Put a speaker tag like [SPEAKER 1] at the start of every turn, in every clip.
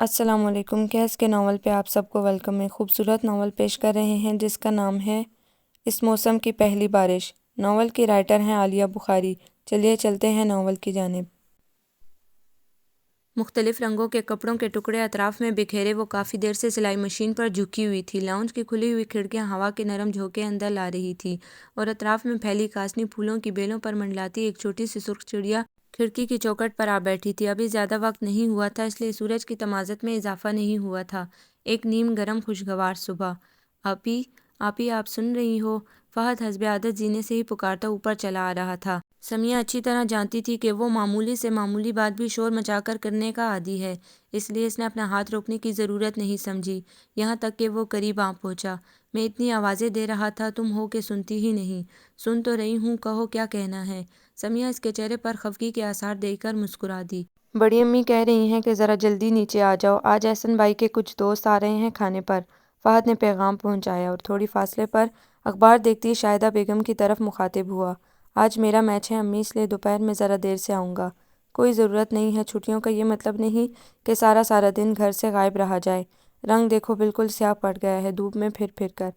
[SPEAKER 1] السلام علیکم۔ کہس کے ناول پہ آپ سب کو ویلکم ہے۔ خوبصورت ناول پیش کر رہے ہیں جس کا نام ہے اس موسم کی پہلی بارش۔ ناول کی رائٹر ہیں عالیہ بخاری۔ چلیے چلتے ہیں ناول کی جانب۔ مختلف رنگوں کے کپڑوں کے ٹکڑے اطراف میں بکھیرے وہ کافی دیر سے سلائی مشین پر جھکی ہوئی تھی۔ لاؤنج کی کھلی ہوئی کھڑکیاں ہوا کے نرم جھونکے اندر لا رہی تھی اور اطراف میں پھیلی کاسنی پھولوں کی بیلوں پر منڈلاتی ایک چھوٹی سی سرخ چڑیا کھڑکی کی چوکھٹ پر آ بیٹھی تھی۔ ابھی زیادہ وقت نہیں ہوا تھا، اس لیے سورج کی تمازت میں اضافہ نہیں ہوا تھا۔ ایک نیم گرم خوشگوار صبح۔ آپی آپی آپ سن رہی ہو؟ فہد حسب عادت زینے سے ہی پکارتا اوپر چلا آ رہا تھا۔ سمیہ اچھی طرح جانتی تھی کہ وہ معمولی سے معمولی بات بھی شور مچا کر کرنے کا عادی ہے، اس لیے اس نے اپنا ہاتھ روکنے کی ضرورت نہیں سمجھی، یہاں تک کہ وہ قریب آ پہنچا۔ میں اتنی آوازیں دے رہا تھا، تم ہو کہ سنتی ہی نہیں۔ سن تو رہی ہوں، کہو کیا کہنا ہے؟ سمیہ اس کے چہرے پر خفگی کے آثار دیکھ کر مسکرا دی۔ بڑی امی کہہ رہی ہیں کہ ذرا جلدی نیچے آ جاؤ، آج احسن بھائی کے کچھ دوست آ رہے ہیں کھانے پر۔ فہد نے پیغام پہنچایا اور تھوڑی فاصلے پر اخبار دیکھتی شاہدہ بیگم کی طرف مخاطب ہوا۔ آج میرا میچ ہے امی، اس لیے دوپہر میں ذرا دیر سے آؤں گا۔ کوئی ضرورت نہیں ہے، چھٹیوں کا یہ مطلب نہیں کہ سارا دن گھر سے غائب رہا جائے۔ رنگ دیکھو بالکل سیاہ پڑ گیا ہے دھوپ میں پھر کر۔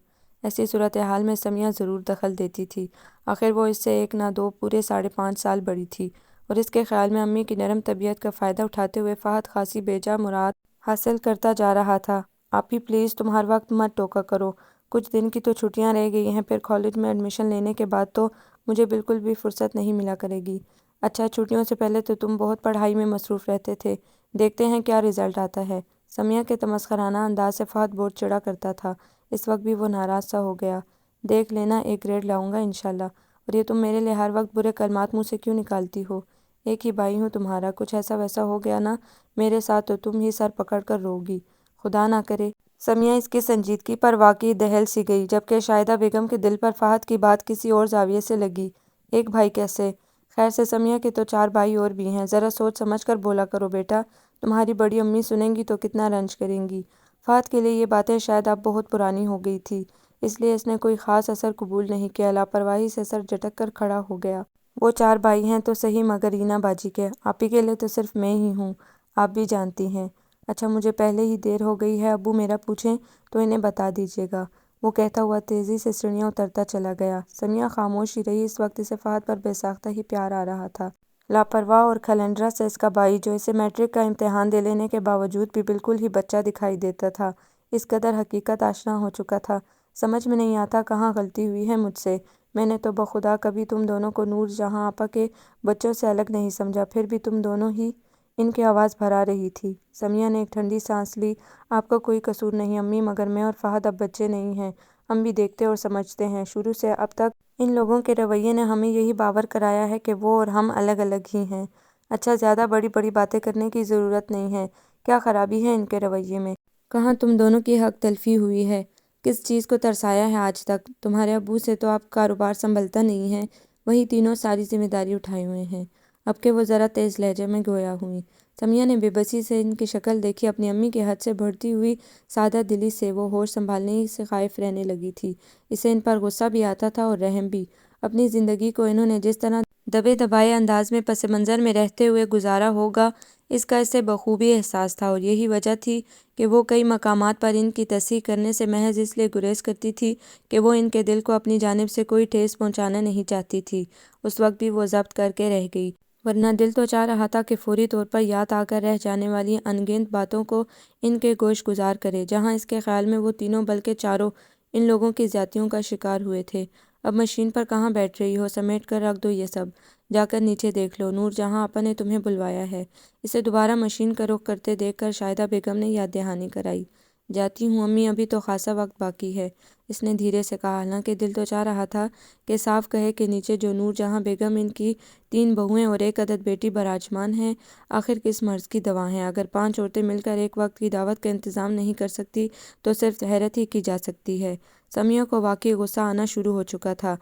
[SPEAKER 1] ایسی صورتحال میں سمیہ ضرور دخل دیتی تھی، آخر وہ اس سے ایک نہ دو پورے 5.5 سال بڑی تھی، اور اس کے خیال میں امی کی نرم طبیعت کا فائدہ اٹھاتے ہوئے فہد خاصی بیجا مراد حاصل کرتا جا رہا تھا۔ آپی پلیز تم ہر وقت مت ٹوکا کرو، کچھ دن کی تو چھٹیاں رہ گئی ہیں، پھر کالج میں ایڈمیشن لینے کے بعد تو مجھے بالکل بھی فرصت نہیں ملا کرے گی۔ اچھا چھٹیوں سے پہلے تو تم بہت پڑھائی میں مصروف رہتے تھے، دیکھتے ہیں کیا رزلٹ آتا ہے۔ سمیہ کے تمسخرانہ انداز سے فہد بہت چڑا کرتا تھا، اس وقت بھی وہ ناراض سا ہو گیا۔ دیکھ لینا، ایک گریڈ لاؤں گا انشاءاللہ، اور یہ تم میرے لیے ہر وقت برے کلمات منہ سے کیوں نکالتی ہو؟ ایک ہی بھائی ہوں تمہارا، کچھ ایسا ویسا ہو گیا نا میرے ساتھ تو تم ہی سر پکڑ کر رو گی، خدا نہ کرے۔ سمیہ اس کی سنجیدگی پر واقعی دہل سی گئی، جبکہ شاہدہ بیگم کے دل پر فہد کی بات کسی اور زاویے سے لگی۔ ایک بھائی کیسے؟ خیر سے سمیہ کے تو 4 بھائی اور بھی ہیں، ذرا سوچ سمجھ کر بولا کرو بیٹا، تمہاری بڑی امی سنیں گی تو کتنا رنج کریں گی۔ فہد کے لیے یہ باتیں شاید اب بہت پرانی ہو گئی تھی، اس لیے اس نے کوئی خاص اثر قبول نہیں کیا، لاپرواہی سے سر جھٹک کر کھڑا ہو گیا۔ وہ 4 بھائی ہیں تو صحیح، مگر رینا باجی کے؟ آپی کے لیے تو صرف میں ہی ہوں، آپ بھی جانتی ہیں۔ اچھا مجھے پہلے ہی دیر ہو گئی ہے، ابو میرا پوچھیں تو انہیں بتا دیجیے گا، وہ کہتا ہوا تیزی سے سیڑھیاں اترتا چلا گیا۔ سمیہ خاموش ہی رہی، اس وقت اسے فہد پر بے ساختہ ہی پیار آ رہا تھا۔ لاپرواہ اور کھلنڈرا سے اس کا بھائی، جو اسے میٹرک کا امتحان دے لینے کے باوجود بھی بالکل ہی بچہ دکھائی دیتا تھا، اس قدر حقیقت آشنا ہو چکا تھا۔ سمجھ میں نہیں آتا کہاں غلطی ہوئی ہے مجھ سے، میں نے تو بخدا کبھی تم دونوں کو نور جہاں آپا کے بچوں سے الگ نہیں سمجھا، پھر بھی تم دونوں ہی۔ ان کی آواز بھرا رہی تھی۔ سمیہ نے ایک ٹھنڈی سانس لی۔ آپ کا کوئی قصور نہیں امی، مگر میں اور فہد اب بچے نہیں ہیں، ہم بھی دیکھتے اور سمجھتے ہیں۔ شروع سے اب تک ان لوگوں کے رویے نے ہمیں یہی باور کرایا ہے کہ وہ اور ہم الگ الگ ہی ہیں۔ اچھا زیادہ بڑی باتیں کرنے کی ضرورت نہیں ہے، کیا خرابی ہے ان کے رویے میں؟ کہاں تم دونوں کی حق تلفی ہوئی ہے؟ کس چیز کو ترسایا ہے آج تک؟ تمہارے ابو سے تو اب کاروبار سنبھلتا نہیں ہے، وہی تینوں ساری ذمہ داری اٹھائے ہوئے ہیں۔ اب کہ وہ ذرا تیز لہجے میں گویا ہوئی۔ سمیہ نے بے بسی سے ان کی شکل دیکھی، اپنی امی کی حد سے بڑھتی ہوئی سادہ دلی سے وہ ہوش سنبھالنے سے خائف رہنے لگی تھی۔ اسے ان پر غصہ بھی آتا تھا اور رحم بھی۔ اپنی زندگی کو انہوں نے جس طرح دبے دبائے انداز میں پس منظر میں رہتے ہوئے گزارا ہوگا، اس کا اسے بخوبی احساس تھا، اور یہی وجہ تھی کہ وہ کئی مقامات پر ان کی تصحیح کرنے سے محض اس لیے گریز کرتی تھی کہ وہ ان کے دل کو اپنی جانب سے کوئی ٹھیس پہنچانا نہیں چاہتی تھی۔ اس وقت بھی وہ ضبط کر کے رہ گئی، ورنہ دل تو چاہ رہا تھا کہ فوری طور پر یاد آ کر رہ جانے والی ان گنت باتوں کو ان کے گوش گزار کرے، جہاں اس کے خیال میں وہ تینوں بلکہ چاروں ان لوگوں کی زیادتیوں کا شکار ہوئے تھے۔ اب مشین پر کہاں بیٹھ رہی ہو؟ سمیٹ کر رکھ دو یہ سب، جا کر نیچے دیکھ لو، نور جہاں آپا نے تمہیں بلوایا ہے۔ اسے دوبارہ مشین کا رخ کرتے دیکھ کر شاہدہ بیگم نے یاد دہانی کرائی۔ جاتی ہوں امی، ابھی تو خاصا وقت باقی ہے، اس نے دھیرے سے کہا، حالانکہ دل تو چاہ رہا تھا کہ صاف کہے کہ نیچے جو نور جہاں بیگم، ان کی 3 بہویں اور ایک عدد بیٹی براجمان ہیں، آخر کس مرض کی دوا ہیں؟ اگر 5 عورتیں مل کر ایک وقت کی دعوت کا انتظام نہیں کر سکتی تو صرف حیرت ہی کی جا سکتی ہے۔ سمیہ کو واقعی غصہ آنا شروع ہو چکا تھا۔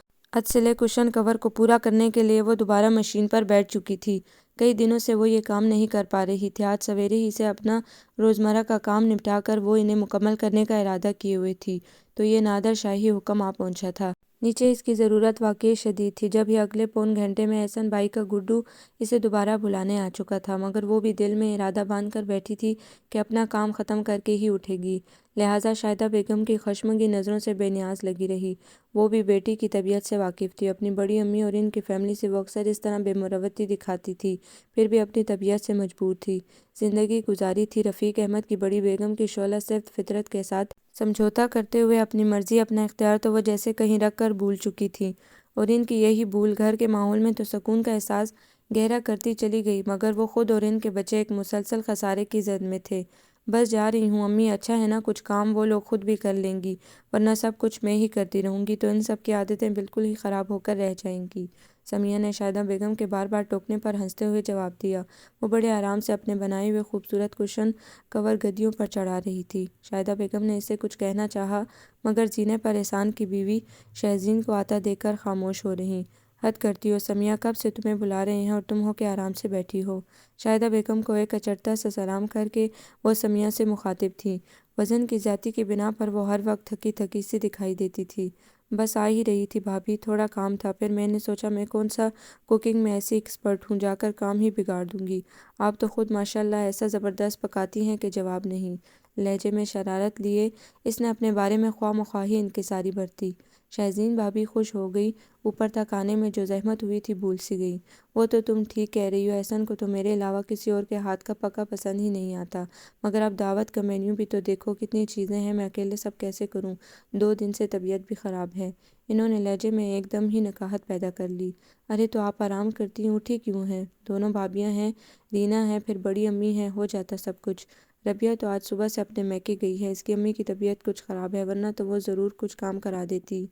[SPEAKER 1] سلے کشن کور کو پورا کرنے کے لیے وہ دوبارہ مشین پر بیٹھ چکی تھی۔ کئی دنوں سے وہ یہ کام نہیں کر پا رہی تھی، آج سویرے ہی سے اپنا روزمرہ کا کام نپٹا کر وہ انہیں مکمل کرنے کا ارادہ کیے ہوئے تھی تو یہ نادر شاہی حکم آ پہنچا تھا۔ نیچے اس کی ضرورت واقعی شدید تھی۔ جب یہ اگلے پون گھنٹے میں احسن بھائی کا گڈو اسے دوبارہ بلانے آ چکا تھا، مگر وہ بھی دل میں ارادہ باندھ کر بیٹھی تھی کہ اپنا کام ختم کر کے ہی اٹھے گی، لہٰذا شاہدہ بیگم کی خشمگین نظروں سے بے نیاز لگی رہی۔ وہ بھی بیٹی کی طبیعت سے واقف تھی، اپنی بڑی امی اور ان کی فیملی سے وہ اکثر اس طرح بے مروتی دکھاتی تھی، پھر بھی اپنی طبیعت سے مجبور تھی۔ زندگی گزاری تھی رفیق احمد کی بڑی بیگم کی شعلہ صفت فطرت کے ساتھ سمجھوتا کرتے ہوئے اپنی مرضی اپنا اختیار تو وہ جیسے کہیں رکھ کر بھول چکی تھی، اور ان کی یہی بھول گھر کے ماحول میں تو سکون کا احساس گہرا کرتی چلی گئی، مگر وہ خود اور ان کے بچے ایک مسلسل خسارے کی زد میں تھے۔ بس جا رہی ہوں امی، اچھا ہے نا، کچھ کام وہ لوگ خود بھی کر لیں گی، ورنہ سب کچھ میں ہی کرتی رہوں گی تو ان سب کی عادتیں بالکل ہی خراب ہو کر رہ جائیں گی۔ سمیہ نے شاہدہ بیگم کے بار بار ٹوکنے پر ہنستے ہوئے جواب دیا۔ وہ بڑے آرام سے اپنے بنائے ہوئے خوبصورت کشن کور گدیوں پر چڑھا رہی تھی۔ شاہدہ بیگم نے اسے کچھ کہنا چاہا، مگر زینے پر احسان کی بیوی شہزین کو آتا دیکھ کر خاموش ہو رہیں۔ حد کرتی ہو سمیہ، کب سے تمہیں بلا رہے ہیں اور تم ہو کے آرام سے بیٹھی ہو؟ شاہدہ بیگم کو ایک اچٹتا سا سلام کر کے وہ سمیہ سے مخاطب تھیں۔ وزن کی زیادتی کی بنا پر وہ ہر وقت تھکی تھکی سی دکھائی دیتی تھی۔ بس آ ہی رہی تھی بھابھی، تھوڑا کام تھا، پھر میں نے سوچا میں کون سا کوکنگ میں ایسی ایکسپرٹ ہوں، جا کر کام ہی بگاڑ دوں گی۔ آپ تو خود ماشاءاللہ ایسا زبردست پکاتی ہیں کہ جواب نہیں۔ لہجے میں شرارت لیے اس نے اپنے بارے میں خواہ مخواہ انکساری برتی۔ شہزین بھابھی خوش ہو گئی، اوپر تک آنے میں جو زحمت ہوئی تھی بھول سی گئی۔ وہ تو تم ٹھیک کہہ رہی ہو، احسن کو تو میرے علاوہ کسی اور کے ہاتھ کا پکا پسند ہی نہیں آتا، مگر اب دعوت کا مینیو بھی تو دیکھو، کتنی چیزیں ہیں، میں اکیلے سب کیسے کروں؟ 2 دن سے طبیعت بھی خراب ہے۔ انہوں نے لہجے میں ایک دم ہی نکاہت پیدا کر لی۔ ارے تو آپ آرام کرتی ہیں، اٹھی کیوں ہیں؟ دونوں بھابیاں ہیں، رینا ہے، پھر بڑی امی ہے، ہو جاتا سب کچھ۔ ربیہ تو آج صبح سے اپنے میکے گئی ہے، اس کی امی کی طبیعت کچھ خراب ہے، ورنہ تو وہ ضرور کچھ کام کرا دیتی۔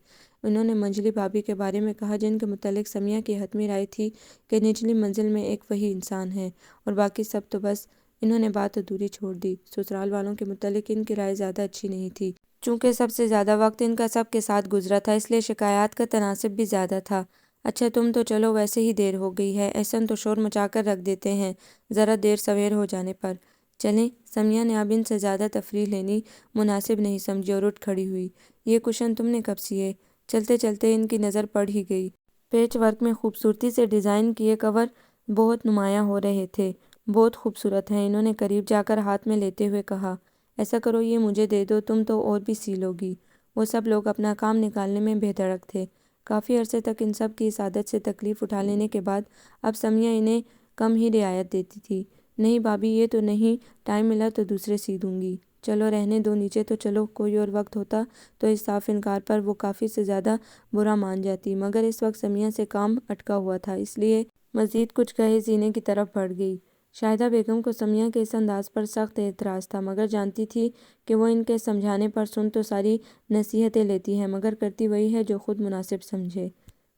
[SPEAKER 1] انہوں نے منجلی بھابھی کے بارے میں کہا، جن کے متعلق سمیہ کی حتمی رائے تھی کہ نچلی منزل میں ایک وہی انسان ہے، اور باقی سب تو بس۔ انہوں نے بات ادھوری چھوڑ دی۔ سسرال والوں کے متعلق ان کی رائے زیادہ اچھی نہیں تھی، چونکہ سب سے زیادہ وقت ان کا سب کے ساتھ گزرا تھا، اس لیے شکایات کا تناسب بھی زیادہ تھا۔ اچھا تم تو چلو، ویسے ہی دیر ہو گئی ہے، احسن تو شور مچا کر رکھ دیتے ہیں ذرا دیر سویر ہو جانے پر۔ چلیں؟ سمیہ نے اب ان سے زیادہ تفریح لینی مناسب نہیں سمجھی اور اٹھ کھڑی ہوئی۔ یہ کشن تم نے کب سیے؟ چلتے چلتے ان کی نظر پڑ ہی گئی۔ پیچ ورک میں خوبصورتی سے ڈیزائن کیے کور بہت نمایاں ہو رہے تھے۔ بہت خوبصورت ہیں، انہوں نے قریب جا کر ہاتھ میں لیتے ہوئے کہا۔ ایسا کرو یہ مجھے دے دو، تم تو اور بھی سی لوگی۔ وہ سب لوگ اپنا کام نکالنے میں بے دھڑک تھے۔ کافی عرصے تک ان سب کی اس عادت سے تکلیف اٹھا لینے کے بعد اب سمیہ انہیں کم ہی رعایت دیتی تھی۔ نہیں بھابھی، یہ تو نہیں، ٹائم ملا تو دوسرے سی دوں گی۔ چلو رہنے دو، نیچے تو چلو۔ کوئی اور وقت ہوتا تو اس صاف انکار پر وہ کافی سے زیادہ برا مان جاتی، مگر اس وقت سمیہ سے کام اٹکا ہوا تھا، اس لیے مزید کچھ کہے زینے کی طرف بڑھ گئی۔ شاہدہ بیگم کو سمیہ کے اس انداز پر سخت اعتراض تھا، مگر جانتی تھی کہ وہ ان کے سمجھانے پر سن تو ساری نصیحتیں لیتی ہے، مگر کرتی وہی ہے جو خود مناسب سمجھے۔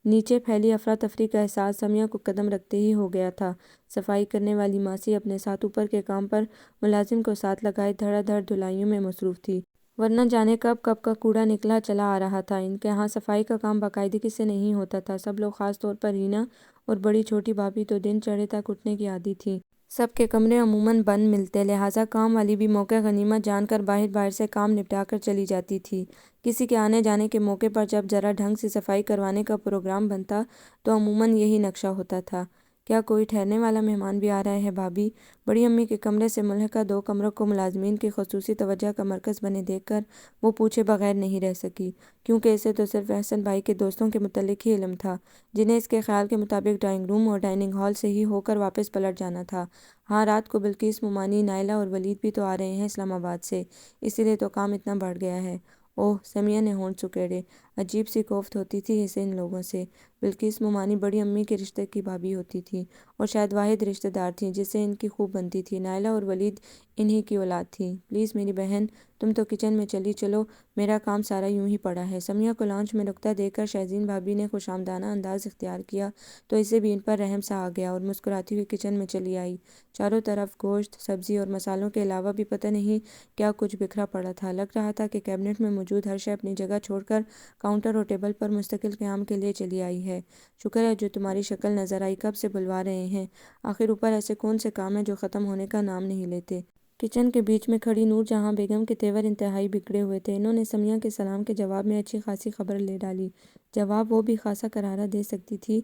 [SPEAKER 1] نیچے پھیلی افراتفری کا احساس سمیہ کو قدم رکھتے ہی ہو گیا تھا۔ صفائی کرنے والی ماسی اپنے ساتھ اوپر کے کام پر ملازم کو ساتھ لگائے دھڑا دھڑ دھلائیوں میں مصروف تھی، ورنہ جانے کب کب کا کوڑا نکلا چلا آ رہا تھا۔ ان کے ہاں صفائی کا کام باقاعدگی سے نہیں ہوتا تھا۔ سب لوگ، خاص طور پر رینا اور بڑی چھوٹی بھابھی، تو دن چڑھے تک اٹھنے کی عادی تھیں۔ سب کے کمرے عموماً بند ملتے، لہٰذا کام والی بھی موقع غنیمت جان کر باہر باہر سے کام نپٹا کر چلی جاتی تھی۔ کسی کے آنے جانے کے موقع پر جب ذرا ڈھنگ سے صفائی کروانے کا پروگرام بنتا تو عموماً یہی نقشہ ہوتا تھا۔ کیا کوئی ٹھہرنے والا مہمان بھی آ رہا ہے بھابھی؟ بڑی امی کے کمرے سے ملحقہ 2 کمروں کو ملازمین کی خصوصی توجہ کا مرکز بنے دیکھ کر وہ پوچھے بغیر نہیں رہ سکی، کیونکہ اسے تو صرف احسن بھائی کے دوستوں کے متعلق ہی علم تھا، جنہیں اس کے خیال کے مطابق ڈرائنگ روم اور ڈائننگ ہال سے ہی ہو کر واپس پلٹ جانا تھا۔ ہاں، رات کو بلقیس، مومانی، نائلہ اور ولید بھی تو آ رہے ہیں اسلام آباد سے، اسی لیے تو کام اتنا بڑھ گیا ہے۔ اوہ، سمیہ نے ہونٹ سکیڑے۔ عجیب سی کوفت ہوتی تھی اسے ان لوگوں سے۔ بلقیس مومانی بڑی امی کے رشتے کی بھابھی ہوتی تھی، اور شاید واحد رشتہ دار تھیں جس سے ان کی خوب بنتی تھی۔ نائلہ اور ولید انہی کی اولاد تھی۔ پلیز میری بہن، تم تو کچن میں چلی چلو، میرا کام سارا یوں ہی پڑا ہے۔ سمیہ کو لانچ میں نکتہ دے کر شہزین بھابھی نے خوش آمدانہ انداز اختیار کیا تو اسے بھی ان پر رحم سا آ گیا، اور مسکراتی ہوئی کچن میں چلی آئی۔ چاروں طرف گوشت، سبزی اور مسالوں کے علاوہ بھی پتہ نہیں کیا کچھ بکھرا پڑا تھا۔ لگ رہا تھا کہ کیبنٹ میں موجود ہر شے اپنی جگہ چھوڑ کر کاؤنٹر اور ٹیبل پر مستقل قیام کے لیے چلی آئی ہے۔ شکر ہے جو تمہاری شکل نظر آئی، کب سے بلوا رہے ہیں، آخر اوپر ایسے کون سے کام ہیں جو ختم ہونے کا نام نہیں لیتے۔ کچن کے بیچ میں کھڑی نور جہاں بیگم کے تیور انتہائی بگڑے ہوئے تھے۔ انہوں نے سمیہ کے سلام کے جواب میں اچھی خاصی خبر لے ڈالی۔ جواب وہ بھی خاصا کرارا دے سکتی تھی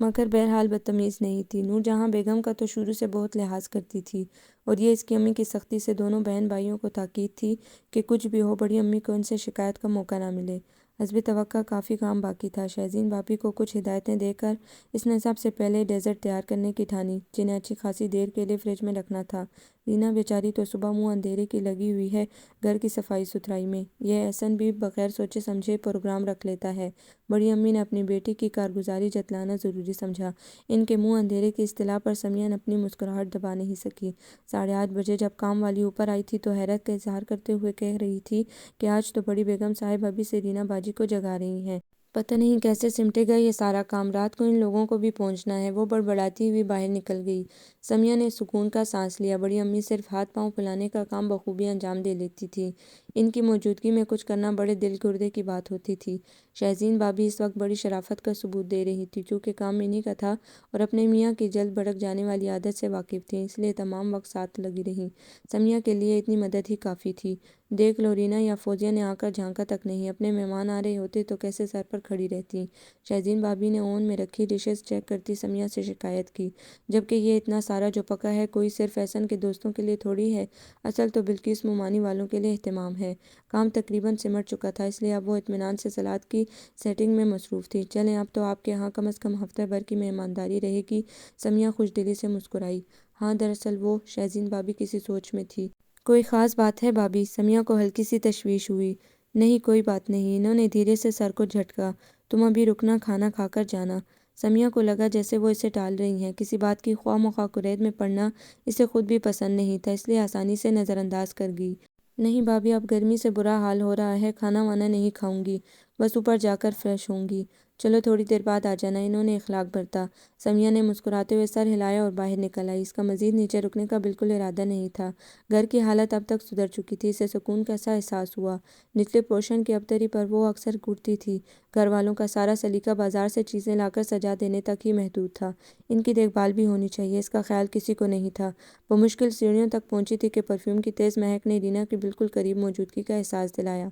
[SPEAKER 1] مگر بہرحال بدتمیز نہیں تھی۔ نور جہاں بیگم کا تو شروع سے بہت لحاظ کرتی تھی اور یہ اس کی امی کی سختی سے دونوں بہن بھائیوں کو تاکید تھی کہ کچھ بھی ہو بڑی امی کو ان سے شکایت کا موقع نہ ملے۔ حسب توقع کافی کام باقی تھا۔ شہزین بھابی کو کچھ ہدایتیں دے کر اس نے سب سے پہلے ڈیزرٹ تیار کرنے کی ٹھانی جنہیں اچھی خاصی دیر کے لیے فریج میں رکھنا تھا۔ رینا بیچاری تو صبح منہ اندھیرے کی لگی ہوئی ہے گھر کی صفائی ستھرائی میں۔ یہ احسن بھی بغیر سوچے سمجھے پروگرام رکھ لیتا ہے۔ بڑی امی نے اپنی بیٹی کی کارگزاری جتلانا ضروری سمجھا۔ ان کے منہ اندھیرے کی اصطلاح پر سمیہ نے اپنی مسکراہٹ دبا نہیں سکی۔ 8:30 بجے جب کام والی اوپر آئی تھی تو حیرت کا اظہار کرتے ہوئے کہہ رہی تھی کہ آج تو بڑی بیگم صاحب ابھی سے رینا باجی کو جگا رہی ہیں۔ پتہ نہیں کیسے سمٹے گا یہ سارا کام، رات کو ان لوگوں کو بھی پہنچنا ہے۔ وہ بڑبڑاتی ہوئی باہر نکل گئی۔ سمیہ نے سکون کا سانس لیا۔ بڑی امی صرف ہاتھ پاؤں پھلانے کا کام بخوبی انجام دے لیتی تھیں۔ ان کی موجودگی میں کچھ کرنا بڑے دل گردے کی بات ہوتی تھی۔ شہزین بھابی اس وقت بڑی شرافت کا ثبوت دے رہی تھی۔ چونکہ کام انہی کا تھا اور اپنے میاں کی جلد بھڑک جانے والی عادت سے واقف تھیں اس لیے تمام وقت ساتھ لگی رہیں۔ سمیہ کے لیے اتنی مدد ہی کافی تھی۔ دیکھ لو رینا یا فوزیہ نے آ کر جھانکا تک نہیں، اپنے مہمان آ رہے ہوتے تو کیسے سر پر کھڑی رہتی۔ شہزین بھابی نے اوون میں رکھی ڈشز چیک کرتی سمیہ سے شکایت کی، جبکہ یہ اتنا سارا جو پکا ہے کوئی صرف احسن کے دوستوں کے لیے تھوڑی ہے، اصل تو بلقیس مومانی والوں کے لیے اہتمام ہے۔ کام تقریباً سمٹ چکا تھا اس لیے اب وہ اطمینان سے سلاد کی سیٹنگ میں مصروف تھی۔ چلیں اب تو آپ کے ہاں کم از کم ہفتہ بھر کی مہمانداری رہے گی، سمیہ خوش دلی سے مسکرائی۔ ہاں دراصل وہ، شہزین بھابی کسی سوچ میں تھی۔ کوئی خاص بات ہے بھابی؟ سمیہ کو ہلکی سی تشویش ہوئی۔ نہیں کوئی بات نہیں، انہوں نے دھیرے سے سر کو جھٹکا۔ تم ابھی رکنا، کھانا کھا کر جانا۔ سمیہ کو لگا جیسے وہ اسے ٹال رہی ہیں۔ کسی بات کی خواہ مخواہ قید میں پڑنا اسے خود بھی پسند نہیں تھا اس لیے آسانی سے نظر انداز کر گئی۔ نہیں بھابی اب گرمی سے برا حال ہو رہا ہے، کھانا وانا نہیں کھاؤں گی، بس اوپر جا کر فریش ہوں گی۔ چلو تھوڑی دیر بعد آ جانا، انہوں نے اخلاق برتا۔ سمیہ نے مسکراتے ہوئے سر ہلایا اور باہر نکل آئی۔ اس کا مزید نیچے رکنے کا بالکل ارادہ نہیں تھا۔ گھر کی حالت اب تک سدھر چکی تھی، اسے سکون کا سا احساس ہوا۔ نچلے پورشن کی ابتری پر وہ اکثر ٹوٹتی تھی۔ گھر والوں کا سارا سلیقہ بازار سے چیزیں لا کر سجا دینے تک ہی محدود تھا۔ ان کی دیکھ بھال بھی ہونی چاہیے، اس کا خیال کسی کو نہیں تھا۔ بمشکل سیڑھیوں تک پہنچی تھی کہ پرفیوم کی تیز مہک نے رینا کی بالکل قریب موجودگی کا احساس دلایا۔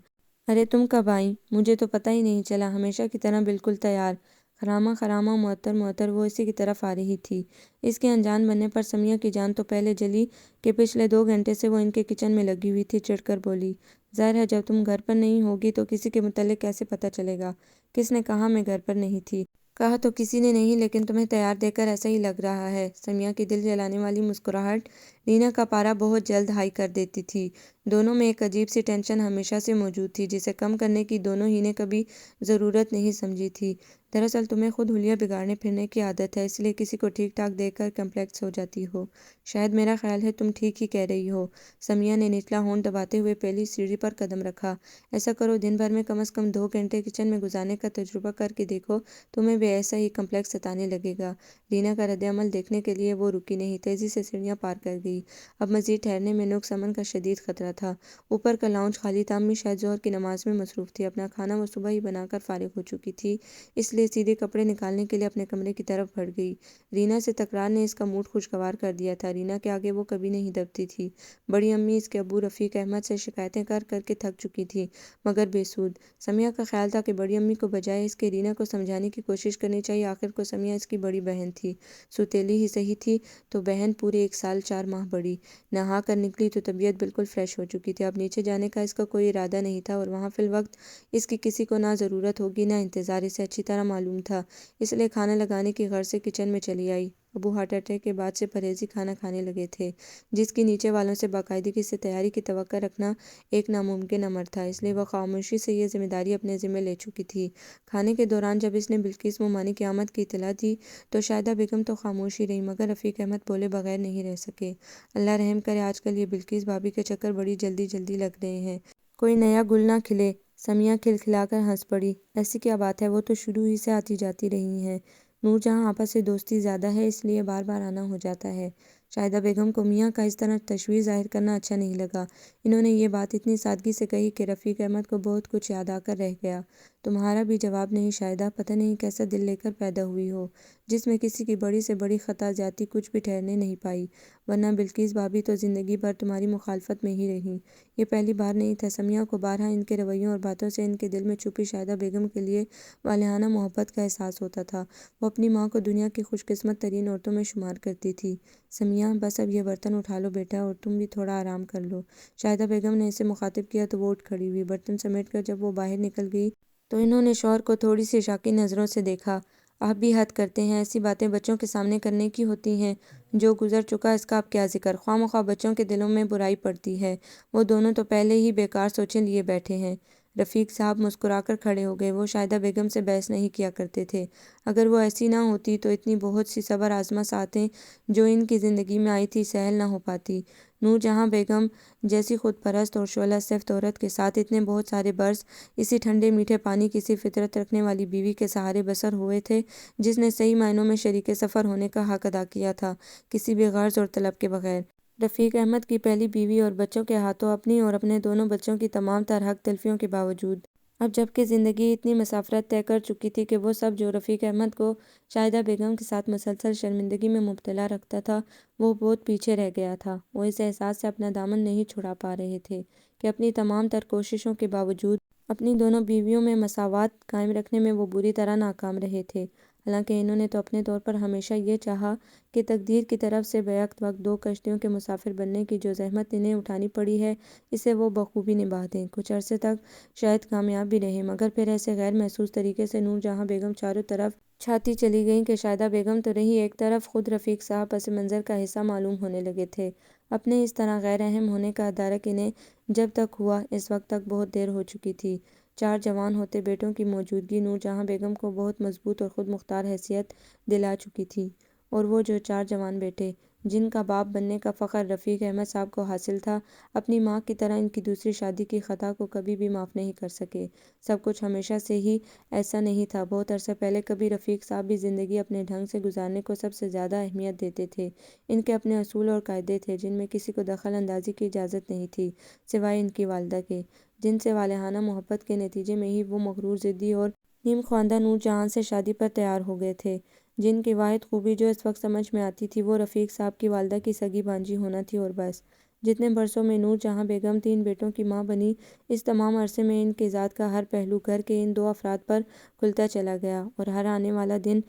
[SPEAKER 1] ارے تم کب آئیں؟ مجھے تو پتہ ہی نہیں چلا، ہمیشہ کی طرح بالکل تیار، خرامہ خرامہ معطر معطر وہ اسی کی طرف آ رہی تھی۔ اس کے انجان بننے پر سمیہ کی جان تو پہلے جلی کہ پچھلے 2 گھنٹے سے وہ ان کے کچن میں لگی ہوئی تھی۔ چڑھ کر بولی، ظاہر ہے جب تم گھر پر نہیں ہوگی تو کسی کے متعلق کیسے پتہ چلے گا؟ کس نے کہا میں گھر پر نہیں تھی؟ کہا تو کسی نے نہیں، لیکن تمہیں تیار دیکھ کر ایسا ہی لگ رہا ہے۔ سمیہ کی دل جلانے والی مسکراہٹ رینا کا پارا بہت جلد ہائی کر دیتی تھی۔ دونوں میں ایک عجیب سی ٹینشن ہمیشہ سے موجود تھی جسے کم کرنے کی دونوں ہی نے کبھی ضرورت نہیں سمجھی تھی۔ دراصل تمہیں خود حلیہ بگاڑنے پھرنے کی عادت ہے، اس لیے کسی کو ٹھیک ٹھاک دیکھ کر کمپلیکس ہو جاتی ہو۔ شاید میرا خیال ہے تم ٹھیک ہی کہہ رہی ہو۔ سمیہ نے نچلا ہونٹ دباتے ہوئے پہلی سیڑھی پر قدم رکھا۔ ایسا کرو دن بھر میں کم از کم 2 گھنٹے کچن میں گزارنے کا تجربہ کر کے دیکھو، تمہیں بھی ایسا ہی کمپلیکس ستانے لگے گا۔ رینا کا رد عمل دیکھنے کے لیے وہ رکی نہیں، تیزی سے سیڑھیاں پار کر گئی۔ اب مزید ٹھہرنے میں نقص امن کا شدید خطرہ تھا۔ اوپر کا لاؤنج خالی تھا۔ امی شاید ظہر کی نماز میں مصروف تھی۔ اپنا کھانا وہ صبح ہی بنا کر فارغ ہو چکی تھی، اس لیے سیدھے کپڑے نکالنے کے لیے اپنے کمرے کی طرف بڑھ گئی۔ رینا سے تکرار نے اس کا موڈ خوشگوار کر دیا تھا۔ رینا کے آگے وہ کبھی نہیں دبتی تھی۔ بڑی امی اس کے ابو رفیق احمد سے شکایتیں کر کر کے تھک چکی تھیں مگر بے سود۔ سمیہ کا خیال تھا کہ بڑی امی کو بجائے اس کے رینا کو سمجھانے کی کوشش کرنی چاہیے۔ آخر کو سمیہ اس کی بڑی بہن تھی، سوتیلی ہی سہی تھی تو بہن پورے 1 سال 4 ماہ بڑی۔ نہا کر نکلی تو طبیعت بالکل فریش ہو چکی تھی۔ اب نیچے جانے کا اس کا کوئی ارادہ نہیں تھا اور وہاں فی الوقت اس کی کسی کو نہ ضرورت ہوگی نہ انتظار، اسے اچھی طرح معلوم تھا، اس لیے کھانا لگانے کی غرض سے کچن میں چلی آئی۔ ابو ہارٹ اٹیک کے بعد سے پرہیزی کھانا کھانے لگے تھے، جس کی نیچے والوں سے باقاعدگی سے تیاری کی توقع رکھنا ایک ناممکن امر تھا، اس لیے وہ خاموشی سے یہ ذمہ داری اپنے ذمہ لے چکی تھی۔ کھانے کے دوران جب اس نے بلقیس مومانی کی آمد کی اطلاع دی تو شاہدہ بیگم تو خاموش ہی رہی مگر رفیق احمد بولے بغیر نہیں رہ سکے۔ اللہ رحم کرے، آج کل یہ بلقیس بھابی کے چکر بڑی جلدی جلدی لگ رہے ہیں، کوئی نیا گل نہ کھلے۔ سمیہ کھلکھلا کر ہنس پڑی، ایسی کیا بات ہے، وہ تو شروع ہی سے آتی جاتی رہی ہیں۔ نور جہاں آپا سے دوستی زیادہ ہے اس لیے بار بار آنا ہو جاتا ہے۔ شاہدہ بیگم کو میاں کا اس طرح تشویش ظاہر کرنا اچھا نہیں لگا۔ انہوں نے یہ بات اتنی سادگی سے کہی کہ رفیق احمد کو بہت کچھ یاد آ کر رہ گیا۔ تمہارا بھی جواب نہیں شاہدہ، پتہ نہیں کیسا دل لے کر پیدا ہوئی ہو، جس میں کسی کی بڑی سے بڑی خطا زیادتی کچھ بھی ٹھہرنے نہیں پائی، ورنہ بلقیس بھابھی تو زندگی بھر تمہاری مخالفت میں ہی رہیں۔ یہ پہلی بار نہیں تھا۔ سمیہ کو بارہا ان کے رویوں اور باتوں سے ان کے دل میں چھپی شاہدہ بیگم کے لیے والہانہ محبت کا احساس ہوتا تھا۔ وہ اپنی ماں کو دنیا کی خوش قسمت ترین عورتوں میں شمار کرتی تھی۔ سمیہ، بس اب یہ برتن اٹھا لو بیٹا، اور تم بھی تھوڑا آرام کر لو۔ شاہدہ بیگم نے اسے مخاطب کیا تو وہ اٹھ کھڑی ہوئی۔ برتن سمیٹ کر جب وہ باہر نکل گئی تو انہوں نے شوہر کو تھوڑی سی شاکی نظروں سے دیکھا۔ آپ بھی حد کرتے ہیں، ایسی باتیں بچوں کے سامنے کرنے کی ہوتی ہیں۔ جو گزر چکا اس کا اب کیا ذکر، خواہ مخواہ بچوں کے دلوں میں برائی پڑتی ہے۔ وہ دونوں تو پہلے ہی بیکار سوچیں لیے بیٹھے ہیں۔ رفیق صاحب مسکرا کر کھڑے ہو گئے۔ وہ شاہدہ بیگم سے بحث نہیں کیا کرتے تھے۔ اگر وہ ایسی نہ ہوتی تو اتنی بہت سی صبر آزما ساعتیں جو ان کی زندگی میں آئی تھی سہل نہ ہو پاتی۔ نور جہاں بیگم جیسی خود پرست اور شعلہ صفت عورت کے ساتھ اتنے بہت سارے برس اسی ٹھنڈے میٹھے پانی کی سی فطرت رکھنے والی بیوی کے سہارے بسر ہوئے تھے، جس نے صحیح معنوں میں شریک سفر ہونے کا حق ادا کیا تھا، کسی بھی غرض اور طلب کے بغیر۔ رفیق احمد کی پہلی بیوی اور بچوں کے ہاتھوں اپنی اور اپنے دونوں بچوں کی تمام تر حق تلفیوں کے باوجود اب جبکہ زندگی اتنی مسافرت طے کر چکی تھی کہ وہ سب جو رفیق احمد کو شاہدہ بیگم کے ساتھ مسلسل شرمندگی میں مبتلا رکھتا تھا وہ بہت پیچھے رہ گیا تھا۔ وہ اس احساس سے اپنا دامن نہیں چھڑا پا رہے تھے کہ اپنی تمام تر کوششوں کے باوجود اپنی دونوں بیویوں میں مساوات قائم رکھنے میں وہ بری طرح ناکام رہے تھے۔ حالانکہ انہوں نے تو اپنے طور پر ہمیشہ یہ چاہا کہ تقدیر کی طرف سے بیک وقت دو کشتیوں کے مسافر بننے کی جو زحمت انہیں اٹھانی پڑی ہے اسے وہ بخوبی نبھا دیں۔ کچھ عرصے تک شاید کامیاب بھی رہے، مگر پھر ایسے غیر محسوس طریقے سے نور جہاں بیگم چاروں طرف چھاتی چلی گئیں کہ شاہدہ بیگم تو رہی ایک طرف، خود رفیق صاحب پس منظر کا حصہ معلوم ہونے لگے تھے۔ اپنے اس طرح غیر اہم ہونے کا درک انہیں جب تک ہوا اس وقت تک بہت دیر ہو چکی تھی۔ چار جوان ہوتے بیٹوں کی موجودگی نور جہاں بیگم کو بہت مضبوط اور خود مختار حیثیت دلا چکی تھی، اور وہ جو چار جوان بیٹے جن کا باپ بننے کا فخر رفیق احمد صاحب کو حاصل تھا، اپنی ماں کی طرح ان کی دوسری شادی کی خطا کو کبھی بھی معاف نہیں کر سکے۔ سب کچھ ہمیشہ سے ہی ایسا نہیں تھا۔ بہت عرصہ پہلے کبھی رفیق صاحب بھی زندگی اپنے ڈھنگ سے گزارنے کو سب سے زیادہ اہمیت دیتے تھے۔ ان کے اپنے اصول اور قاعدے تھے جن میں کسی کو دخل اندازی کی اجازت نہیں تھی سوائے ان کی والدہ کے، جن سے والہانہ محبت کے نتیجے میں ہی وہ مغرور ضدی اور نیم خواندہ نور جہاں سے شادی پر تیار ہو گئے تھے۔ جن کی واحد خوبی جو اس وقت سمجھ میں آتی تھی وہ رفیق صاحب کی والدہ کی سگی بھانجی ہونا تھی، اور بس۔ جتنے برسوں میں نور جہاں بیگم تین بیٹوں کی ماں بنی، اس تمام عرصے میں ان کی ذات کا ہر پہلو گھر کے ان دو افراد پر کھلتا چلا گیا، اور ہر آنے والا دن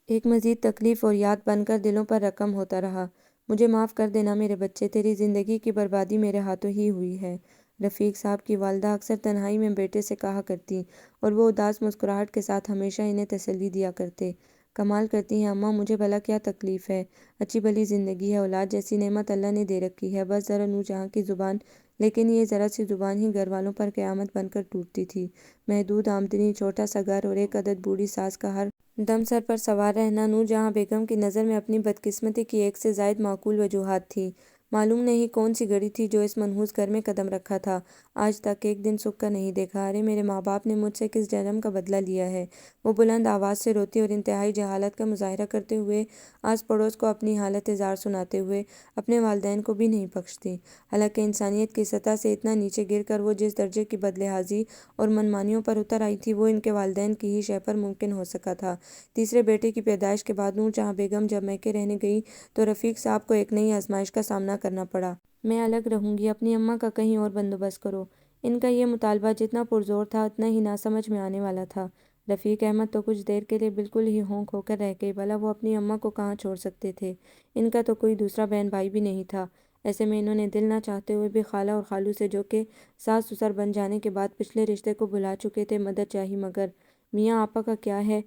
[SPEAKER 1] ایک مزید تکلیف اور یاد بن کر دلوں پر رقم ہوتا رہا۔ مجھے معاف کر دینا میرے بچے، تیری زندگی کی بربادی میرے ہاتھوں ہی ہوئی ہے، رفیق صاحب کی والدہ اکثر تنہائی میں بیٹے سے کہا کرتی، اور وہ اداس مسکراہٹ کے ساتھ ہمیشہ انہیں تسلی دیا کرتے۔ کمال کرتی ہیں اماں، مجھے بھلا کیا تکلیف ہے، اچھی بھلی زندگی ہے، اولاد جیسی نعمت اللہ نے دے رکھی ہے، بس ذرا نور جہاں کی زبان، لیکن یہ ذرا سی زبان ہی گھر والوں پر قیامت بن کر ٹوٹتی تھی۔ محدود آمدنی، چھوٹا سا گھر اور ایک عدد بوڑھی ساس کا ہر دم سر پر سوار رہنا نور جہاں بیگم کی نظر میں اپنی بدقسمتی کی ایک سے زائد معقول وجوہات تھیں۔ معلوم نہیں کون سی گھڑی تھی جو اس منحوس گھر میں قدم رکھا تھا۔ آج تک ایک دن سکھ کا نہیں دیکھا۔ ارے میرے ماں باپ نے مجھ سے کس جرم کا بدلہ لیا ہے، وہ بلند آواز سے روتی اور انتہائی جہالت کا مظاہرہ کرتے ہوئے آس پڑوس کو اپنی حالت زار سناتے ہوئے اپنے والدین کو بھی نہیں بخشتی۔ حالانکہ انسانیت کی سطح سے اتنا نیچے گر کر وہ جس درجے کی بدلحاظی اور منمانیوں پر اتر آئی تھی وہ ان کے والدین کی ہی شہ پر ممکن ہو سکا تھا۔ تیسرے بیٹے کی پیدائش کے بعد نور جہاں بیگم جب میکے رہنے گئی تو رفیق صاحب کو ایک نئی آزمائش کا سامنا کرنا پڑا۔ میں الگ رہوں گی، اپنی اماں کا کہیں اور بندوبست کرو۔ ان کا یہ مطالبہ جتنا پرزور تھا اتنا ہی ناسمجھ میں آنے والا تھا۔ رفیق احمد تو کچھ دیر کے لیے بالکل ہی ہونک ہو کر رہ گئے، بھلا وہ اپنی اماں کو کہاں چھوڑ سکتے تھے؟ ان کا تو کوئی دوسرا بہن بھائی بھی نہیں تھا۔ ایسے میں انہوں نے دل نہ چاہتے ہوئے بھی خالہ اور خالو سے، جو کہ ساس سسر بن جانے کے بعد پچھلے رشتے کو بھلا چکے تھے، مدد چاہی، مگر میاں آپا کا کیا ہے،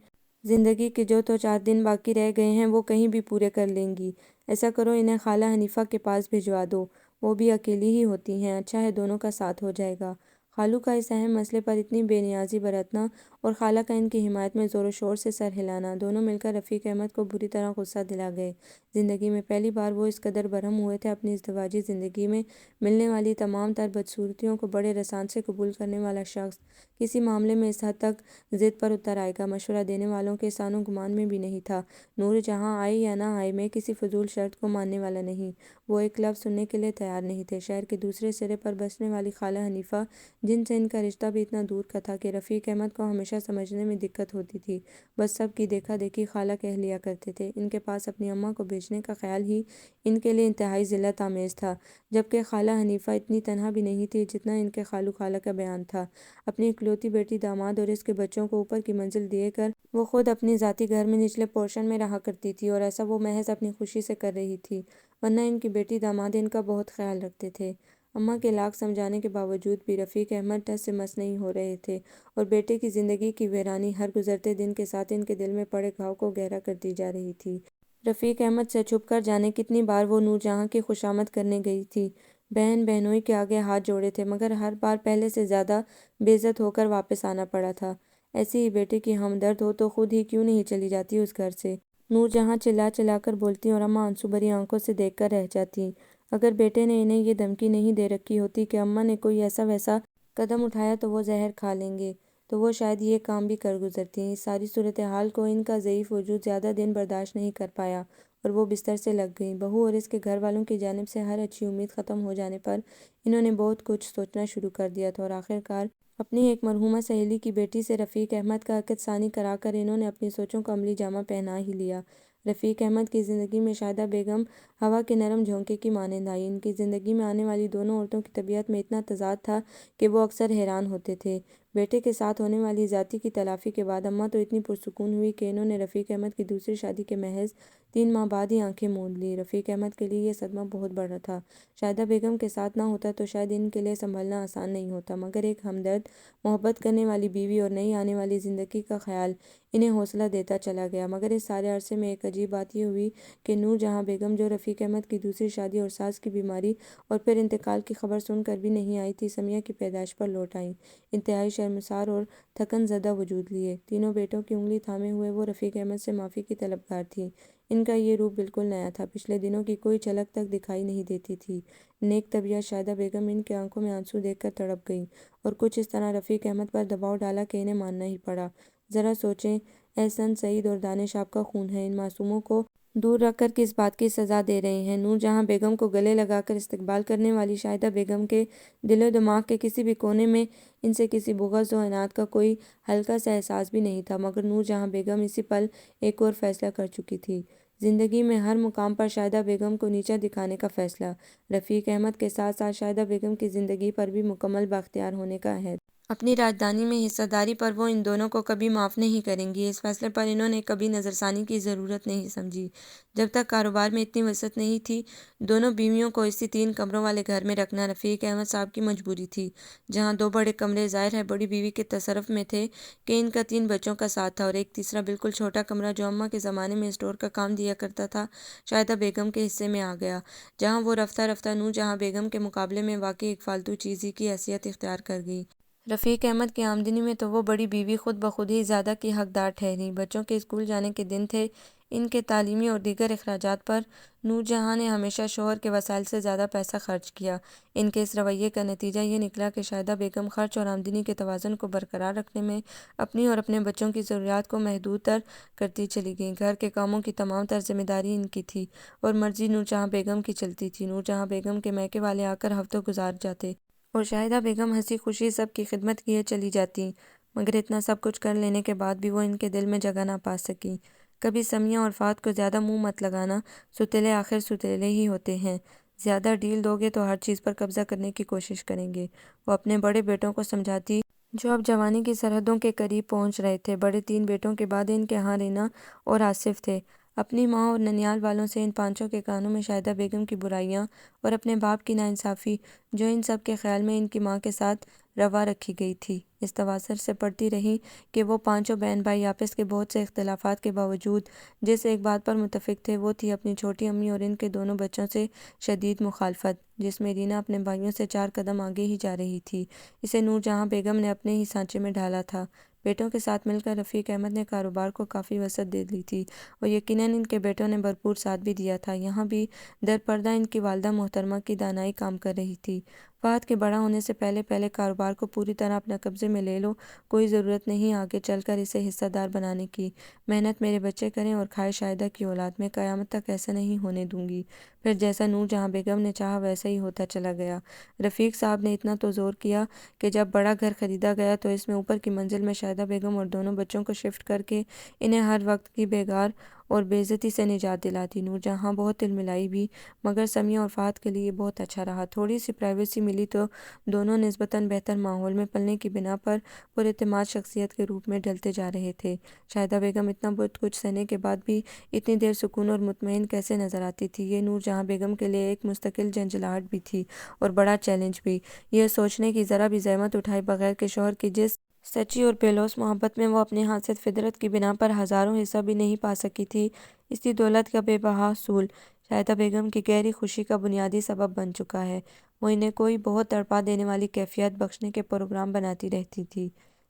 [SPEAKER 1] زندگی کے جو تو چار دن باقی رہ گئے ہیں وہ کہیں بھی پورے کر لیں گی۔ ایسا کرو انہیں خالہ حنیفہ کے پاس بھجوا دو، وہ بھی اکیلی ہی ہوتی ہیں، اچھا ہے دونوں کا ساتھ ہو جائے گا۔ خالو کا اس اہم مسئلے پر اتنی بے نیازی برتنا اور خالہ کا ان کی حمایت میں زور و شور سے سر ہلانا، دونوں مل کر رفیق احمد کو بری طرح غصہ دلا گئے۔ زندگی میں پہلی بار وہ اس قدر برہم ہوئے تھے اپنی ازدواجی زندگی میں ملنے والی تمام تر بدصورتیوں کو بڑے رسان سے قبول کرنے والا شخص، کسی معاملے میں اس حد تک ضد پر اتر آئے گا مشورہ دینے والوں کے سان و گمان میں بھی نہیں تھا۔ نور جہاں آئے یا نہ آئے، میں کسی فضول شرط کو ماننے والا نہیں۔ وہ ایک لفظ سننے کے لیے تیار نہیں تھے۔ شہر کے دوسرے سرے پر بسنے والی خالہ حنیفہ، جن سے ان کا رشتہ بھی اتنا دور کا تھا کہ رفیق احمد کو ہمیشہ سمجھنے میں دقت ہوتی تھی، بس سب کی دیکھا دیکھی خالہ کہہ لیا کرتے تھے۔ ان کے پاس اپنی اماں کو بھیجنے کا خیال ہی ان کے لیے انتہائی ذلت آمیز تھا، جبکہ خالہ حنیفہ اتنی تنہا بھی نہیں تھی جتنا ان کے خالو خالہ کا بیان تھا۔ اپنی اکلوتی بیٹی، داماد اور اس کے بچوں کو اوپر کی منزل دیے کر وہ خود اپنے ذاتی گھر میں نچلے پورشن میں رہا کرتی تھی، اور ایسا وہ محض اپنی خوشی سے کر رہی تھی، ورنہ ان کی بیٹی داماد ان کا بہت خیال رکھتے تھے۔ اماں کے لاکھ سمجھانے کے باوجود بھی رفیق احمد ٹس سے مس نہیں ہو رہے تھے، اور بیٹے کی زندگی کی ویرانی ہر گزرتے دن کے ساتھ ان کے دل میں پڑے گھاؤ کو گہرا کرتی جا رہی تھی۔ رفیق احمد سے چھپ کر جانے کتنی بار وہ نور جہاں کی خوشامد کرنے گئی تھی، بہن بہنوئی کے آگے ہاتھ جوڑے تھے، مگر ہر بار پہلے سے زیادہ بے عزت ہو کر واپس آنا پڑا تھا۔ ایسی ہی بیٹے کی ہمدرد ہو تو خود ہی کیوں نہیں چلی جاتی اس گھر سے؟ نور جہاں چلا چلا کر بولتی اور اماں آنسو بھری آنکھوں سے دیکھ کر رہ جاتی۔ اگر بیٹے نے انہیں یہ دھمکی نہیں دے رکھی ہوتی کہ اماں نے کوئی ایسا ویسا قدم اٹھایا تو وہ زہر کھا لیں گے، تو وہ شاید یہ کام بھی کر گزرتی۔ اس ساری صورتحال کو ان کا ضعیف وجود زیادہ دن برداشت نہیں کر پایا، اور وہ بستر سے لگ گئیں۔ بہو اور اس کے گھر والوں کی جانب سے ہر اچھی امید ختم ہو جانے پر انہوں نے بہت کچھ سوچنا شروع کر دیا تھا، اور آخرکار اپنی ایک مرحومہ سہیلی کی بیٹی سے رفیق احمد کا عقد ثانی کرا کر انہوں نے اپنی سوچوں کو عملی جامہ پہنا ہی لیا۔ رفیق احمد کی زندگی میں شاہدہ بیگم ہوا کے نرم جھونکے کی مانند آئی۔ ان کی زندگی میں آنے والی دونوں عورتوں کی طبیعت میں اتنا تضاد تھا کہ وہ اکثر حیران ہوتے تھے۔ بیٹے کے ساتھ ہونے والی زیادتی کی تلافی کے بعد اماں تو اتنی پرسکون ہوئی کہ انہوں نے رفیق احمد کی دوسری شادی کے محض 3 ماہ بعد ہی آنکھیں موند لیں۔ رفیق احمد کے لیے یہ صدمہ بہت بڑا تھا۔ شاہدہ بیگم کے ساتھ نہ ہوتا تو شاید ان کے لیے سنبھلنا آسان نہیں ہوتا، مگر ایک ہمدرد، محبت کرنے والی بیوی اور نئی آنے والی زندگی کا خیال انہیں حوصلہ دیتا چلا گیا۔ مگر اس سارے عرصے میں ایک عجیب بات یہ ہوئی کہ نور جہاں بیگم، جو رفیق احمد کی دوسری شادی اور ساس کی بیماری اور پھر انتقال کی خبر سن کر بھی نہیں آئی تھی، سمیہ کی پیدائش پر لوٹ آئیں، انتہائی شرمسار اور تھکن زدہ وجود لیے۔ تینوں بیٹوں کی انگلی تھامے ہوئے وہ رفیق احمد سے معافی کی طلبگار تھیں۔ ان کا یہ روپ بالکل نیا تھا، پچھلے دنوں کی کوئی جھلک تک دکھائی نہیں دیتی تھی۔ نیک طبیعت شاہدہ بیگم ان کے آنکھوں میں آنسو دیکھ کر تڑپ گئیں، اور کچھ اس طرح رفیق احمد پر دباؤ ڈالا کہ انہیں ماننا ہی پڑا۔ ذرا سوچیں، احسن، سعید اور دانش آپ کا خون ہے، ان معصوموں کو دور رکھ کر کس بات کی سزا دے رہے ہیں؟ نور جہاں بیگم کو گلے لگا کر استقبال کرنے والی شاہدہ بیگم کے دل و دماغ کے کسی بھی کونے میں ان سے کسی بغض و عناد کا کوئی ہلکا سا احساس بھی نہیں تھا، مگر نور جہاں بیگم اسی پل ایک اور فیصلہ کر چکی تھی، زندگی میں ہر مقام پر شاہدہ بیگم کو نیچا دکھانے کا فیصلہ، رفیق احمد کے ساتھ ساتھ شاہدہ بیگم کی زندگی پر بھی مکمل بااختیار ہونے کا عہد۔ اپنی راجدھانی میں حصہ داری پر وہ ان دونوں کو کبھی معاف نہیں کریں گی۔ اس فیصلے پر انہوں نے کبھی نظر ثانی کی ضرورت نہیں سمجھی۔ جب تک کاروبار میں اتنی وسعت نہیں تھی، دونوں بیویوں کو اسی 3 کمروں والے گھر میں رکھنا رفیق احمد صاحب کی مجبوری تھی، جہاں 2 بڑے کمرے ظاہر ہے بڑی بیوی کے تصرف میں تھے کہ ان کا 3 بچوں کا ساتھ تھا، اور ایک تیسرا بالکل چھوٹا کمرہ جو اماں کے زمانے میں اسٹور کا کام دیا کرتا تھا، شاہدہ بیگم کے حصے میں آ گیا، جہاں وہ رفتہ رفتہ نور جہاں بیگم کے مقابلے میں واقعی ایک فالتو چیز ہی کی حیثیت اختیار کر گئی۔ رفیق احمد کی آمدنی میں تو وہ بڑی بیوی خود بخود ہی زیادہ کی حقدار ٹھہری۔ بچوں کے اسکول جانے کے دن تھے، ان کے تعلیمی اور دیگر اخراجات پر نور جہاں نے ہمیشہ شوہر کے وسائل سے زیادہ پیسہ خرچ کیا۔ ان کے اس رویے کا نتیجہ یہ نکلا کہ شاہدہ بیگم خرچ اور آمدنی کے توازن کو برقرار رکھنے میں اپنی اور اپنے بچوں کی ضروریات کو محدود تر کرتی چلی گئیں۔ گھر کے کاموں کی تمام تر ذمہ داری ان کی تھی، اور مرضی نور جہاں بیگم کی چلتی تھی۔ نور جہاں بیگم کے میکے والے آ کر ہفتوں گزار جاتے، اور شاہدہ بیگم ہنسی خوشی سب کی خدمت کیے چلی جاتی، مگر اتنا سب کچھ کر لینے کے بعد بھی وہ ان کے دل میں جگہ نہ پا سکیں۔ کبھی سمیہ اور فات کو زیادہ منہ مت لگانا، ستیلے آخر ستیلے ہی ہوتے ہیں، زیادہ ڈیل دو گے تو ہر چیز پر قبضہ کرنے کی کوشش کریں گے، وہ اپنے بڑے بیٹوں کو سمجھاتی، جو اب جوانی کی سرحدوں کے قریب پہنچ رہے تھے۔ بڑے 3 بیٹوں کے بعد ان کے ہاں رینا اور آصف تھے۔ اپنی ماں اور ننیال والوں سے ان پانچوں کے کانوں میں شاہدہ بیگم کی برائیاں اور اپنے باپ کی ناانصافی، جو ان سب کے خیال میں ان کی ماں کے ساتھ روا رکھی گئی تھی، اس تواتر سے پڑھتی رہیں کہ وہ پانچوں بہن بھائی آپس کے بہت سے اختلافات کے باوجود جس ایک بات پر متفق تھے، وہ تھی اپنی چھوٹی امی اور ان کے دونوں بچوں سے شدید مخالفت، جس میں رینا اپنے بھائیوں سے 4 قدم آگے ہی جا رہی تھی۔ اسے نور جہاں بیگم نے اپنے ہی سانچے میں ڈھالا تھا۔ بیٹوں کے ساتھ مل کر رفیق احمد نے کاروبار کو کافی وسعت دے دی تھی، اور یقیناً ان کے بیٹوں نے بھرپور ساتھ بھی دیا تھا۔ یہاں بھی در پردہ ان کی والدہ محترمہ کی دانائی کام کر رہی تھی۔ فہد کے بڑا ہونے سے پہلے کاروبار کو پوری طرح اپنے قبضے میں لے لو، کوئی ضرورت نہیں آگے چل کر اسے حصہ دار بنانے کی۔ محنت میرے بچے کریں اور کھائے شاہدہ کی اولاد، میں قیامت تک ایسا نہیں ہونے دوں گی۔ پھر جیسا نور جہاں بیگم نے چاہا ویسا ہی ہوتا چلا گیا۔ رفیق صاحب نے اتنا تو زور کیا کہ جب بڑا گھر خریدا گیا تو اس میں اوپر کی منزل میں شاہدہ بیگم اور دونوں بچوں کو شفٹ کر کے انہیں ہر وقت کی بیگار اور بے عزتی سے نجات دلاتی۔ نور جہاں بہت دل ملائی بھی، مگر سمیہ اور فہد کے لیے یہ بہت اچھا رہا۔ تھوڑی سی پرائیویسی ملی تو دونوں نسبتاً بہتر ماحول میں پلنے کی بنا پر پراعتماد شخصیت کے روپ میں ڈھلتے جا رہے تھے۔ شاہدہ بیگم اتنا بہت کچھ سہنے کے بعد بھی اتنی دیر سکون اور مطمئن کیسے نظر آتی تھی، یہ نور جہاں بیگم کے لیے ایک مستقل جھنجھلاہٹ بھی تھی اور بڑا چیلنج بھی۔ یہ سوچنے کی ذرا بھی زحمت اٹھائے بغیر کہ شوہر کی جس سچی اور بے لوث محبت میں وہ اپنے ہاتھ سے فطرت کی بنا پر ہزاروں حصہ بھی نہیں پا سکی تھی، اسی دولت کا بے بہا حصول شاہدہ بیگم کی گہری خوشی کا بنیادی سبب بن چکا ہے۔ وہ انہیں کوئی بہت تڑپا دینے والی کیفیت بخشنے کے پروگرام بناتی رہتی تھی۔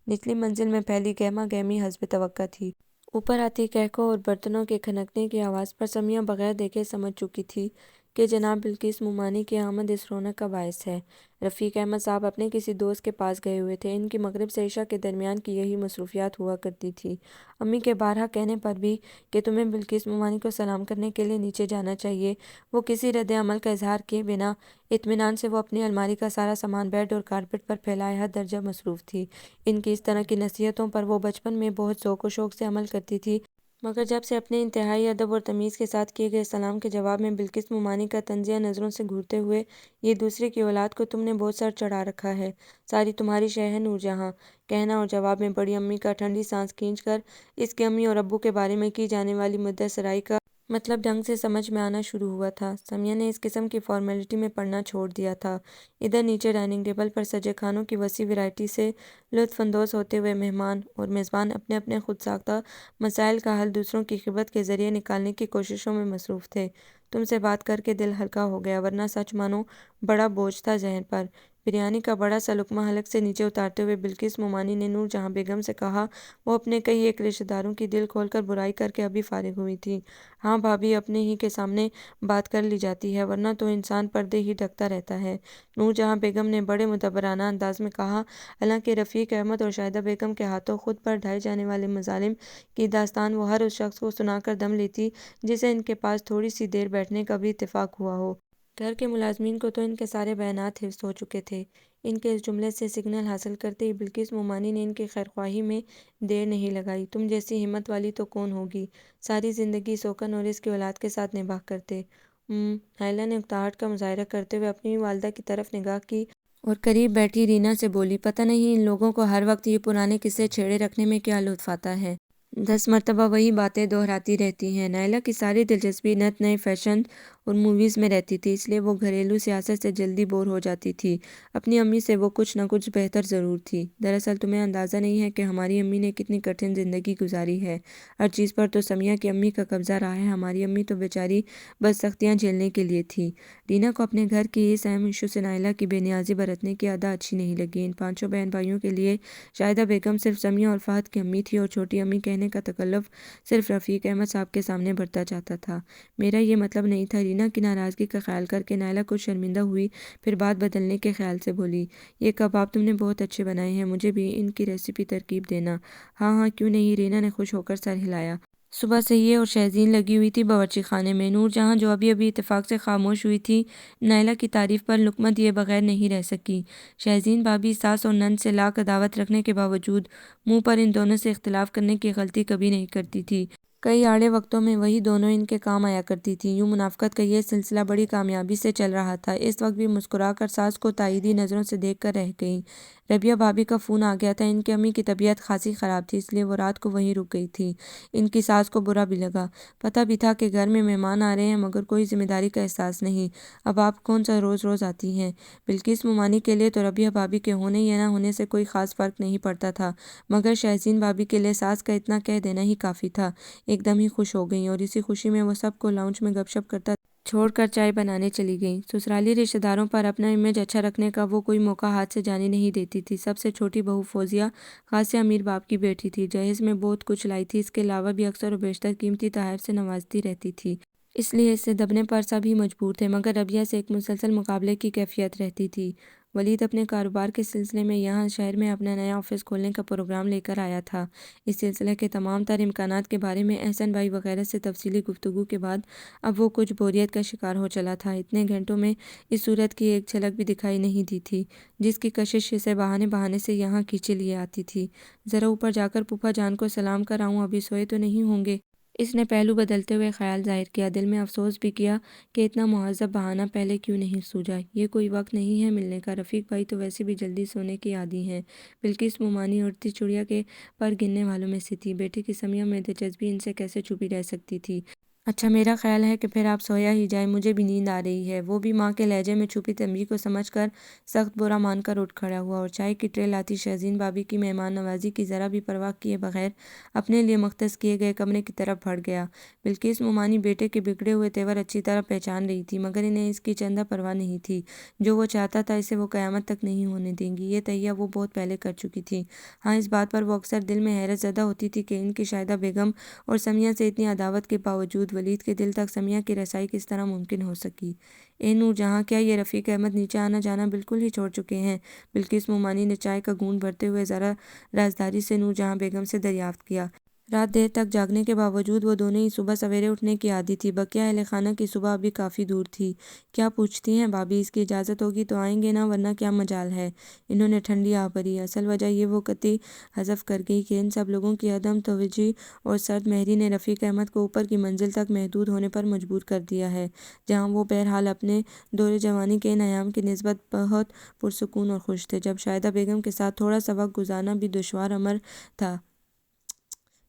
[SPEAKER 1] نچلی منزل میں پھیلی گہما گہمی حسب توقع تھی۔ اوپر آتی کہکو اور برتنوں کے کھنکنے کی آواز پر سمیہ بغیر دیکھے سمجھ چکی تھی کہ جناب بلقیس مومانی کی آمد اس رونق کا باعث ہے۔ رفیق احمد صاحب اپنے کسی دوست کے پاس گئے ہوئے تھے۔ ان کی مغرب سے عشاء کے درمیان کی یہی مصروفیات ہوا کرتی تھی۔ امی کے بارہا کہنے پر بھی کہ تمہیں بلقیس مومانی کو سلام کرنے کے لیے نیچے جانا چاہیے، وہ کسی رد عمل کا اظہار کیے بنا اطمینان سے وہ اپنی الماری کا سارا سامان بیڈ اور کارپٹ پر پھیلائے حد درجہ مصروف تھی۔ ان کی اس طرح کی نصیحتوں پر وہ بچپن میں بہت ذوق و شوق سے عمل کرتی تھی، مگر جب سے اپنے انتہائی ادب اور تمیز کے ساتھ کیے گئے سلام کے جواب میں بلقیس مومانی کا طنزیہ نظروں سے گھورتے ہوئے یہ دوسرے کی اولاد کو تم نے بہت سر چڑھا رکھا ہے، ساری تمہاری شے ہے نور جہاں، کہنا اور جواب میں بڑی امی کا ٹھنڈی سانس کھینچ کر اس کے امی اور ابو کے بارے میں کی جانے والی مدح سرائی کا مطلب ڈھنگ سے سمجھ میں آنا شروع ہوا تھا۔ سمیہ نے اس قسم کی فارمیلٹی میں پڑنا چھوڑ دیا تھا۔ ادھر نیچے ڈائننگ ٹیبل پر سجے کھانوں کی وسیع ویرائٹی سے لطف اندوز ہوتے ہوئے مہمان اور میزبان اپنے اپنے خود ساختہ مسائل کا حل دوسروں کی خبرت کے ذریعے نکالنے کی کوششوں میں مصروف تھے۔ تم سے بات کر کے دل ہلکا ہو گیا، ورنہ سچ مانو بڑا بوجھ تھا ذہن پر۔ بریانی کا بڑا سا لقمہ حلق سے نیچے اتارتے ہوئے بلقیس مومانی نے نور جہاں بیگم سے کہا، وہ اپنے کئی ایک رشتہ داروں کی دل کھول کر برائی کر کے ابھی فارغ ہوئی تھی۔ ہاں بھابھی، اپنے ہی کے سامنے بات کر لی جاتی ہے، ورنہ تو انسان پردے ہی ڈھکتا رہتا ہے، نور جہاں بیگم نے بڑے مدبرانہ انداز میں کہا۔ حالانکہ رفیق احمد اور شاہدہ بیگم کے ہاتھوں خود پر ڈھائے جانے والے مظالم کی داستان وہ ہر اس شخص کو سنا کر دم لیتی جسے ان کے پاس تھوڑی سی دیر بیٹھنے کا بھی اتفاق ہوا ہو۔ گھر کے ملازمین کو تو ان کے سارے بیانات حفظ ہو چکے تھے۔ ان کے اس جملے سے سگنل حاصل کرتے ہی بلقیس مومانی نے ان کی خیرخواہی میں دیر نہیں لگائی۔ تم جیسی ہمت والی تو کون ہوگی، ساری زندگی سوکن اور اس کی اولاد کے ساتھ نباہ کرتے۔ نائلہ نے اکتاہٹ کا مظاہرہ کرتے ہوئے اپنی والدہ کی طرف نگاہ کی اور قریب بیٹھی رینا سے بولی، پتہ نہیں ان لوگوں کو ہر وقت یہ پرانے قصے چھیڑے رکھنے میں کیا لطف آتا ہے، 10 مرتبہ وہی باتیں دہراتی رہتی ہیں۔ نائلہ کی ساری دلچسپی نت نئے فیشن اور موویز میں رہتی تھی، اس لیے وہ گھریلو سیاست سے جلدی بور ہو جاتی تھی۔ اپنی امی سے وہ کچھ نہ کچھ بہتر ضرور تھی۔ دراصل تمہیں اندازہ نہیں ہے کہ ہماری امی نے کتنی کٹھن زندگی گزاری ہے، ہر چیز پر تو سمیہ کی امی کا قبضہ رہا ہے، ہماری امی تو بیچاری بس سختیاں جھیلنے کے لیے تھی۔ رینا کو اپنے گھر کی اس اہم ایشو سے نائلہ کی بے نیازی برتنے کی ادا اچھی نہیں لگی۔ ان پانچوں بہن بھائیوں کے لیے شاہدہ بیگم صرف سمیہ اور فہد کی امی تھی اور چھوٹی امی کہنے کا تکلف صرف رفیق احمد صاحب کے سامنے برتا جاتا تھا۔ میرا یہ مطلب نہیں تھا۔ رینا کی ناراضگی کا خیال کر کے نائلہ کچھ شرمندہ ہوئی، پھر بات بدلنے کے خیال سے بولی، یہ کباب تم نے بہت اچھے بنائے ہیں، مجھے بھی ان کی ریسیپی ترکیب دینا۔ ہاں ہاں کیوں نہیں، رینا نے خوش ہو کر سر ہلایا۔ صبح سے یہ اور شہزین لگی ہوئی تھی باورچی خانے میں۔ نور جہاں جو ابھی ابھی اتفاق سے خاموش ہوئی تھی، نائلہ کی تعریف پر لقمہ دیے بغیر نہیں رہ سکی۔ شہزین بھابھی ساس اور نند سے لاکھ عداوت رکھنے کے باوجود منہ پر ان دونوں سے اختلاف کرنے کی غلطی کبھی نہیں کرتی تھی۔ کئی آڑے وقتوں میں وہی دونوں ان کے کام آیا کرتی تھی۔ یوں منافقت کا یہ سلسلہ بڑی کامیابی سے چل رہا تھا۔ اس وقت بھی مسکرا کر ساس کو تائیدی نظروں سے دیکھ کر رہ گئیں۔ ربیہ بھابھی کا فون آ گیا تھا۔ ان کی امی کی طبیعت خاصی خراب تھی، اس لیے وہ رات کو وہیں رک گئی تھیں۔ ان کی ساس کو برا بھی لگا۔ پتہ بھی تھا کہ گھر میں مہمان آ رہے ہیں، مگر کوئی ذمہ داری کا احساس نہیں۔ اب آپ کون سا روز روز آتی ہیں؟ بلقیس مومانی کے لیے تو ربیہ بھابھی کے ہونے یا نہ ہونے سے کوئی خاص فرق نہیں پڑتا تھا، مگر شہزین بھابھی کے لیے ساس کا اتنا کہہ دینا ہی کافی تھا۔ ایک دم ہی خوش ہو گئیں اور اسی خوشی میں وہ سب کو لاؤنج میں گپ شپ کرتا چھوڑ کر چائے بنانے چلی گئیں۔ سسرالی رشتہ داروں پر اپنا امیج اچھا رکھنے کا وہ کوئی موقع ہاتھ سے جانے نہیں دیتی تھی۔ سب سے چھوٹی بہو فوزیہ خاصے امیر باپ کی بیٹی تھی، جہیز میں بہت کچھ لائی تھی، اس کے علاوہ بھی اکثر و بیشتر قیمتی تحائف سے نوازتی رہتی تھی، اس لیے اس سے دبنے پر سب ہی مجبور تھے، مگر ربیہ سے ایک مسلسل مقابلے کی کیفیت رہتی تھی۔ ولید اپنے کاروبار کے سلسلے میں یہاں شہر میں اپنا نیا آفس کھولنے کا پروگرام لے کر آیا تھا۔ اس سلسلے کے تمام تر امکانات کے بارے میں احسن بھائی وغیرہ سے تفصیلی گفتگو کے بعد اب وہ کچھ بوریت کا شکار ہو چلا تھا۔ اتنے گھنٹوں میں اس صورت کی ایک جھلک بھی دکھائی نہیں دی تھی جس کی کشش اسے بہانے بہانے سے یہاں کھینچے لیے آتی تھی۔ ذرا اوپر جا کر پھوپھا جان کو سلام کر آؤں، ابھی سوئے تو نہیں ہوں گے؟ اس نے پہلو بدلتے ہوئے خیال ظاہر کیا۔ دل میں افسوس بھی کیا کہ اتنا مہذب بہانہ پہلے کیوں نہیں سوجا۔ یہ کوئی وقت نہیں ہے ملنے کا، رفیق بھائی تو ویسے بھی جلدی سونے کے عادی ہیں۔ بلقیس مومانی اڑتی چڑیا کے پر گننے والوں میں سے تھی۔ بیٹی کی سمیہ میں دلچسپی ان سے کیسے چھپی رہ سکتی تھی؟ اچھا، میرا خیال ہے کہ پھر آپ سویا ہی جائیں، مجھے بھی نیند آ رہی ہے۔ وہ بھی ماں کے لہجے میں چھپی تنبیہ کو سمجھ کر سخت برا مان کر اٹھ کھڑا ہوا اور چائے کی ٹرے لاتی شہزین بھابی کی مہمان نوازی کی ذرا بھی پرواہ کیے بغیر اپنے لیے مختص کیے گئے کمرے کی طرف بڑھ گیا۔ بلقیس مومانی بیٹے کے بگڑے ہوئے تیور اچھی طرح پہچان رہی تھی، مگر انہیں اس کی چندہ پرواہ نہیں تھی۔ جو وہ چاہتا تھا اسے وہ قیامت تک نہیں ہونے دیں گی، یہ تہیہ وہ بہت پہلے کر چکی تھی۔ ہاں، اس بات پر وہ اکثر دل میں حیرت زدہ ہوتی تھی کہ ان کی شاہدہ بیگم اور سمیہ سے اتنی عداوت کے باوجود ولید کے دل تک سمیہ کی رسائی کس طرح ممکن ہو سکی؟ اے نور جہاں، کیا یہ رفیق احمد نیچے آنا جانا بالکل ہی چھوڑ چکے ہیں؟ بلقیس مومانی نے چائے کا گھونٹ بھرتے ہوئے ذرا رازداری سے نور جہاں بیگم سے دریافت کیا۔ رات دیر تک جاگنے کے باوجود وہ دونوں ہی صبح سویرے اٹھنے کی عادی تھی۔ بقیہ اہل خانہ کی صبح ابھی کافی دور تھی۔ کیا پوچھتی ہیں بھابی؟ اس کی اجازت ہوگی تو آئیں گے نا، ورنہ کیا مجال ہے؟ انہوں نے ٹھنڈی آہ بھری۔ اصل وجہ یہ وہ قطعی حذف کر گئی کہ ان سب لوگوں کی عدم توجہی اور سرد مہری نے رفیق احمد کو اوپر کی منزل تک محدود ہونے پر مجبور کر دیا ہے، جہاں وہ بہرحال اپنے دور جوانی کے ان ایام کی نسبت بہت پرسکون اور خوش تھے، جب شاہدہ بیگم کے ساتھ تھوڑا سا وقت گزارنا بھی دشوار امر تھا۔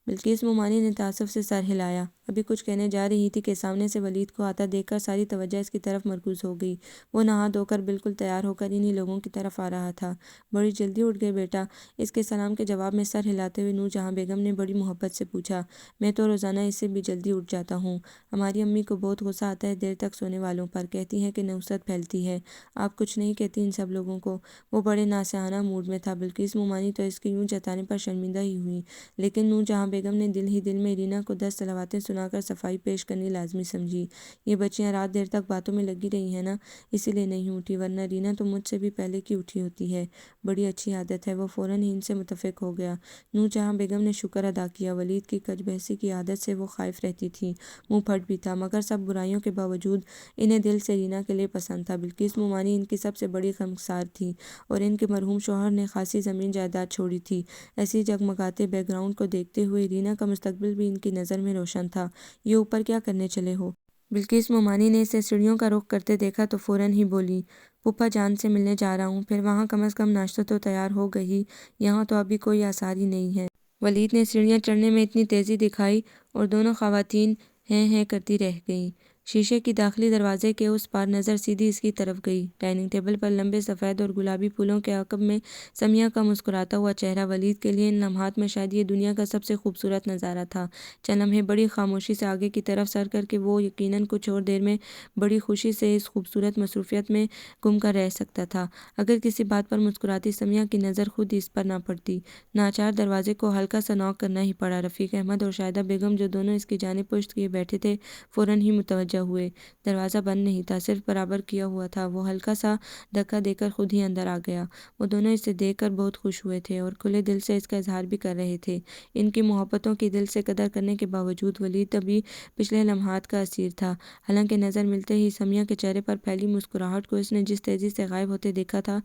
[SPEAKER 1] بلقیس مومانی نے تعصب سے سر ہلایا۔ ابھی کچھ کہنے جا رہی تھی کہ سامنے سے ولید کو آتا دیکھ کر ساری توجہ اس کی طرف مرکوز ہو گئی۔ وہ نہا دھو کر بالکل تیار ہو کر انہی لوگوں کی طرف آ رہا تھا۔ بڑی جلدی اٹھ گئے بیٹا؟ اس کے سلام کے جواب میں سر ہلاتے ہوئے نور جہاں بیگم نے بڑی محبت سے پوچھا۔ میں تو روزانہ اس سے بھی جلدی اٹھ جاتا ہوں۔ ہماری امی کو بہت غصہ آتا ہے دیر تک سونے والوں پر، کہتی ہیں کہ نحوست پھیلتی ہے۔ آپ کچھ نہیں کہتی ان سب لوگوں کو؟ وہ بڑے ناصحانہ موڈ میں تھا۔ بلقیس مومانی تو اس کے یوں جتانے پر شرمندہ ہی ہوئی، لیکن نور جہاں بیگم نے دل ہی دل میں رینا کو 10 صلواتیں سنا کر صفائی پیش کرنی لازمی سمجھی۔ یہ بچیاں رات دیر تک باتوں میں لگی رہی ہیں نا، اسی لیے نہیں اٹھی، ورنہ رینا تو مجھ سے بھی پہلے کی اٹھی ہوتی ہے۔ بڑی اچھی عادت ہے۔ وہ فوراً ہی ان سے متفق ہو گیا۔ نور جہاں بیگم نے شکر ادا کیا۔ ولید کی کج بحثی کی عادت سے وہ خائف رہتی تھیں، منہ پھٹ بھی تھا، مگر سب برائیوں کے باوجود انہیں دل سے رینا کے لیے پسند تھا۔ بلقیس مومانی ان کی سب سے بڑی غمخسار تھی اور ان کے مرحوم شوہر نے خاصی زمین جائیداد چھوڑی تھی۔ ایسی جگمگاتے بیک گراؤنڈ کو دیکھتے ہوئے رینا کا مستقبل بھی ان کی نظر میں روشن تھا۔ یہ اوپر کیا کرنے چلے ہو؟ بلقیس مومانی نے اسے سیڑھیوں کا رخ کرتے دیکھا تو فوراً ہی بولی، پھوپھا جان سے ملنے جا رہا ہوں، پھر وہاں کم از کم ناشتہ تو تیار ہوگا ہی، یہاں تو ابھی کوئی آثار ہی نہیں ہے۔ ولید نے سیڑھیاں چڑھنے میں اتنی تیزی دکھائی اور دونوں خواتین ہیں ہیں کرتی رہ گئیں۔ شیشے کی داخلی دروازے کے اس پار نظر سیدھی اس کی طرف گئی۔ ڈائننگ ٹیبل پر لمبے سفید اور گلابی پھولوں کے عقب میں سمیہ کا مسکراتا ہوا چہرہ ولید کے لیے ان لمحات میں شاید یہ دنیا کا سب سے خوبصورت نظارہ تھا۔ چند لمحے بڑی خاموشی سے آگے کی طرف سر کر کے وہ یقیناً کچھ اور دیر میں بڑی خوشی سے اس خوبصورت مصروفیت میں گم کر رہ سکتا تھا، اگر کسی بات پر مسکراتی سمیہ کی نظر خود اس پر نہ پڑتی۔ ناچار دروازے کو ہلکا سا نوک کرنا ہی پڑا۔ رفیق احمد اور شاہدہ بیگم جو دونوں اس کی جانب پشت کیے بیٹھے تھے فوراً ہی متوجہ ہوئے۔ دروازہ بند نہیں تھا، صرف برابر کیا ہوا تھا۔ وہ ہلکا سا دھکا دے کر خود ہی اندر آ گیا۔ وہ دونوں اسے دیکھ کر بہت خوش ہوئے تھے اور کھلے دل سے اس کا اظہار بھی کر رہے تھے۔ ان کی محبتوں کی دل سے قدر کرنے کے باوجود ولید ابھی پچھلے لمحات کا اسیر تھا، حالانکہ نظر ملتے ہی سمیہ کے چہرے پر پھیلی مسکراہٹ کو اس نے جس تیزی سے غائب ہوتے دیکھا تھا،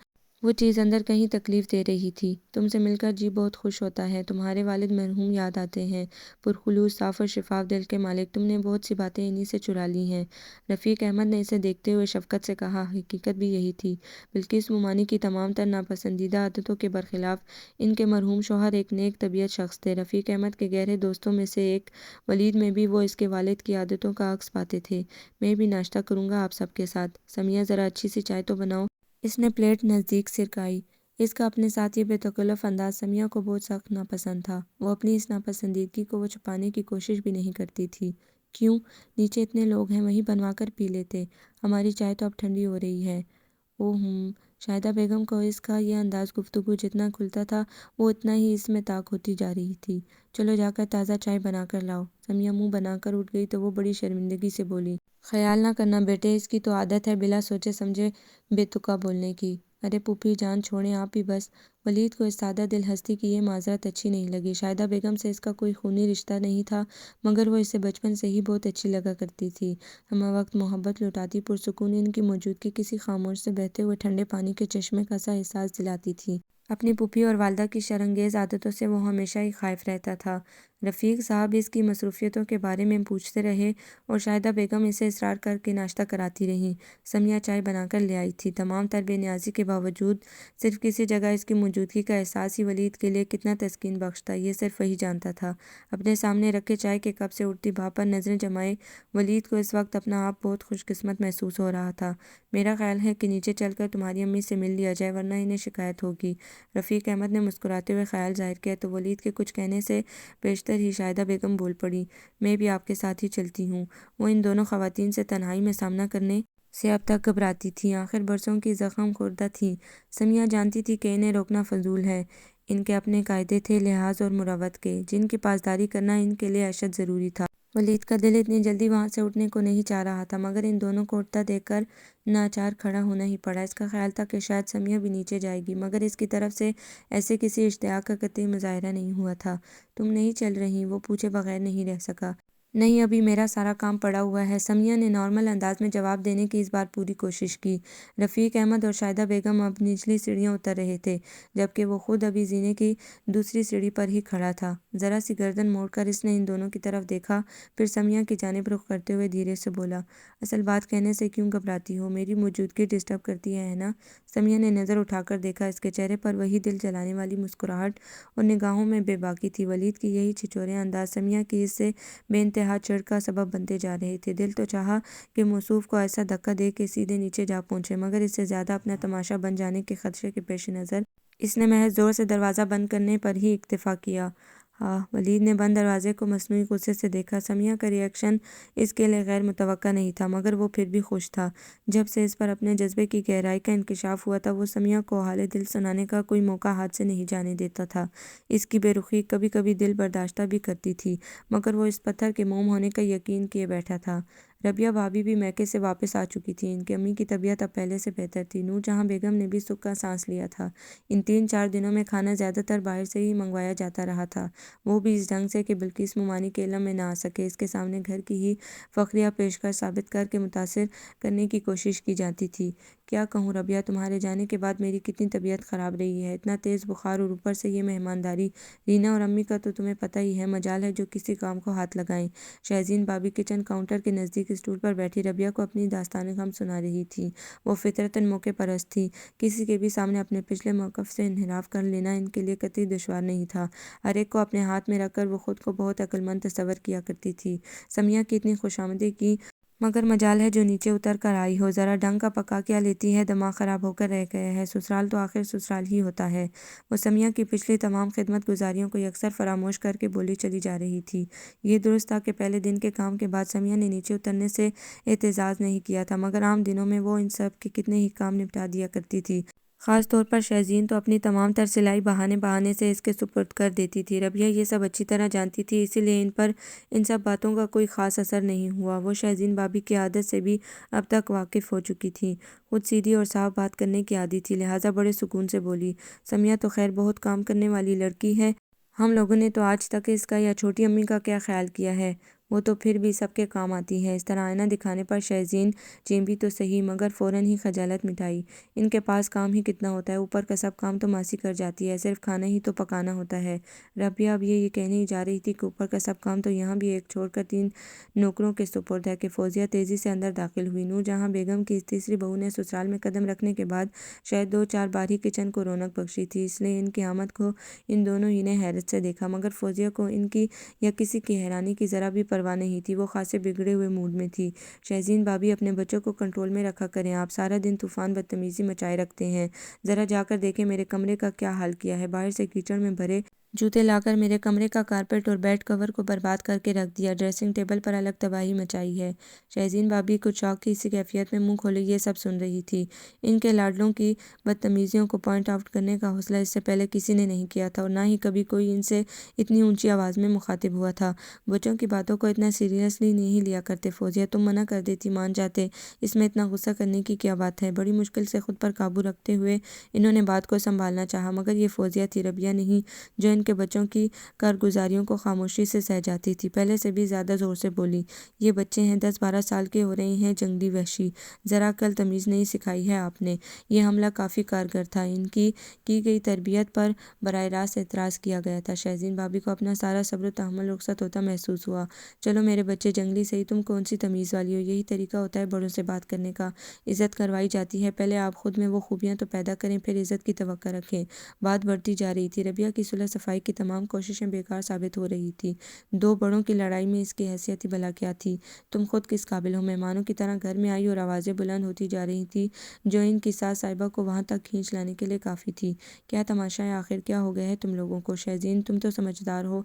[SPEAKER 1] وہ چیز اندر کہیں تکلیف دے رہی تھی۔ تم سے مل کر جی بہت خوش ہوتا ہے، تمہارے والد مرحوم یاد آتے ہیں، پرخلوص، صاف اور شفاف دل کے مالک، تم نے بہت سی باتیں انہی سے چرا لی ہیں۔ رفیق احمد نے اسے دیکھتے ہوئے شفقت سے کہا۔ حقیقت بھی یہی تھی۔ بلقیس مومانی کی تمام تر ناپسندیدہ عادتوں کے برخلاف ان کے مرحوم شوہر ایک نیک طبیعت شخص تھے۔ رفیق احمد کے گہرے دوستوں میں سے ایک ولید میں بھی وہ اس کے والد کی عادتوں کا عکس پاتے تھے۔ میں بھی ناشتہ کروں گا آپ سب کے ساتھ، سمیہ ذرا اچھی سی چائے تو بناؤ۔ اس نے پلیٹ نزدیک سرکائی۔ اس کا اپنے ساتھ یہ بے تکلف انداز سمیہ کو بہت سخت ناپسند تھا۔ وہ اپنی اس ناپسندیدگی کو وہ چھپانے کی کوشش بھی نہیں کرتی تھی۔ کیوں؟ نیچے اتنے لوگ ہیں، وہیں بنوا کر پی لیتے، ہماری چائے تو اب ٹھنڈی ہو رہی ہے۔ شاہدہ بیگم کو اس کا یہ انداز گفتگو جتنا کھلتا تھا وہ اتنا ہی اس میں طاق ہوتی جا رہی تھی۔ چلو جا کر تازہ چائے بنا کر لاؤ۔ سمیہ منہ بنا کر اٹھ گئی تو وہ بڑی شرمندگی سے بولی، خیال نہ کرنا بیٹے، اس کی تو عادت ہے بلا سوچے سمجھے بے تکا بولنے کی۔ ارے پھوپھی جان چھوڑیں آپ بھی بس۔ ولید کو اس سادہ دل ہستی کی یہ معذرت اچھی نہیں لگی۔ شاہدہ بیگم سے اس کا کوئی خونی رشتہ نہیں تھا، مگر وہ اسے بچپن سے ہی بہت اچھی لگا کرتی تھی۔ ہمہ وقت محبت لٹاتی، پرسکون ان کی موجودگی کسی خاموش سے بہتے ہوئے ٹھنڈے پانی کے چشمے کا سا احساس دلاتی تھی۔ اپنی پھوپھی اور والدہ کی شرانگیز عادتوں سے وہ ہمیشہ ہی خائف رہتا تھا۔ رفیق صاحب اس کی مصروفیتوں کے بارے میں پوچھتے رہے اور شاہدہ بیگم اسے اصرار کر کے ناشتہ کراتی رہیں۔ سمیہ چائے بنا کر لے آئی تھی۔ تمام تر بے نیازی کے باوجود صرف کسی جگہ اس کی موجودگی کا احساس ہی ولید کے لیے کتنا تسکین بخش تھا، یہ صرف وہی جانتا تھا۔ اپنے سامنے رکھے چائے کے کپ سے اٹھتی بھاپ پر نظریں جمائے ولید کو اس وقت اپنا آپ بہت خوش قسمت محسوس ہو رہا تھا۔ میرا خیال ہے کہ نیچے چل کر تمہاری امی سے مل لیا جائے، ورنہ انہیں شکایت ہوگی۔ رفیق احمد نے مسکراتے ہوئے خیال ظاہر کیا تو ولید کے کچھ کہنے سے پیشتر ہی شاہدہ بیگم بول پڑی، میں بھی آپ کے ساتھ ہی چلتی ہوں۔ وہ ان دونوں خواتین سے تنہائی میں سامنا کرنے سے اب تک گھبراتی تھیں، آخر برسوں کی زخم خوردہ تھیں۔ سمیہ جانتی تھی کہ انہیں روکنا فضول ہے۔ ان کے اپنے قاعدے تھے لحاظ اور مروت کے، جن کی پاسداری کرنا ان کے لیے اشد ضروری تھا۔ ولید کا دل اتنی جلدی وہاں سے اٹھنے کو نہیں چاہ رہا تھا، مگر ان دونوں کو اٹھتا دیکھ کر ناچار کھڑا ہونا ہی پڑا۔ اس کا خیال تھا کہ شاید سمیہ بھی نیچے جائے گی، مگر اس کی طرف سے ایسے کسی اشتیاق کا قطعی مظاہرہ نہیں ہوا تھا۔ تم نہیں چل رہی؟ وہ پوچھے بغیر نہیں رہ سکا۔ نہیں، ابھی میرا سارا کام پڑا ہوا ہے، سمیہ نے نارمل انداز میں جواب دینے کی اس بار پوری کوشش کی۔ رفیق احمد اور شاہدہ بیگم اب نچلی سیڑھیاں اتر رہے تھے، جبکہ وہ خود ابھی زینے کی دوسری سیڑھی پر ہی کھڑا تھا۔ ذرا سی گردن موڑ کر اس نے ان دونوں کی طرف دیکھا، پھر سمیہ کی جانب رخ کرتے ہوئے دھیرے سے بولا، اصل بات کہنے سے کیوں گھبراتی ہو؟ میری موجودگی ڈسٹرب کرتی ہے نا؟ سمیہ نے نظر اٹھا کر دیکھا، اس کے چہرے پر وہی دل جلانے والی مسکراہٹ اور نگاہوں میں بے باکی تھی۔ ولید کی یہی چھچورے انداز سمیہ کی اس سے بے انتہا چڑھ کا سبب بنتے جا رہے تھے۔ دل تو چاہا کہ موصوف کو ایسا دھکا دے کے سیدھے نیچے جا پہنچے، مگر اس سے زیادہ اپنا تماشا بن جانے کے خدشے کے پیش نظر اس نے محض زور سے دروازہ بند کرنے پر ہی اکتفا کیا۔ ولید نے بند دروازے کو مصنوعی غصے سے دیکھا۔ سمیہ کا ری ایکشن اس کے لیے غیر متوقع نہیں تھا، مگر وہ پھر بھی خوش تھا۔ جب سے اس پر اپنے جذبے کی گہرائی کا انکشاف ہوا تھا، وہ سمیہ کو حال دل سنانے کا کوئی موقع ہاتھ سے نہیں جانے دیتا تھا۔ اس کی بے رخی کبھی کبھی دل برداشتہ بھی کرتی تھی، مگر وہ اس پتھر کے موم ہونے کا یقین کیے بیٹھا تھا۔ ربیہ بھابھی بھی میکے سے واپس آ چکی تھیں۔ ان کی امی کی طبیعت اب پہلے سے بہتر تھی۔ نور جہاں بیگم نے بھی سکھ کا سانس لیا تھا۔ ان 3-4 دنوں میں کھانا زیادہ تر باہر سے ہی منگوایا جاتا رہا تھا، وہ بھی اس ڈھنگ سے کہ بلقیس مومانی کے علم میں نہ آ سکے۔ اس کے سامنے گھر کی ہی فخریہ پیشکش ثابت کر کے متاثر کرنے کی کوشش کی جاتی تھی۔ کیا کہوں ربیہ، تمہارے جانے کے بعد میری کتنی طبیعت خراب رہی ہے، اتنا تیز بخار اور اوپر سے یہ مہمانداری۔ رینا اور امی کا تو تمہیں پتہ ہی ہے، مجال ہے جو کسی کام کو ہاتھ لگائیں۔ شہزین بابی کچن کاؤنٹر کے نزدیک اسٹول پر بیٹھی ربیہ کو اپنی داستان غم سنا رہی تھیں۔ وہ فطرتاً موقع پرست تھی، کسی کے بھی سامنے اپنے پچھلے موقف سے انحراف کر لینا ان کے لیے قطعی دشوار نہیں تھا۔ ہر ایک کو اپنے ہاتھ میں رکھ کر وہ خود کو بہت عقل مند تصور کیا کرتی تھی۔ سمیہ کی اتنی خوشامدی کی مگر مجال ہے جو نیچے اتر کر آئی ہو، ذرا ڈنگ کا پکا کیا لیتی ہے، دماغ خراب ہو کر رہ گیا ہے، سسرال تو آخر سسرال ہی ہوتا ہے۔ وہ سمیہ کی پچھلی تمام خدمت گزاریوں کو یکسر فراموش کر کے بولی چلی جا رہی تھی۔ یہ درست تھا کہ پہلے دن کے کام کے بعد سمیہ نے نیچے اترنے سے اعتزاز نہیں کیا تھا، مگر عام دنوں میں وہ ان سب کے کتنے ہی کام نپٹا دیا کرتی تھی۔ خاص طور پر شہزین تو اپنی تمام تر سلائی بہانے سے اس کے سپرد کر دیتی تھی۔ ربیہ یہ سب اچھی طرح جانتی تھی، اسی لیے ان پر ان سب باتوں کا کوئی خاص اثر نہیں ہوا۔ وہ شہزین بابی کی عادت سے بھی اب تک واقف ہو چکی تھیں۔ خود سیدھی اور صاف بات کرنے کی عادی تھی، لہٰذا بڑے سکون سے بولی، سمیہ تو خیر بہت کام کرنے والی لڑکی ہے، ہم لوگوں نے تو آج تک اس کا یا چھوٹی امی کا کیا خیال کیا ہے، وہ تو پھر بھی سب کے کام آتی ہے۔ اس طرح آئینہ دکھانے پر شہزین چینبی تو صحیح، مگر فوراً ہی خجالت مٹائی۔ ان کے پاس کام ہی کتنا ہوتا ہے، اوپر کا سب کام تو ماسی کر جاتی ہے، صرف کھانا ہی تو پکانا ہوتا ہے۔ ربیہ اب یہ کہنے ہی جا رہی تھی کہ اوپر کا سب کام تو یہاں بھی ایک چھوڑ کر 3 نوکروں کے سپرد ہے کہ فوزیہ تیزی سے اندر داخل ہوئی۔ نور جہاں بیگم کی اس تیسری بہو نے سسرال میں قدم رکھنے کے بعد شاید 2-4 بار ہی کچن کو رونق بخشی تھی، اس لیے ان کی آمد کو ان دونوں ہی نے حیرت سے دیکھا، مگر فوزیہ کو ان کی یا کسی کی حیرانی کی ذرا بھی پرواہ نہیں تھی۔ وہ خاصے بگڑے ہوئے موڈ میں تھی۔ شہزین بابی، اپنے بچوں کو کنٹرول میں رکھا کریں، آپ سارا دن طوفان بدتمیزی مچائے رکھتے ہیں، ذرا جا کر دیکھیں میرے کمرے کا کیا حال کیا ہے، باہر سے کیچڑ میں بھرے جوتے لا کر میرے کمرے کا کارپیٹ اور بیڈ کور کو برباد کر کے رکھ دیا، ڈریسنگ ٹیبل پر الگ تباہی مچائی ہے۔ شہزین بھابھی کچھ شوق کی اسی کیفیت میں منہ کھولے یہ سب سن رہی تھی۔ ان کے لاڈلوں کی بدتمیزیوں کو پوائنٹ آؤٹ کرنے کا حوصلہ اس سے پہلے کسی نے نہیں کیا تھا، اور نہ ہی کبھی کوئی ان سے اتنی اونچی آواز میں مخاطب ہوا تھا۔ بچوں کی باتوں کو اتنا سیریسلی نہیں لیا کرتے فوزیہ، تم منع کر دیتی مان جاتے، اس میں اتنا غصہ کرنے کی کیا بات ہے؟ بڑی مشکل سے خود پر قابو رکھتے ہوئے انہوں نے بات کو سنبھالنا چاہا، مگر یہ فوزیہ تھی، ربیہ نہیں، جو ان کے بچوں کی کارگزاریوں کو خاموشی سے سہ جاتی تھی۔ پہلے سے بھی زیادہ زور سے بولی، یہ بچے ہیں، 10-12 سال کے ہو رہے ہیں، جنگلی وحشی، ذرا عقل تمیز نہیں سکھائی ہے آپ نے۔ یہ حملہ کافی کارگر تھا، ان کی گئی تربیت پر براہ راست اعتراض کیا گیا تھا۔ شہزین بھابھی کو اپنا سارا صبر و تحمل رخصت ہوتا محسوس ہوا۔ چلو میرے بچے جنگلی صحیح، تم کون سی تمیز والی ہو؟ یہی طریقہ ہوتا ہے بڑوں سے بات کرنے کا، عزت کروائی جاتی ہے، پہلے آپ خود میں وہ خوبیاں تو پیدا کریں، پھر عزت کی توقع رکھیں۔ بات بڑھتی جا رہی تھی، ربیہ کی صلح صفائی کی تمام کوششیں بیکار ثابت ہو رہی تھی۔ دو بڑوں کی لڑائی میں اس کی حیثیت ہی بھلا کیا تھی؟ تم خود کس قابل ہو؟ مہمانوں کی طرح گھر میں آئی اور آوازیں بلند ہوتی جا رہی تھی جو ان کی ساس صاحبہ کو وہاں تک کھینچ لانے کے لیے کافی تھی۔ کیا تماشا ہے؟ آخر کیا ہو گیا ہے تم لوگوں کو؟ شہزین تم تو سمجھدار ہو،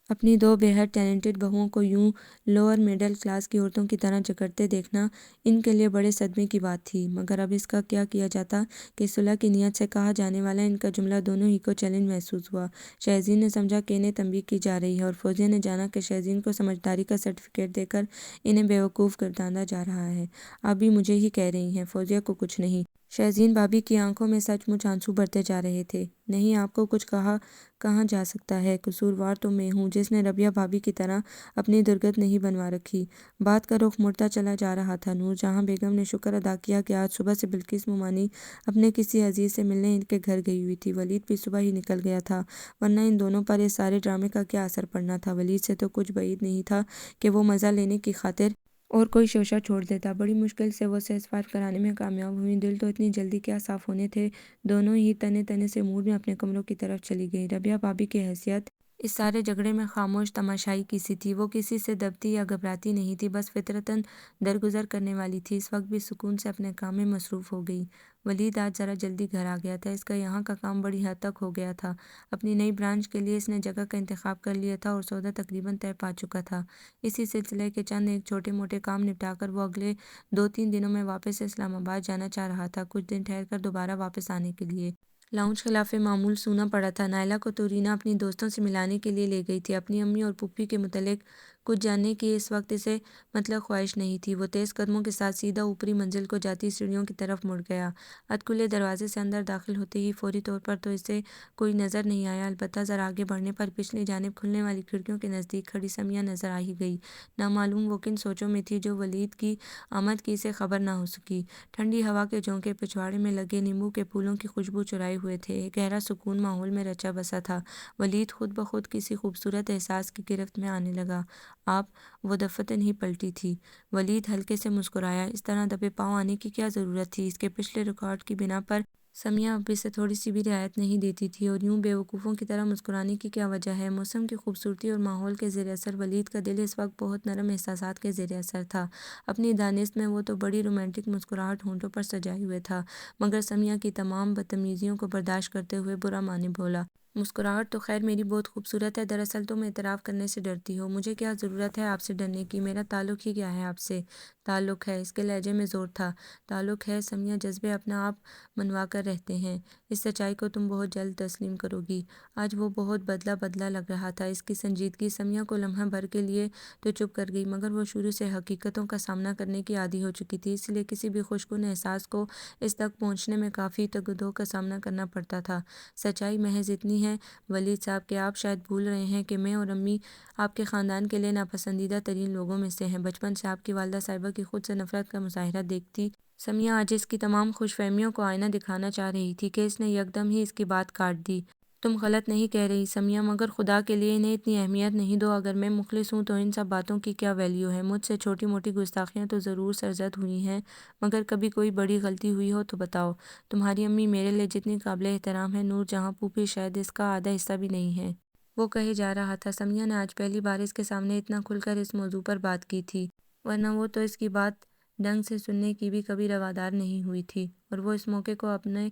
[SPEAKER 1] اپنی دو بے حد ٹیلنٹڈ بہوؤں کو یوں لوور مڈل کلاس کی عورتوں کی طرح جکڑتے دیکھنا ان کے لیے بڑے صدمے کی بات تھی، مگر اب اس کا کیا کیا جاتا کہ صلح کی نیت سے کہا جانے والا ان کا جملہ دونوں ہی کو چیلنج محسوس ہوا۔ شہزین نے سمجھا کہ انہیں تنبیہ کی جا رہی ہے، اور فوزیہ نے جانا کہ شہزین کو سمجھداری کا سرٹیفکیٹ دے کر انہیں بیوقوف گردانا جا رہا ہے۔ آپ بھی مجھے ہی کہہ رہی ہیں، فوزیہ کو کچھ نہیں؟ شہزین بھابھی کی آنکھوں میں سچ مچ آنسو بھرتے جا رہے تھے۔ نہیں، آپ کو کچھ کہا کہاں جا سکتا ہے، قصوروار تو میں ہوں جس نے ربیہ بھابھی کی طرح اپنی درگت نہیں بنوا رکھی۔ بات کا رخ مڑتا چلا جا رہا تھا۔ نور جہاں بیگم نے شکر ادا کیا کہ آج صبح سے بلقیس مومانی اپنے کسی عزیز سے ملنے ان کے گھر گئی ہوئی تھی۔ ولید بھی صبح ہی نکل گیا تھا، ورنہ ان دونوں پر اس سارے ڈرامے کا کیا اثر پڑنا تھا؟ ولید سے تو کچھ بعید نہیں تھا کہ وہ مزہ لینے کی خاطر اور کوئی شوشہ چھوڑ دیتا۔ بڑی مشکل سے وہ سیزفائر کرانے میں کامیاب ہوئی۔ دل تو اتنی جلدی کیا صاف ہونے تھے، دونوں ہی تنے تنے سے موڈ میں اپنے کمروں کی طرف چلی گئیں۔ ربیہ بھابھی کی حیثیت اس سارے جھگڑے میں خاموش تماشائی کی سی تھی، وہ کسی سے دبتی یا گھبراتی نہیں تھی، بس فطرتاً درگزر کرنے والی تھی۔ اس وقت بھی سکون سے اپنے کام میں مصروف ہو گئی۔ ولید آج ذرا جلدی گھر آ گیا تھا، اس کا یہاں کا کام بڑی حد تک ہو گیا تھا۔ اپنی نئی برانچ کے لیے اس نے جگہ کا انتخاب کر لیا تھا اور سودا تقریباً طے پا چکا تھا۔ اسی سلسلے کے چند ایک چھوٹے موٹے کام نپٹا کر وہ اگلے 2-3 دنوں میں واپس اسلام آباد جانا چاہ رہا تھا، کچھ دن ٹھہر کر دوبارہ واپس آنے کے لیے۔ لاؤنج خلاف معمول سونا پڑا تھا۔ نائلہ کو تو رینا اپنی دوستوں سے ملانے کے لیے لے گئی تھی، اپنی امی اور پھوپھی کے متعلق کچھ جاننے کی اس وقت اسے مطلق خواہش نہیں تھی۔ وہ تیز قدموں کے ساتھ سیدھا اوپری منزل کو جاتی سیڑھیوں کی طرف مڑ گیا۔ ادھ کھلے دروازے سے اندر داخل ہوتے ہی فوری طور پر تو اسے کوئی نظر نہیں آیا، البتہ ذرا آگے بڑھنے پر پچھلی جانب کھلنے والی کھڑکیوں کے نزدیک کھڑی سمیہ نظر آ ہی گئی۔ نامعلوم وہ کن سوچوں میں تھی جو ولید کی آمد کی اسے خبر نہ ہو سکی۔ ٹھنڈی ہوا کے جھونکے پچھواڑے میں لگے نیمبو کے پھولوں کی خوشبو چرائے ہوئے تھے، ایک گہرا سکون ماحول میں رچا بسا تھا۔ ولید خود بخود کسی خوبصورت احساس کی گرفت میں آنے لگا۔ آپ، وہ دفعتاً ہی پلٹی تھی۔ ولید ہلکے سے مسکرایا، اس طرح دبے پاؤں آنے کی کیا ضرورت تھی؟ اس کے پچھلے ریکارڈ کی بنا پر سمیہ اب اسے تھوڑی سی بھی رعایت نہیں دیتی تھی، اور یوں بے وقوفوں کی طرح مسکرانے کی کیا وجہ ہے؟ موسم کی خوبصورتی اور ماحول کے زیر اثر ولید کا دل اس وقت بہت نرم احساسات کے زیر اثر تھا۔ اپنی دانست میں وہ تو بڑی رومانٹک مسکراہٹ ہونٹوں پر سجائے ہوئے تھا، مگر سمیہ کی تمام بدتمیزیوں کو برداشت کرتے ہوئے برا معنی بولا، مسکراہٹ تو خیر میری بہت خوبصورت ہے، دراصل تم اعتراف کرنے سے ڈرتی ہو۔ مجھے کیا ضرورت ہے آپ سے ڈرنے کی؟ میرا تعلق ہی کیا ہے آپ سے؟ تعلق ہے، اس کے لہجے میں زور تھا۔ تعلق ہے سمیہ، جذبے اپنا آپ منوا کر رہتے ہیں، اس سچائی کو تم بہت جلد تسلیم کرو گی۔ آج وہ بہت بدلا بدلا لگ رہا تھا، اس کی سنجیدگی سمیہ کو لمحہ بھر کے لیے تو چپ کر گئی، مگر وہ شروع سے حقیقتوں کا سامنا کرنے کی عادی ہو چکی تھی، اس لیے کسی بھی خوشگوار احساس کو اس تک پہنچنے میں کافی تگ و دو کا سامنا کرنا پڑتا تھا۔ سچائی محض اتنی ہے ولید صاحب کہ آپ شاید بھول رہے ہیں کہ میں اور امی آپ کے خاندان کے لیے ناپسندیدہ ترین لوگوں میں سے ہیں۔ بچپن سے آپ کی والدہ صاحبہ کی خود سے نفرت کا مظاہرہ دیکھتی سمیہ آج اس کی تمام خوش فہمیوں کو آئینہ دکھانا چاہ رہی تھی کہ اس نے یکدم ہی اس کی بات کاٹ دی۔ تم غلط نہیں کہہ رہی سمیہ، مگر خدا کے لیے انہیں اتنی اہمیت نہیں دو، اگر میں مخلص ہوں تو ان سب باتوں کی کیا ویلیو ہے؟ مجھ سے چھوٹی موٹی گستاخیاں تو ضرور سرزد ہوئی ہیں، مگر کبھی کوئی بڑی غلطی ہوئی ہو تو بتاؤ۔ تمہاری امی میرے لیے جتنی قابل احترام ہے، نور جہاں پھوپھی شاید اس کا آدھا حصہ بھی نہیں ہے۔ وہ کہے جا رہا تھا، سمیہ نے آج پہلی بار اس کے سامنے اتنا کھل کر اس موضوع پر بات کی تھی، ورنہ وہ تو اس کی بات ڈھنگ سے سننے کی بھی کبھی روادار نہیں ہوئی تھی، اور وہ اس موقع کو اپنے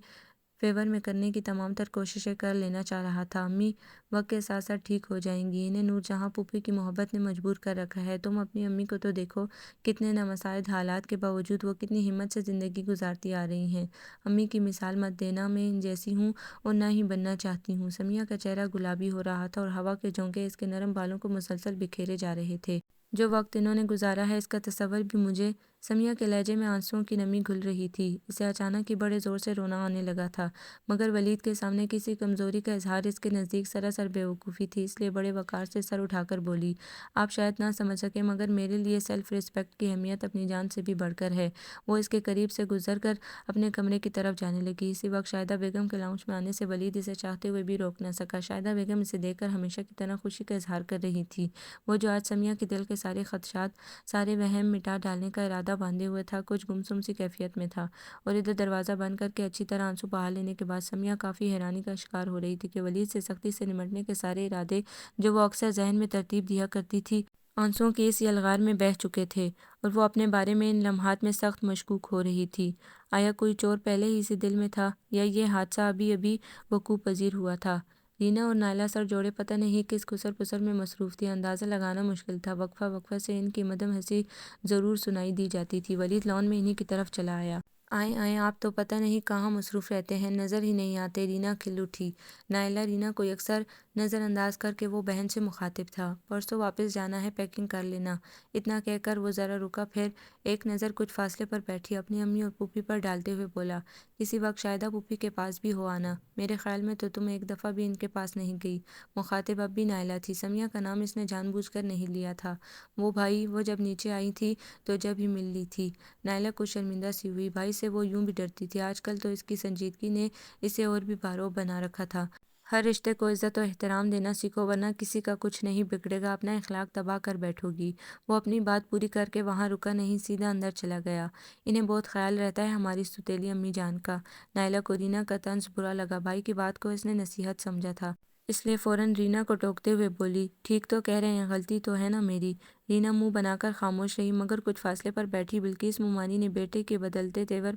[SPEAKER 1] فیور میں کرنے کی تمام تر کوششیں کر لینا چاہ رہا تھا۔ امی وقت کے ساتھ ساتھ ٹھیک ہو جائیں گی، انہیں نور جہاں پھوپھی کی محبت نے مجبور کر رکھا ہے۔ تم اپنی امی کو تو دیکھو، کتنے نامساعد حالات کے باوجود وہ کتنی ہمت سے زندگی گزارتی آ رہی ہیں۔ امی کی مثال مت دینا، میں ان جیسی ہوں اور نہ ہی بننا چاہتی ہوں۔ سمیہ کا چہرہ گلابی ہو رہا تھا اور ہوا کے جھونکے اس کے نرم بالوں کو مسلسل بکھیرے جا رہے تھے۔ جو وقت انہوں نے گزارا ہے اس کا تصور بھی مجھے… سمیہ کے لہجے میں آنسوؤں کی نمی گھل رہی تھی۔ اسے اچانک ہی بڑے زور سے رونا آنے لگا تھا، مگر ولید کے سامنے کسی کمزوری کا اظہار اس کے نزدیک سراسر بے وقوفی تھی، اس لیے بڑے وقار سے سر اٹھا کر بولی، آپ شاید نہ سمجھ سکیں مگر میرے لیے سیلف ریسپیکٹ کی اہمیت اپنی جان سے بھی بڑھ کر ہے۔ وہ اس کے قریب سے گزر کر اپنے کمرے کی طرف جانے لگی۔ اسی وقت شاہدہ بیگم کے لاؤنج میں آنے سے ولید اسے چاہتے ہوئے بھی روک نہ سکا۔ شاہدہ بیگم اسے دیکھ کر ہمیشہ کی طرح خوشی کا اظہار کر رہی تھی۔ وہ جو آج سمیہ کے دل کے سارے خدشات، سارے وہم مٹا ڈالنے کا ارادہ باندھے ہوئے تھا، کچھ گمسم سی کیفیت میں تھا۔ اور ادھر دروازہ بند کر کے اچھی طرح آنسو بہا لینے کے بعد سمیہ کافی حیرانی کا شکار ہو رہی تھی کہ ولید سے سختی سے نمٹنے کے سارے ارادے جو وہ اکثر ذہن میں ترتیب دیا کرتی تھی، آنسوؤں کی اس یلغار میں بہہ چکے تھے، اور وہ اپنے بارے میں ان لمحات میں سخت مشکوک ہو رہی تھی۔ آیا کوئی چور پہلے ہی سے دل میں تھا، یا یہ حادثہ ابھی ابھی وقوع پذیر ہوا تھا؟ رینا اور نائلہ سر جوڑے پتہ نہیں کس خسر پسر میں مصروف تھی، اندازہ لگانا مشکل تھا۔ وقفہ وقفہ سے ان کی مدھم ہنسی ضرور سنائی دی جاتی تھی۔ ولید لان میں انہی کی طرف چلا آیا۔ آئیں آئیں، آپ تو پتہ نہیں کہاں مصروف رہتے ہیں، نظر ہی نہیں آتے۔ رینا کھل اٹھی۔ نائلہ رینا کو یکسر نظر انداز کر کے وہ بہن سے مخاطب تھا، پرسوں واپس جانا ہے، پیکنگ کر لینا۔ اتنا کہہ کر وہ ذرا رکا، پھر ایک نظر کچھ فاصلے پر بیٹھی اپنی امی اور پھوپھی پر ڈالتے ہوئے بولا، کسی وقت شاہدہ پھوپھی کے پاس بھی ہو آنا، میرے خیال میں تو تم ایک دفعہ بھی ان کے پاس نہیں گئی۔ مخاطب اب بھی نائلہ تھی، سمیہ کا نام اس نے جان بوجھ کر نہیں لیا تھا۔ وہ بھائی، وہ جب نیچے آئی تھی تو جب ہی مل لی تھی۔ نائلہ کچھ شرمندہ سی ہوئی، بھائی سے وہ یوں بھی ڈرتی تھی، آج کل تو اس کی سنجیدگی نے اسے اور بھی بارعب بنا رکھا تھا۔ ہر رشتے کو عزت و احترام دینا سیکھو، ورنہ کسی کا کچھ نہیں بگڑے گا، اپنا اخلاق تباہ کر بیٹھو گی۔ وہ اپنی بات پوری کر کے وہاں رکا نہیں، سیدھا اندر چلا گیا۔ انہیں بہت خیال رہتا ہے ہماری ستیلی امی جان کا۔ نائلہ کو رینا کا طنز برا لگا، بھائی کی بات کو اس نے نصیحت سمجھا تھا، اس لیے فوراً رینا کو ٹوکتے ہوئے بولی، ٹھیک تو کہہ رہے ہیں، غلطی تو ہے نا میری۔ رینا منہ بنا کر خاموش رہی، مگر کچھ فاصلے پر بیٹھی بلقیس مومانی نے بیٹے کے بدلتے تیور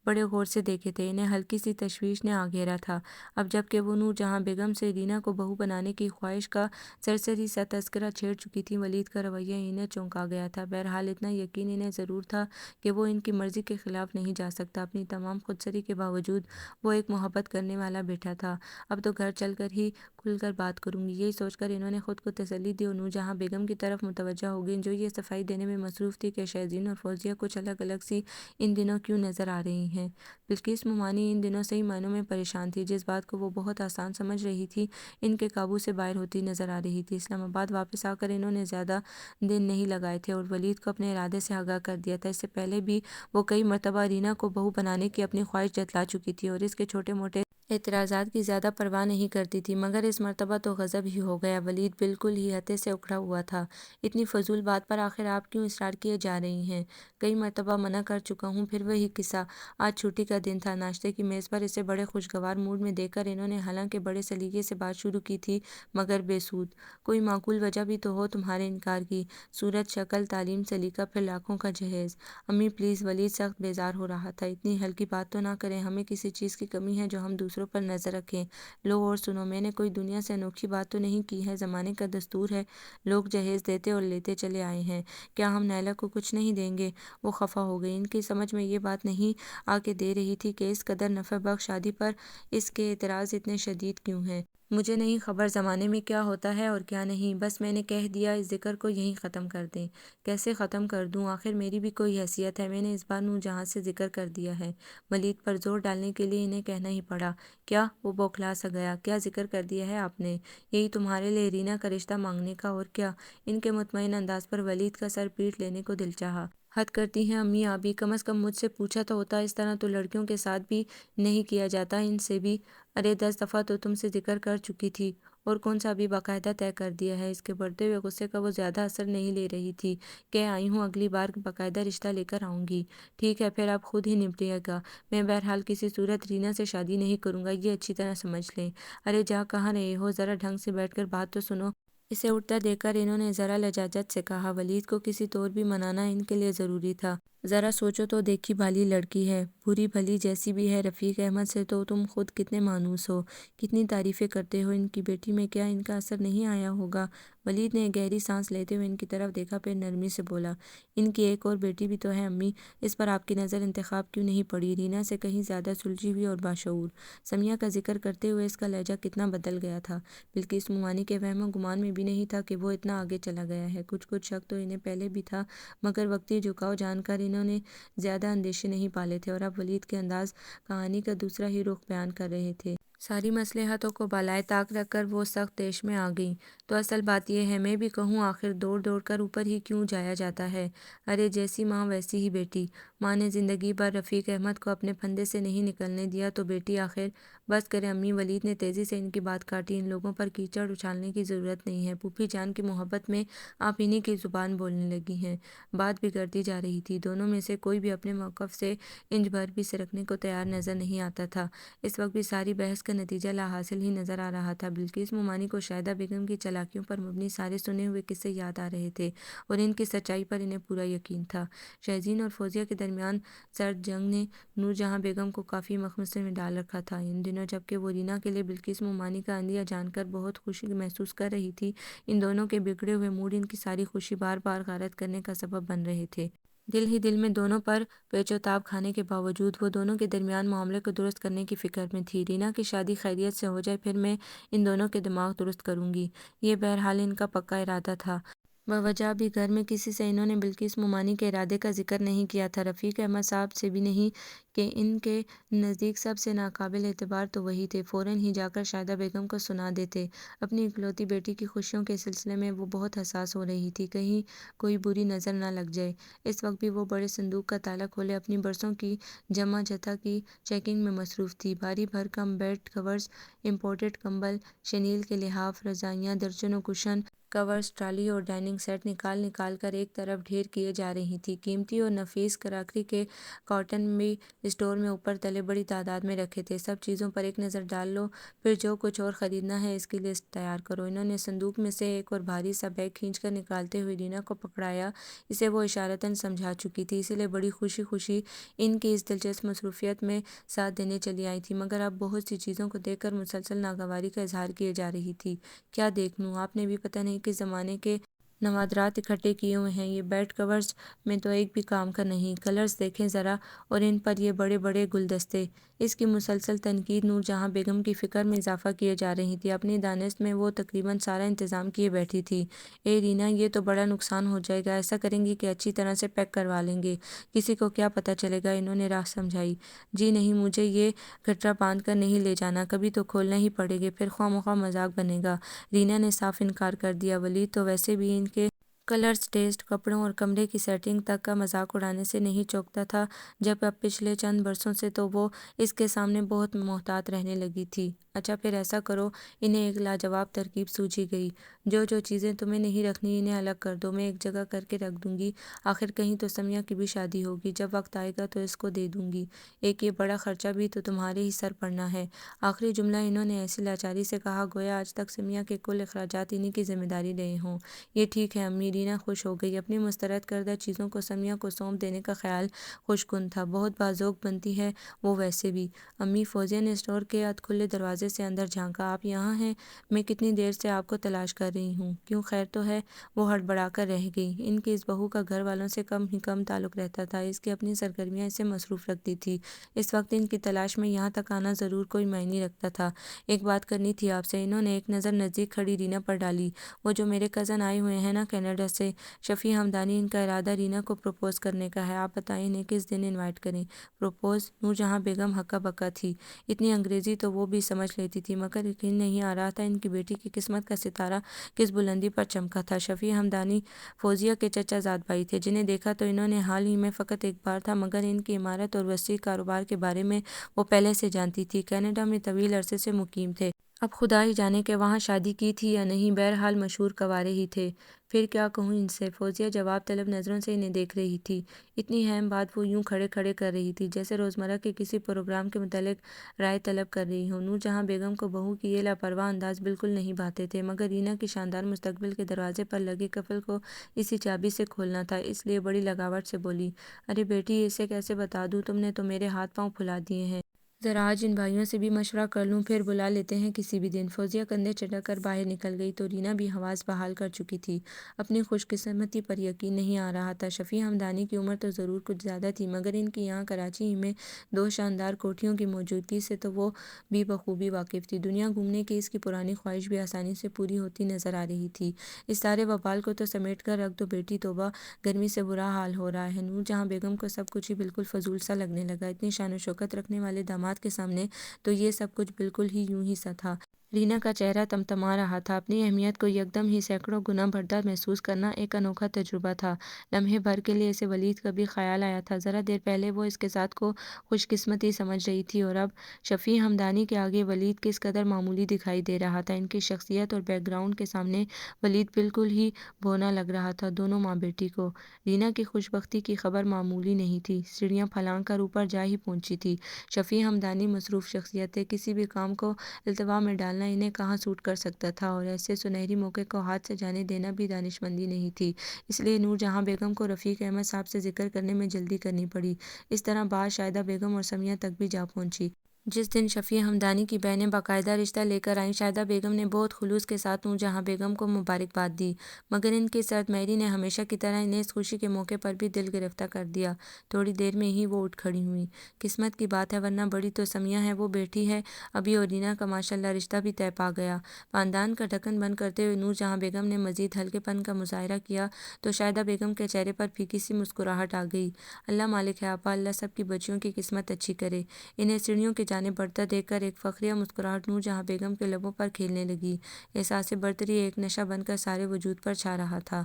[SPEAKER 1] بڑے غور سے دیکھے تھے، انہیں ہلکی سی تشویش نے آ گھیرا تھا۔ اب جب کہ وہ نور جہاں بیگم سے رینا کو بہو بنانے کی خواہش کا سرسری سا تذکرہ چھیڑ چکی تھی، ولید کا رویہ انہیں چونکا گیا تھا۔ بہرحال اتنا یقین انہیں ضرور تھا کہ وہ ان کی مرضی کے خلاف نہیں جا سکتا۔ اپنی تمام خودسری کے باوجود وہ ایک محبت کرنے والا بیٹا تھا۔ اب تو گھر چل کر ہی کھل کر بات کروں گی، یہی سوچ کر انہوں نے خود کو تسلی دی اور نور جہاں بیگم کی طرف متوجہ ہو گئیں، جو یہ صفائی دینے میں مصروف تھی کہ شہزین اور فوزیہ کچھ الگ الگ سی ان دنوں کیوں نظر آ رہی ہیں۔ بلقیس مومانی ان دنوں صحیح معنوں میں پریشان تھی، جس بات کو وہ بہت آسان سمجھ رہی تھی ان کے قابو سے باہر ہوتی نظر آ رہی تھی۔ اسلام آباد واپس آ کر انہوں نے زیادہ دن نہیں لگائے تھے اور ولید کو اپنے ارادے سے آگاہ کر دیا تھا۔ اس سے پہلے بھی وہ کئی مرتبہ رینا کو بہو بنانے کی اپنی خواہش جتلا چکی تھی اور اس کے چھوٹے موٹے اعتراضات کی زیادہ پرواہ نہیں کرتی تھی، مگر اس مرتبہ تو غضب ہی ہو گیا۔ ولید بالکل ہی ہتے سے اکھڑا ہوا تھا، اتنی فضول بات پر آخر آپ کیوں اصرار کیے جا رہی ہیں؟ کئی مرتبہ منع کر چکا ہوں، پھر وہی قصہ۔ آج چھٹی کا دن تھا، ناشتے کی میز پر اسے بڑے خوشگوار موڈ میں دیکھ کر انہوں نے حالانکہ بڑے سلیقے سے بات شروع کی تھی، مگر بے سود۔ کوئی معقول وجہ بھی تو ہو تمہارے انکار کی، صورت شکل تعلیم سلیقہ پھر لاکھوں کا جہیز۔ امی پلیز، ولید سخت بیزار ہو رہا تھا، اتنی ہلکی بات تو نہ کریں، ہمیں کسی چیز کی کمی ہے جو ہم دوسروں پر نظر رکھیں۔ لو اور سنو، میں نے کوئی دنیا سے انوکھی بات تو نہیں کی ہے، زمانے کا دستور ہے، لوگ جہیز دیتے اور لیتے چلے آئے ہیں، کیا ہم نائلہ کو کچھ نہیں دیں گے؟ وہ خفا ہو گئی، ان کی سمجھ میں یہ بات نہیں آ کے دے رہی تھی کہ اس قدر نفع بخش شادی پر اس کے اعتراض اتنے شدید کیوں ہیں۔ مجھے نہیں خبر زمانے میں کیا ہوتا ہے اور کیا نہیں، بس میں نے کہہ دیا اس ذکر کو یہیں ختم کر دیں۔ کیسے ختم کر دوں؟ آخر میری بھی کوئی حیثیت ہے، میں نے اس بار نور جہاں سے ذکر کر دیا ہے۔ ولید پر زور ڈالنے کے لیے انہیں کہنا ہی پڑا۔ کیا؟ وہ بوکھلا سا گیا، کیا ذکر کر دیا ہے آپ نے؟ یہی تمہارے لیے رینا کا رشتہ مانگنے کا، اور کیا؟ ان کے مطمئن انداز پر ولید کا سر پیٹ لینے کو دل چاہا۔ حد کرتی ہیں امی آپ بھی، کم از کم مجھ سے پوچھا تو ہوتا، اس طرح تو لڑکیوں کے ساتھ بھی نہیں کیا جاتا، ان سے بھی۔ ارے 10 دفعہ تو تم سے ذکر کر چکی تھی، اور کون سا ابھی باقاعدہ طے کر دیا ہے؟ اس کے بڑھتے ہوئے غصے کا وہ زیادہ اثر نہیں لے رہی تھی۔ کہہ آئی ہوں اگلی بار باقاعدہ رشتہ لے کر آؤں گی۔ ٹھیک ہے، پھر آپ خود ہی نپٹیے گا، میں بہرحال کسی صورت رینا سے شادی نہیں کروں گا، یہ اچھی طرح سمجھ لیں۔ ارے جا کہاں رہے ہو، ذرا ڈھنگ سے بیٹھ کر بات تو سنو۔ اسے اٹھتا دیکھ کر انہوں نے ذرا لجاجت سے کہا، ولید کو کسی طور بھی منانا ان کے لیے ضروری تھا۔ ذرا سوچو تو، دیکھی بھالی لڑکی ہے، بری بھلی جیسی بھی ہے، رفیق احمد سے تو تم خود کتنے مانوس ہو، کتنی تعریفیں کرتے ہو، ان کی بیٹی میں کیا ان کا اثر نہیں آیا ہوگا؟ ولید نے گہری سانس لیتے ہوئے ان کی طرف دیکھا، پھر نرمی سے بولا، ان کی ایک اور بیٹی بھی تو ہے امی، اس پر آپ کی نظر انتخاب کیوں نہیں پڑی؟ رینا سے کہیں زیادہ سلجھی ہوئی اور باشعور۔ سمیہ کا ذکر کرتے ہوئے اس کا لہجہ کتنا بدل گیا تھا، بلکہ اس مومانی کے وہم و گمان میں بھی نہیں تھا کہ وہ اتنا آگے چلا گیا ہے۔ کچھ شک تو انہیں پہلے بھی تھا، مگر وقتی جھکاؤ جان کر انہوں نے زیادہ اندیشے نہیں پالے تھے، اور اب ولید کے انداز کہانی کا دوسرا ہی رخ بیان کر رہے تھے۔ ساری مصلحتوں کو بالائے طاق رکھ کر وہ سخت طیش میں آ گئیں۔ تو اصل بات یہ ہے، میں بھی کہوں آخر دوڑ دوڑ کر اوپر ہی کیوں جایا جاتا ہے؟ ارے جیسی ماں ویسی ہی بیٹی۔ ماں نے زندگی بھر رفیق احمد کو اپنے پھندے سے نہیں نکلنے دیا، تو بیٹی آخر؟ بس کریں امی، ولید نے تیزی سے ان کی بات کاٹی، ان لوگوں پر کیچڑ اچھالنے کی ضرورت نہیں ہے، پھوپھی جان کی محبت میں آپ انہی کی زبان بولنے لگی ہیں۔ بات بگڑتی جا رہی تھی، دونوں میں سے کوئی بھی اپنے موقف سے انچ بھر بھی سرکنے کو تیار نظر نہیں آتا تھا۔ اس وقت بھی ساری بحث کا نتیجہ لا حاصل ہی نظر آ رہا تھا۔ بلقیس مومانی کو شاہدہ بیگم کی چالاکیوں پر مبنی سارے سنے ہوئے قصے یاد آ رہے تھے، اور ان کی سچائی پر انہیں پورا یقین تھا۔ شہزین اور فوزیہ کے درمیان سرد جنگ نے نور جہاں بیگم کو کافی مخمصے میں ڈال رکھا تھا ان دنوں، جبکہ وہ رینا کے لیے بلقیس مومانی کا عندیہ جان کر بہت خوشی محسوس کر رہی تھی۔ ان دونوں کے بگڑے ہوئے موڈ ان کی ساری خوشی بار بار غارت کرنے کا سبب بن رہے تھے۔ دل ہی دل میں دونوں پر پیچ و تاب کھانے کے باوجود وہ دونوں کے درمیان معاملے کو درست کرنے کی فکر میں تھی۔ رینا کی شادی خیریت سے ہو جائے، پھر میں ان دونوں کے دماغ درست کروں گی، یہ بہرحال ان کا پکا ارادہ تھا۔ بوجہ بھی گھر میں کسی سے انہوں نے بلقیس مومانی کے ارادے کا ذکر نہیں کیا تھا، رفیق احمد صاحب سے بھی نہیں، کہ ان کے نزدیک سب سے ناقابل اعتبار تو وہی تھے۔ فوراً ہی جا کر شاہدہ بیگم کو سنا دیتے۔ اپنی اکلوتی بیٹی کی خوشیوں کے سلسلے میں وہ بہت حساس ہو رہی تھی، کہیں کوئی بری نظر نہ لگ جائے۔ اس وقت بھی وہ بڑے صندوق کا تالا کھولے اپنی برسوں کی جمع جتھا کی چیکنگ میں مصروف تھی۔ بھاری بھرکم بیڈ کورز، امپورٹڈ کمبل، شنیل کے لحاف، رضائیاں، درجنوں کشن کورز، ٹرالی اور ڈائننگ سیٹ نکال کر ایک طرف ڈھیر کیے جا رہی تھی۔ قیمتی اور نفیس کراکری کے کارٹن بھی اسٹور میں اوپر تلے بڑی تعداد میں رکھے تھے۔ سب چیزوں پر ایک نظر ڈال لو، پھر جو کچھ اور خریدنا ہے اس کی لسٹ تیار کرو۔ انہوں نے صندوق میں سے ایک اور بھاری سا بیگ کھینچ کر نکالتے ہوئے رینا کو پکڑایا۔ اسے وہ اشارتاً سمجھا چکی تھی، اسی لیے بڑی خوشی خوشی ان کی اس دلچسپ مصروفیت میں ساتھ دینے چلی آئی تھی، مگر اب بہت سی چیزوں کو دیکھ کر مسلسل ناگواری کا اظہار کیے جا رہی تھی۔ کیا دیکھ لوں؟ آپ نے بھی پتہ نہیں کس زمانے کے نوادرات اکٹھے کیے ہوئے ہیں، یہ بیڈ کورز میں تو ایک بھی کام کا نہیں، کلرز دیکھیں ذرا، اور ان پر یہ بڑے بڑے گلدستے۔ اس کی مسلسل تنقید نور جہاں بیگم کی فکر میں اضافہ کیے جا رہی تھی۔ اپنی دانست میں وہ تقریباً سارا انتظام کیے بیٹھی تھی۔ اے رینا، یہ تو بڑا نقصان ہو جائے گا، ایسا کریں گی کہ اچھی طرح سے پیک کروا لیں گے، کسی کو کیا پتہ چلے گا؟ انہوں نے راہ سمجھائی۔ جی نہیں، مجھے یہ گٹرا باندھ کر نہیں لے جانا، کبھی تو کھولنا ہی پڑے گے، پھر خواہ مخواہ مذاق بنے گا۔ رینا نے صاف انکار کر دیا۔ ولید تو ویسے بھی ان کے کلرز، ٹیسٹ، کپڑوں اور کمرے کی سیٹنگ تک کا مذاق اڑانے سے نہیں چوکتا تھا، جب اب پچھلے چند برسوں سے تو وہ اس کے سامنے بہت محتاط رہنے لگی تھی۔ اچھا پھر ایسا کرو، انہیں ایک لاجواب ترکیب سوجھی گئی، جو چیزیں تمہیں نہیں رکھنی انہیں الگ کر دو، میں ایک جگہ کر کے رکھ دوں گی، آخر کہیں تو سمیہ کی بھی شادی ہوگی، جب وقت آئے گا تو اس کو دے دوں گی، ایک یہ بڑا خرچہ بھی تو تمہارے ہی سر پڑنا ہے۔ آخری جملہ انہوں نے ایسی لاچاری سے کہا گویا آج تک سمیہ کے کل اخراجات انہی کی ذمہ داری رہے ہوں۔ یہ ٹھیک ہے امی، رینا خوش ہو گئی، اپنی مسترد کردہ چیزوں کو سمیہ کو سونپ دینے کا خیال خوش کن تھا، بہت باذوق بنتی ہے وہ ویسے بھی۔ امی، فوزیہ نے اسٹور کے ادھ کھلے دروازے سے اندر جھانکا، آپ یہاں ہیں؟ میں کتنی دیر سے آپ کو تلاش کر رہی ہوں، کیوں خیر تو ہے؟ وہ ہڑبڑا کر رہ گئی۔ ان کی اس بہو کا گھر والوں سے کم ہی کم تعلق رہتا تھا، اس کی اپنی سرگرمیاں اسے مصروف رکھتی تھی، اس وقت ان کی تلاش میں یہاں تک آنا ضرور کوئی معنی رکھتا تھا۔ ایک بات کرنی تھی آپ سے۔ انہوں نے ایک نظر نزدیک کھڑی رینا پر ڈالی۔ وہ جو میرے کزن آئے ہوئے ہیں نا کینیڈا سے، شفیع ہمدانی، ان کا ارادہ رینا کو پروپوز کرنے کا ہے، آپ بتائیں انہیں کس دن انوائٹ کریں؟ پروپوز؟ نور جہاں بیگم ہکا بکا تھی، اتنی انگریزی تو وہ بھی سمجھ لیتی تھی، مگر یقین نہیں آ رہا تھا ان کی بیٹی کی قسمت کا ستارہ کس بلندی پر چمکا تھا۔ شفیع ہمدانی فوزیہ کے چچا زاد بھائی تھے، جنہیں دیکھا تو انہوں نے حال ہی میں فقط ایک بار تھا، مگر ان کی عمارت اور وسیع کاروبار کے بارے میں وہ پہلے سے جانتی تھی، کینیڈا میں طویل عرصے سے مقیم تھے۔ اب خدا ہی جانے کہ وہاں شادی کی تھی یا نہیں، بہرحال مشہور کنوارے ہی تھے۔ پھر کیا کہوں ان سے؟ فوزیہ جواب طلب نظروں سے انہیں دیکھ رہی تھی۔ اتنی اہم بات وہ یوں کھڑے کھڑے کر رہی تھی جیسے روزمرہ کے کسی پروگرام کے متعلق رائے طلب کر رہی ہوں۔ نور جہاں بیگم کو بہو کی یہ لاپرواہ انداز بالکل نہیں بھاتے تھے، مگر رینا کی شاندار مستقبل کے دروازے پر لگے قفل کو اسی چابی سے کھولنا تھا، اس لیے بڑی لگاوٹ سے بولی، ارے بیٹی اسے کیسے بتا دوں؟ تم نے تو میرے ہاتھ پاؤں پھلا دیے ہیں۔ ذرا آج ان بھائیوں سے بھی مشورہ کر لوں، پھر بلا لیتے ہیں کسی بھی دن۔ فوزیہ کندھے چٹک کر باہر نکل گئی تو رینا بھی حواس بحال کر چکی تھی۔ اپنی خوش قسمتی پر یقین نہیں آ رہا تھا۔ شفیع ہمدانی کی عمر تو ضرور کچھ زیادہ تھی، مگر ان کی یہاں کراچی ہی میں 2 شاندار کوٹھیوں کی موجودگی سے تو وہ بھی بخوبی واقف تھی۔ دنیا گھومنے کی اس کی پرانی خواہش بھی آسانی سے پوری ہوتی نظر آ رہی تھی۔ اس سارے وبال کو تو سمیٹ کر رکھ دو بیٹی، توبہ گرمی سے برا حال ہو رہا ہے۔ نور جہاں بیگم کو سب کچھ ہی بالکل فضول سا لگنے لگا۔ اتنی شان و شوکت رکھنے والے داماد کے سامنے تو یہ سب کچھ بالکل ہی یوں ہی سا تھا۔ رینا کا چہرہ تمتما رہا تھا۔ اپنی اہمیت کو یکدم ہی سینکڑوں گنا بڑھتا محسوس کرنا ایک انوکھا تجربہ تھا۔ لمحے بھر کے لیے اسے ولید کا بھی خیال آیا تھا۔ ذرا دیر پہلے وہ اس کے ساتھ کو خوش قسمتی سمجھ رہی تھی اور اب شفیع ہمدانی کے آگے ولید کس قدر معمولی دکھائی دے رہا تھا۔ ان کی شخصیت اور بیک گراؤنڈ کے سامنے ولید بالکل ہی بونا لگ رہا تھا دونوں ماں بیٹی کو۔ رینا کی خوش بختی کی خبر معمولی نہیں تھی۔ سیڑھیاں پھلانگ کر اوپر جا ہی پہنچی تھی۔ شفیع ہمدانی مصروف شخصیت تھے، کسی بھی کام کو التوا میں ڈالنا انہیں کہاں سوٹ کر سکتا تھا، اور ایسے سنہری موقع کو ہاتھ سے جانے دینا بھی دانشمندی نہیں تھی۔ اس لیے نور جہاں بیگم کو رفیق احمد صاحب سے ذکر کرنے میں جلدی کرنی پڑی۔ اس طرح بات شاہدہ بیگم اور سمیہ تک بھی جا پہنچی۔ جس دن شفیع ہمدانی کی بہنیں باقاعدہ رشتہ لے کر آئیں، شاہدہ بیگم نے بہت خلوص کے ساتھ نور جہاں بیگم کو مبارکباد دی، مگر ان کی سرد مہری نے ہمیشہ کی طرح انہیں اس خوشی کے موقع پر بھی دل گرفتہ کر دیا۔ تھوڑی دیر میں ہی وہ اٹھ کھڑی ہوئیں۔ قسمت کی بات ہے، ورنہ بڑی تو سمیہ ہے، وہ بیٹھی ہے ابھی، اور رینا کا ماشاءاللہ رشتہ بھی طے پا گیا۔ پاندان کا ڈھکن بند کرتے ہوئے نور جہاں بیگم نے مزید ہلکے پن کا مظاہرہ کیا تو شاہدہ بیگم کے چہرے پر پھیکی سی مسکراہٹ آ گئی۔ اللہ مالک ہے آپا، اللہ سب کی بچیوں کی قسمت اچھی کرے۔ انہیں سیڑھیوں کی جانب بڑھتا دیکھ کر ایک فخریہ مسکراہٹ نور جہاں بیگم کے لبوں پر کھیلنے لگی۔ احساس برتری ایک نشہ بن کر سارے وجود پر چھا رہا تھا۔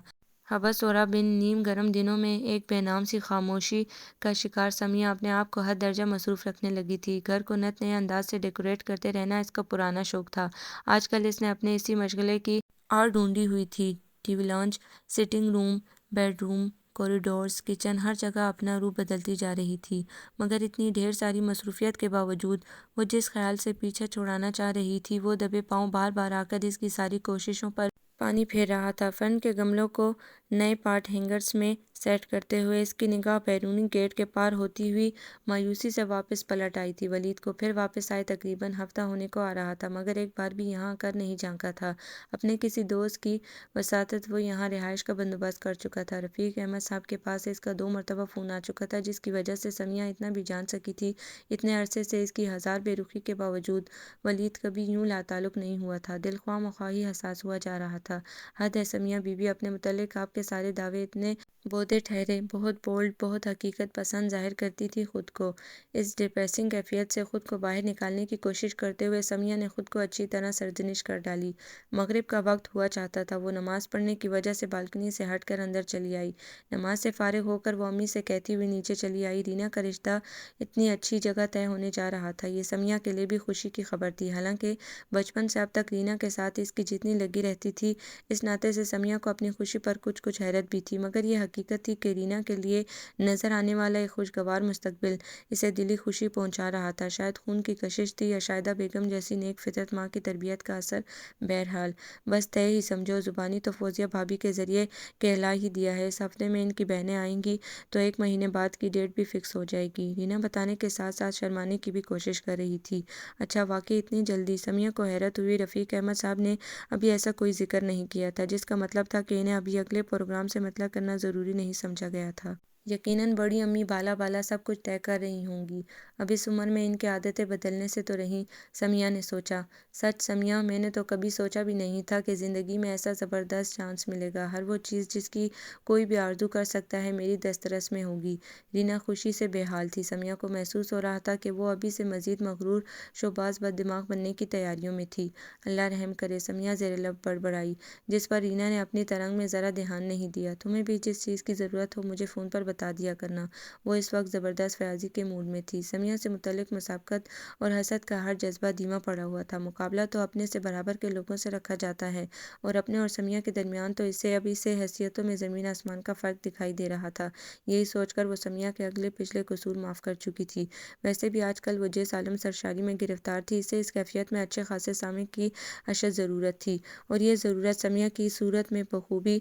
[SPEAKER 1] حبس اور اب ان نیم گرم دنوں میں ایک بے نام سی خاموشی کا شکار سمیہ اپنے آپ کو حد درجہ مصروف رکھنے لگی تھی۔ گھر کو نت نئے انداز سے ڈیکوریٹ کرتے رہنا اس کا پرانا شوق تھا۔ آج کل اس نے اپنے اسی مشغلے کی آڑ ڈھونڈی ہوئی تھی۔ ٹی وی لاؤنج، سٹنگ روم، بیڈ روم، کوریڈورز، کچن، ہر جگہ اپنا روپ بدلتی جا رہی تھی، مگر اتنی ڈھیر ساری مصروفیت کے باوجود وہ جس خیال سے پیچھا چھڑانا چاہ رہی تھی وہ دبے پاؤں بار بار آ کر اس کی ساری کوششوں پر پانی پھیر رہا تھا۔ فرن کے گملوں کو نئے پاٹ ہینگرز میں سیٹ کرتے ہوئے اس کی نگاہ بیرونی گیٹ کے پار ہوتی ہوئی مایوسی سے واپس پلٹ آئی تھی۔ ولید کو پھر واپس آئے تقریباً ہفتہ ہونے کو آ رہا تھا، مگر ایک بار بھی یہاں آ کر نہیں جھانکا تھا۔ اپنے کسی دوست کی وساطت وہ یہاں رہائش کا بندوبست کر چکا تھا۔ رفیق احمد صاحب کے پاس سے اس کا 2 مرتبہ فون آ چکا تھا، جس کی وجہ سے سمیہ اتنا بھی جان سکی تھی۔ اتنے عرصے سے اس کی ہزار بے رخی کے باوجود ولید کبھی یوں لاتعلق نہیں ہوا تھا۔ دل خواہ مخواہ ہی حساس ہوا جا رہا تھا۔ حد ہے سمیہ بی بی، اپنے متعلق آپ کے سارے دعوے اتنے بودے ٹھہرے، بہت بولڈ، بہت حقیقت پسند ظاہر کرتی تھی خود کو۔ اس ڈپریسنگ کیفیت سے خود کو باہر نکالنے کی کوشش کرتے ہوئے سمیہ نے خود کو اچھی طرح سرزنش کر ڈالی۔ مغرب کا وقت ہوا چاہتا تھا۔ وہ نماز پڑھنے کی وجہ سے بالکنی سے ہٹ کر اندر چلی آئی۔ نماز سے فارغ ہو کر وہ امی سے کہتی ہوئی نیچے چلی آئی، رینا کا رشتہ اتنی اچھی جگہ طے ہونے جا رہا تھا۔ یہ سمیہ کے لیے بھی خوشی کی خبر تھی۔ حالانکہ بچپن سے اب تک رینا کے ساتھ اس کی جتنی لگی رہتی تھی، اس ناطے سے سمیہ کو اپنی خوشی پر کچھ حیرت بھی تھی، مگر یہ حقیقت تھی کہ رینا کے لیے نظر آنے والا ایک خوشگوار مستقبل اسے دلی خوشی پہنچا رہا تھا۔ شاید خون کی کشش تھی یا شاہدہ بیگم جیسی نیک فطرت ماں کی تربیت کا اثر، بہرحال بس طے ہی سمجھو۔ زبانی تو فوزیہ بھابی کے ذریعے کہلا ہی دیا ہے۔ اس ہفتے میں ان کی بہنیں آئیں گی تو 1 مہینے بعد کی ڈیٹ بھی فکس ہو جائے گی۔ رینا بتانے کے ساتھ ساتھ شرمانے کی بھی کوشش کر رہی تھی۔ اچھا واقعی اتنی جلدی؟ سمیہ کو حیرت ہوئی۔ رفیق احمد صاحب نے ابھی ایسا کوئی ذکر نہیں کیا تھا، جس کا مطلب تھا کہ انہیں ابھی اگلے پروگرام سے مطلع کرنا ضروری نہیں سمجھا گیا تھا۔ یقیناً بڑی امی بالا بالا سب کچھ طے کر رہی ہوں گی۔ اب اس عمر میں ان کی عادتیں بدلنے سے تو رہیں، سمیہ نے سوچا۔ سچ سمیہ، میں نے تو کبھی سوچا بھی نہیں تھا کہ زندگی میں ایسا زبردست چانس ملے گا۔ ہر وہ چیز جس کی کوئی بھی آرزو کر سکتا ہے میری دسترس میں ہوگی۔ رینا خوشی سے بے حال تھی۔ سمیہ کو محسوس ہو رہا تھا کہ وہ ابھی سے مزید مغرور شوباز بد دماغ بننے کی تیاریوں میں تھی۔ اللہ رحم کرے، سمیہ زیر لب بڑبڑائی، جس پر رینا نے اپنی ترنگ میں ذرا دھیان نہیں دیا۔ تمہیں بھی جس چیز کی ضرورت ہو مجھے فون پر بتا دیا کرنا۔ وہ اس وقت زبردست فیاضی کے موڈ میں تھی۔ سمیہ سے متعلق مسابقت اور حسد کا ہر جذبہ دھیما پڑا ہوا تھا۔ مقابلہ تو اپنے سے برابر کے لوگوں سے رکھا جاتا ہے، اور اپنے اور سمیہ کے درمیان تو اسے حیثیتوں میں زمین آسمان کا فرق دکھائی دے رہا تھا۔ یہی سوچ کر وہ سمیہ کے اگلے پچھلے قصور معاف کر چکی تھی۔ ویسے بھی آج کل وہ جس عالم سرشاری میں گرفتار تھی، اسے اس کیفیت میں اچھے خاصے سامع کی اشد ضرورت تھی، اور یہ ضرورت سمیہ کی صورت میں بخوبی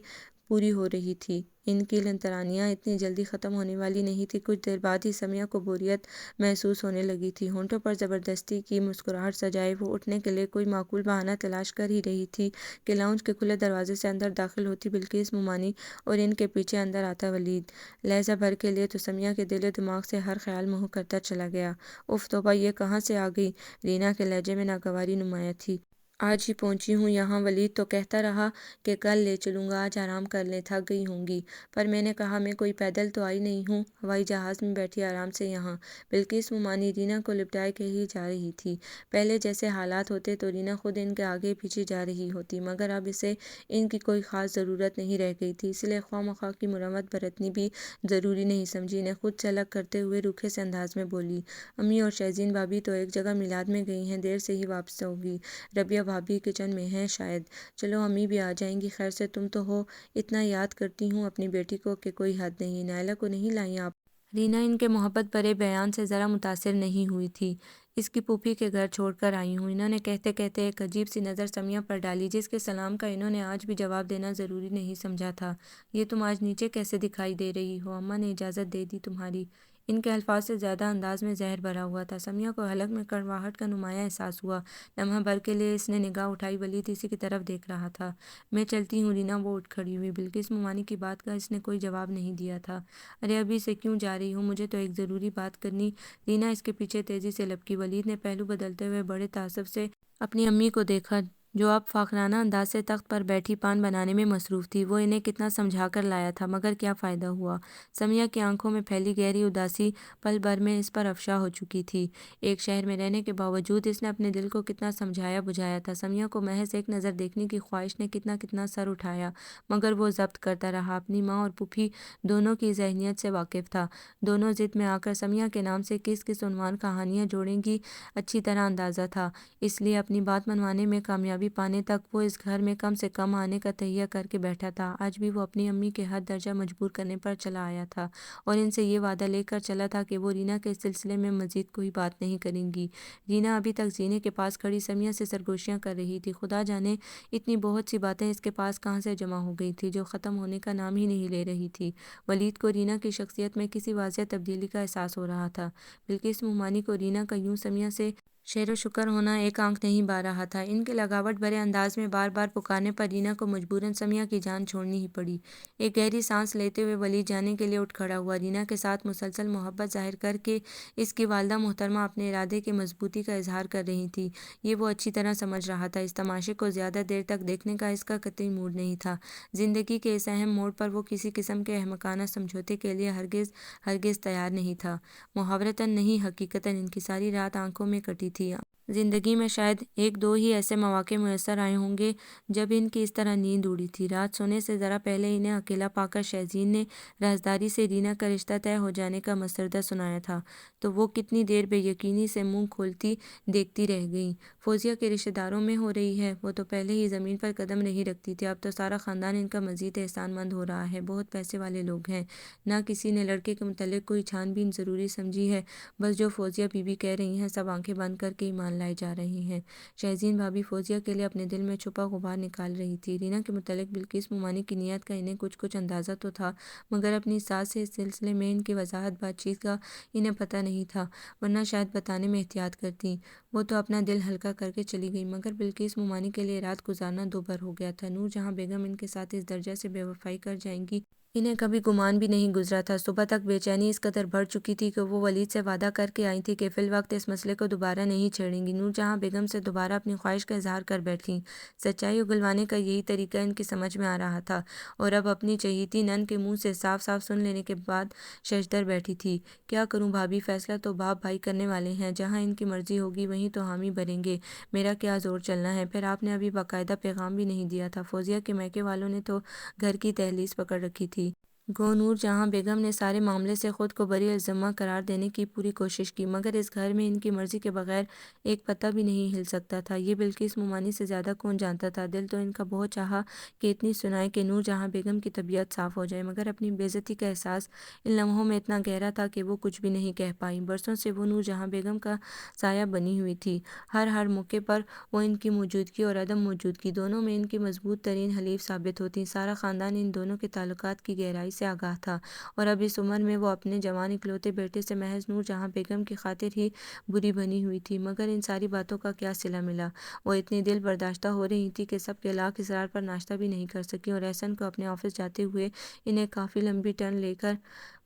[SPEAKER 1] پوری ہو رہی تھی۔ ان کی لنترانیاں اتنی جلدی ختم ہونے والی نہیں تھی۔ کچھ دیر بعد ہی سمیہ کو بوریت محسوس ہونے لگی تھی۔ ہونٹوں پر زبردستی کی مسکراہٹ سجائے وہ اٹھنے کے لیے کوئی معقول بہانہ تلاش کر ہی رہی تھی کہ لاؤنج کے کھلے دروازے سے اندر داخل ہوتی بلقیس مومانی اور ان کے پیچھے اندر آتا ولید۔ لحظہ بھر کے لیے تو سمیہ کے دل و دماغ سے ہر خیال محو کرتا چلا گیا۔ اف توبہ، یہ کہاں سے آ گئی؟ رینا کے لہجے میں ناگواری نمایاں تھی۔ آج ہی پہنچی ہوں یہاں۔ ولید تو کہتا رہا کہ کل لے چلوں گا، آج آرام کر لیں، تھک گئی ہوں گی۔ پر میں نے کہا میں کوئی پیدل تو آئی نہیں ہوں، ہوائی جہاز میں بیٹھی آرام سے یہاں۔ بلقیس مومانی رینا کو لپٹائے کہی جا رہی تھی۔ پہلے جیسے حالات ہوتے تو رینا خود ان کے آگے پیچھے جا رہی ہوتی، مگر اب اسے ان کی کوئی خاص ضرورت نہیں رہ گئی تھی، اس لیے خواہ مخواہ کی مروت برتنی بھی ضروری نہیں سمجھی۔ انہیں خود سے الگ کرتے ہوئے روکھے سے انداز میں بولی، امی اور شہزین بھابھی تو ایک جگہ میلاد میں گئی ہیں، دیر سے ہی واپس ہوگی۔ ربیہ بھابھی کچن میں ہیں شاید، چلو امی بھی آ جائیں گی، خیر سے تم تو ہو، اتنا یاد کرتی ہوں اپنی بیٹی کو کہ کوئی حد نہیں۔ نائلہ کو نہیں لائیں آپ؟ رینا ان کے محبت بھرے بیان سے ذرا متاثر نہیں ہوئی تھی۔ اس کی پھوپھی کے گھر چھوڑ کر آئی ہوں، انہوں نے کہتے کہتے ایک عجیب سی نظر سمیہ پر ڈالی، جس کے سلام کا انہوں نے آج بھی جواب دینا ضروری نہیں سمجھا تھا۔ یہ تم آج نیچے کیسے دکھائی دے رہی ہو؟ اماں نے اجازت دے دی تمہاری۔ ان کے الفاظ سے زیادہ انداز میں زہر بھرا ہوا تھا۔ سمیہ کو حلق میں کڑواہٹ کا نمایاں احساس ہوا۔ لمحہ بھر کے لیے اس نے نگاہ اٹھائی، ولید اسی کی طرف دیکھ رہا تھا۔ میں چلتی ہوں رینا، وہ اٹھ کھڑی ہوئی۔ بلقیس مومانی کی بات کا اس نے کوئی جواب نہیں دیا تھا۔ ارے ابھی سے کیوں جا رہی ہوں؟ مجھے تو ایک ضروری بات کرنی۔ رینا اس کے پیچھے تیزی سے لپکی۔ ولید نے پہلو بدلتے ہوئے بڑے تعصب سے اپنی امی کو دیکھا، جو اب فاخرانہ انداز سے تخت پر بیٹھی پان بنانے میں مصروف تھی۔ وہ انہیں کتنا سمجھا کر لایا تھا، مگر کیا فائدہ ہوا؟ سمیہ کی آنکھوں میں پھیلی گہری اداسی پل بھر میں اس پر افشا ہو چکی تھی۔ ایک شہر میں رہنے کے باوجود اس نے اپنے دل کو کتنا سمجھایا بجھایا تھا۔ سمیہ کو محض ایک نظر دیکھنے کی خواہش نے کتنا سر اٹھایا، مگر وہ ضبط کرتا رہا۔ اپنی ماں اور پھوپھی دونوں کی ذہنیت سے واقف تھا۔ دونوں ضد میں آ کر سمیہ کے نام سے کس کس عنوان کہانیاں جوڑیں گی اچھی طرح اندازہ تھا، اس لیے اپنی بات منوانے میں کامیابی پانے تک وہ اس گھر میں کم سے کم آنے کا تہیہ کر کے بیٹھا تھا۔ آج بھی وہ اپنی امی کے حد درجہ مجبور کرنے پر چلا آیا تھا، اور ان سے یہ وعدہ لے کر چلا تھا کہ وہ رینا کے سلسلے میں مزید کوئی بات نہیں کریں گی۔ رینا ابھی تک زینے کے پاس کھڑی سمیہ سے سرگوشیاں کر رہی تھی۔ خدا جانے اتنی بہت سی باتیں اس کے پاس کہاں سے جمع ہو گئی تھی، جو ختم ہونے کا نام ہی نہیں لے رہی تھی۔ ولید کو رینا کی شخصیت میں کسی واضح تبدیلی کا احساس ہو رہا تھا۔ بلقیس مومانی کو رینا کا یوں سمیہ سے شعر و شکر ہونا ایک آنکھ نہیں بھا رہا تھا۔ ان کے لگاوٹ بھرے انداز میں بار بار پکارنے پر رینا کو مجبوراً سمیہ کی جان چھوڑنی ہی پڑی۔ ایک گہری سانس لیتے ہوئے ولید جانے کے لیے اٹھ کھڑا ہوا۔ رینا کے ساتھ مسلسل محبت ظاہر کر کے اس کی والدہ محترمہ اپنے ارادے کی مضبوطی کا اظہار کر رہی تھی، یہ وہ اچھی طرح سمجھ رہا تھا۔ اس تماشے کو زیادہ دیر تک دیکھنے کا اس کا قطعی موڈ نہیں تھا۔ زندگی کے اس اہم موڑ پر وہ کسی قسم کے احمقانہ سمجھوتے کے لیے ہرگز تیار نہیں تھا۔ محاورتاً نہیں، حقیقتاً ان کی ساری رات آنکھوں میں کٹی تھی۔ زندگی میں شاید ایک دو ہی ایسے مواقع میسر آئے ہوں گے جب ان کی اس طرح نیند اڑی تھی۔ رات سونے سے ذرا پہلے انہیں اکیلا پا کر شہزین نے رازداری سے رینا کا رشتہ طے ہو جانے کا مسردہ سنایا تھا، تو وہ کتنی دیر بے یقینی سے منہ کھولتی دیکھتی رہ گئیں۔ فوزیہ کے رشتہ داروں میں ہو رہی ہے؟ وہ تو پہلے ہی زمین پر قدم نہیں رکھتی تھی، اب تو سارا خاندان ان کا مزید احسان مند ہو رہا ہے، بہت پیسے والے لوگ ہیں۔ نہ کسی نے لڑکے کے متعلق کوئی چھان بین ضروری سمجھی ہے، بس جو فوزیہ بی بی کہہ رہی ہیں سب آنکھیں بند کر کے ایمان لائے جا رہے ہیں۔ شہزین بھابھی فوزیہ کے لیے اپنے دل میں چھپا غبار نکال رہی تھی۔ رینا کے متعلق بلقیس مومانی کی نیت کا انہیں کچھ اندازہ تو تھا، مگر اپنی ساس سے اس سلسلے میں ان کی وضاحت بات چیت کا انہیں پتہ نہیں تھا، ورنہ شاید بتانے میں احتیاط کرتیں۔ وہ تو اپنا دل ہلکا کر کے چلی گئی، مگر بلقیس مومانی کے لیے رات گزارنا دوبھر ہو گیا تھا۔ نور جہاں بیگم ان کے ساتھ اس درجے سے بے وفائی کر جائیں گی، انہیں کبھی گمان بھی نہیں گزرا تھا۔ صبح تک بے چینی اس قدر بڑھ چکی تھی کہ وہ ولید سے وعدہ کر کے آئی تھی کہ فی الوقت اس مسئلے کو دوبارہ نہیں چھیڑیں گی۔ نور جہاں بیگم سے دوبارہ اپنی خواہش کا اظہار کر بیٹھیں۔ سچائی اگلوانے کا یہی طریقہ ان کی سمجھ میں آ رہا تھا، اور اب اپنی چہیتی نند کے منہ سے صاف صاف سن لینے کے بعد ششدر بیٹھی تھی۔ کیا کروں بھابھی، فیصلہ تو باپ بھائی کرنے والے ہیں، جہاں ان کی مرضی ہوگی وہیں تو حامی بھریں گے، میرا کیا زور چلنا ہے؟ پھر آپ نے ابھی باقاعدہ پیغام بھی نہیں دیا تھا۔ فوزیہ کے میکے والوں نے تو گھر کی دہلیز پکڑ رکھی تھی۔ گو نور جہاں بیگم نے سارے معاملے سے خود کو بری الذمہ قرار دینے کی پوری کوشش کی، مگر اس گھر میں ان کی مرضی کے بغیر ایک پتا بھی نہیں ہل سکتا تھا۔ یہ بلقیس مومانی سے زیادہ کون جانتا تھا؟ دل تو ان کا بہت چاہا کہ اتنی سنائے کہ نور جہاں بیگم کی طبیعت صاف ہو جائے، مگر اپنی بے عزتی کا احساس ان لمحوں میں اتنا گہرا تھا کہ وہ کچھ بھی نہیں کہہ پائیں۔ برسوں سے وہ نور جہاں بیگم کا سایہ بنی ہوئی تھی۔ ہر موقع پر وہ ان کی موجودگی اور عدم موجودگی دونوں میں ان کی مضبوط ترین حلیف ثابت ہوتی۔ سارا خاندان ان دونوں کے تعلقات کی گہرائی سے آگاہ تھا، اور اب اس عمر میں وہ اپنے جوان اکلوتے بیٹے سے محض نور جہاں بیگم کی خاطر ہی بری بنی ہوئی تھی۔ مگر ان ساری باتوں کا کیا صلہ ملا؟ وہ اتنی دل برداشتہ ہو رہی تھی کہ سب کے لاکھ اصرار پر ناشتہ بھی نہیں کر سکیں، اور احسن کو اپنے آفس جاتے ہوئے انہیں کافی لمبی ٹرن لے کر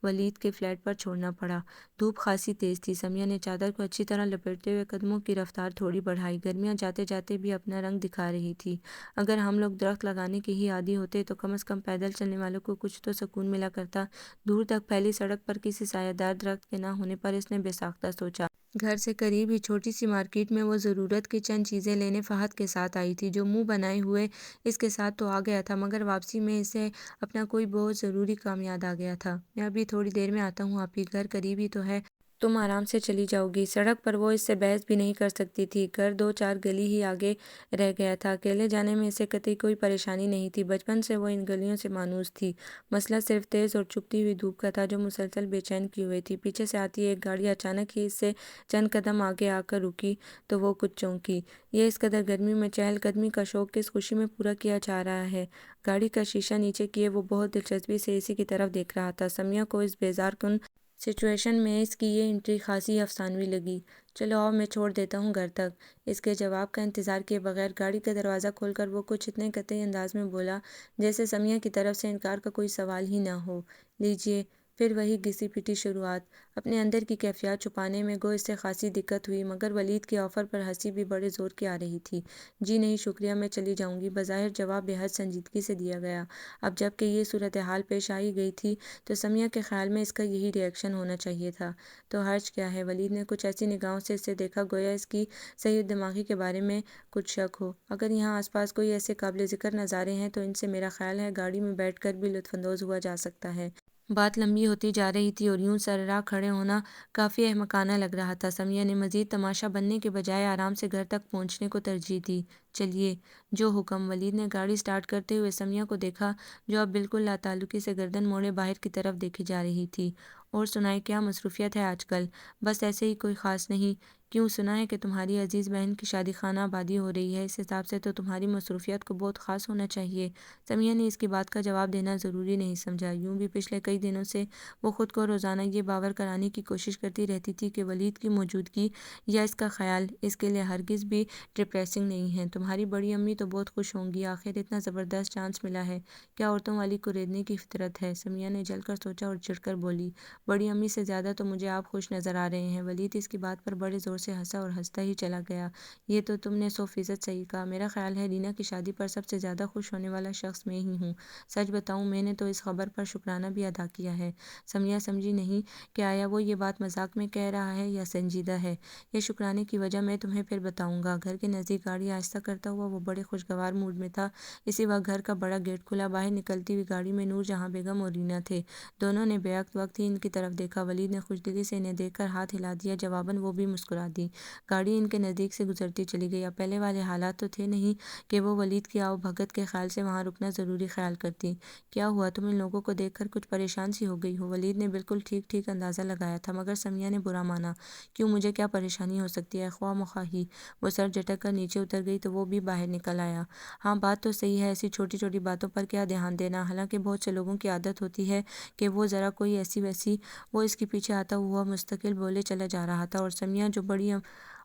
[SPEAKER 1] ولید کے فلیٹ پر چھوڑنا پڑا۔ دھوپ خاصی تیز تھی۔ سمیہ نے چادر کو اچھی طرح لپیٹتے ہوئے قدموں کی رفتار تھوڑی بڑھائی۔ گرمیاں جاتے جاتے بھی اپنا رنگ دکھا رہی تھی۔ اگر ہم لوگ درخت لگانے کے ہی عادی ہوتے تو کم از کم پیدل چلنے والوں کو کچھ تو سکون ملا کرتا۔ دور تک پھیلی سڑک پر کسی سایہ دار درخت کے نہ ہونے پر اس نے بے ساختہ سوچا۔ گھر سے قریب ہی چھوٹی سی مارکیٹ میں وہ ضرورت کی چند چیزیں لینے فہد کے ساتھ آئی تھی، جو منہ بنائے ہوئے اس کے ساتھ تو آ گیا تھا، مگر واپسی میں اسے اپنا کوئی بہت ضروری کام یاد آ گیا تھا۔ میں ابھی تھوڑی دیر میں آتا ہوں آپی، گھر قریب ہی تو ہے، تم آرام سے چلی جاؤ گی۔ سڑک پر وہ اس سے بحث بھی نہیں کر سکتی تھی۔ گھر 2-4 گلی ہی آگے رہ گیا تھا۔ اکیلے جانے میں اسے قطعی کوئی پریشانی نہیں تھی۔ بچپن سے وہ ان گلیوں سے مانوس تھی۔ مسئلہ صرف تیز اور چبھتی ہوئی دھوپ کا تھا جو مسلسل بے چین کیے ہوئے تھی۔ پیچھے سے آتی ایک گاڑی اچانک ہی اس سے چند قدم آگے آ کر رکی تو وہ کچھ چونکی۔ یہ اس قدر گرمی میں چہل قدمی کا شوق کس خوشی میں پورا کیا جا رہا ہے؟ گاڑی کا شیشہ نیچے کیے وہ بہت دلچسپی سے اسی کی طرف دیکھ رہا تھا۔ سمیہ کو اس بیزار کن سچویشن میں اس کی یہ انٹری خاصی افسانوی لگی۔ چلو آؤ، میں چھوڑ دیتا ہوں گھر تک۔ اس کے جواب کا انتظار کیے بغیر گاڑی کا دروازہ کھول کر وہ کچھ اتنے قطعی انداز میں بولا جیسے سمیہ کی طرف سے انکار کا کوئی سوال ہی نہ ہو۔ لیجئے۔ پھر وہی گھسی پٹی شروعات۔ اپنے اندر کی کیفیات چھپانے میں گو اس سے خاصی دقت ہوئی، مگر ولید کے آفر پر ہنسی بھی بڑے زور کی آ رہی تھی۔ جی نہیں شکریہ، میں چلی جاؤں گی۔ بظاہر جواب بے حد سنجیدگی سے دیا گیا۔ اب جب کہ یہ صورتحال پیش آ ہی گئی تھی تو سمیہ کے خیال میں اس کا یہی ری ایکشن ہونا چاہیے تھا۔ تو حرج کیا ہے؟ ولید نے کچھ ایسی نگاہوں سے اسے دیکھا گویا اس کی صحیح دماغی کے بارے میں کچھ شک ہو۔ اگر یہاں آس پاس کوئی ایسے قابل ذکر نظارے ہیں تو ان سے میرا خیال ہے گاڑی میں بیٹھ کر بھی لطف اندوز ہوا جا سکتا ہے۔ بات لمبی ہوتی جا رہی تھی اور یوں سرراہ کھڑے ہونا کافی احمقانہ لگ رہا تھا۔ سمیہ نے مزید تماشا بننے کے بجائے آرام سے گھر تک پہنچنے کو ترجیح دی۔ چلیے، جو حکم۔ ولید نے گاڑی سٹارٹ کرتے ہوئے سمیہ کو دیکھا جو اب بالکل لاتعلقی سے گردن موڑے باہر کی طرف دیکھی جا رہی تھی۔ اور سنائیں، کیا مصروفیت ہے آج کل؟ بس ایسے ہی، کوئی خاص نہیں۔ کیوں، سنا ہے کہ تمہاری عزیز بہن کی شادی خانہ آبادی ہو رہی ہے، اس حساب سے تو تمہاری مصروفیت کو بہت خاص ہونا چاہیے۔ سمیہ نے اس کی بات کا جواب دینا ضروری نہیں سمجھا۔ یوں بھی پچھلے کئی دنوں سے وہ خود کو روزانہ یہ باور کرانے کی کوشش کرتی رہتی تھی کہ ولید کی موجودگی یا اس کا خیال اس کے لیے ہرگز بھی ڈپریسنگ نہیں ہے۔ تمہاری بڑی امی تو بہت خوش ہوں گی، آخر اتنا زبردست چانس ملا ہے۔ کیا عورتوں والی کو ریدنے کی فطرت ہے؟ سمیہ نے جل کر سوچا اور چڑھ کر بولی، بڑی امی سے زیادہ تو مجھے آپ خوش نظر آ رہے ہیں۔ ولید اس کی بات پر بڑے زور سے ہنسا اور ہنستا ہی چلا گیا۔ یہ تو تم نے 100% صحیح کہا۔ میرا خیال ہے رینا کی شادی پر سب سے زیادہ خوش ہونے والا شخص میں ہی ہوں۔ سچ بتاؤں، میں نے تو اس خبر پر شکرانہ بھی ادا کیا ہے۔ سمیہ سمجھی نہیں کہ آیا وہ یہ بات مذاق میں کہہ رہا ہے یا سنجیدہ ہے۔ یہ شکرانے کی وجہ میں تمہیں پھر بتاؤں گا۔ گھر کے نزدیک گاڑی آہستہ کرتا ہوا وہ بڑے خوشگوار موڈ میں تھا۔ اسی وقت گھر کا بڑا گیٹ کھلا۔ باہر نکلتی ہوئی گاڑی میں نور جہاں بیگم اور رینا تھے۔ دونوں نے بیک وقت ہی ان کی طرف دیکھا۔ ولید نے خوش دلی سے انہیں دیکھ کر ہاتھ ہلا دیا، جواباً وہ بھی مسکرا دی۔ گاڑی ان کے نزدیک سے گزرتی چلی گئی۔ اب پہلے والے حالات تو تھے نہیں کہ وہ ولید کی آؤ بھگت کے خیال سے وہاں رکنا ضروری خیال کرتی۔ کیا ہوا، تم ان لوگوں کو دیکھ کر کچھ پریشان سی ہو گئی ہو؟ ولید نے بالکل ٹھیک اندازہ لگایا تھا، مگر سمیہ نے برا مانا۔ کیوں، مجھے کیا پریشانی ہو سکتی ہے؟ خواہ مخواہ ہی۔ وہ سر جھٹک کر نیچے اتر گئی تو وہ بھی باہر نکل آیا۔ ہاں بات تو صحیح ہے، ایسی چھوٹی چھوٹی باتوں پر کیا دھیان دینا؟ حالانکہ بہت سے لوگوں کی عادت ہوتی ہے کہ وہ ذرا کوئی ایسی ویسی، وہ اس کے پیچھے آتا ہوا مستقل بولے چلا جا رہا تھا، اور سمیہ جو بڑی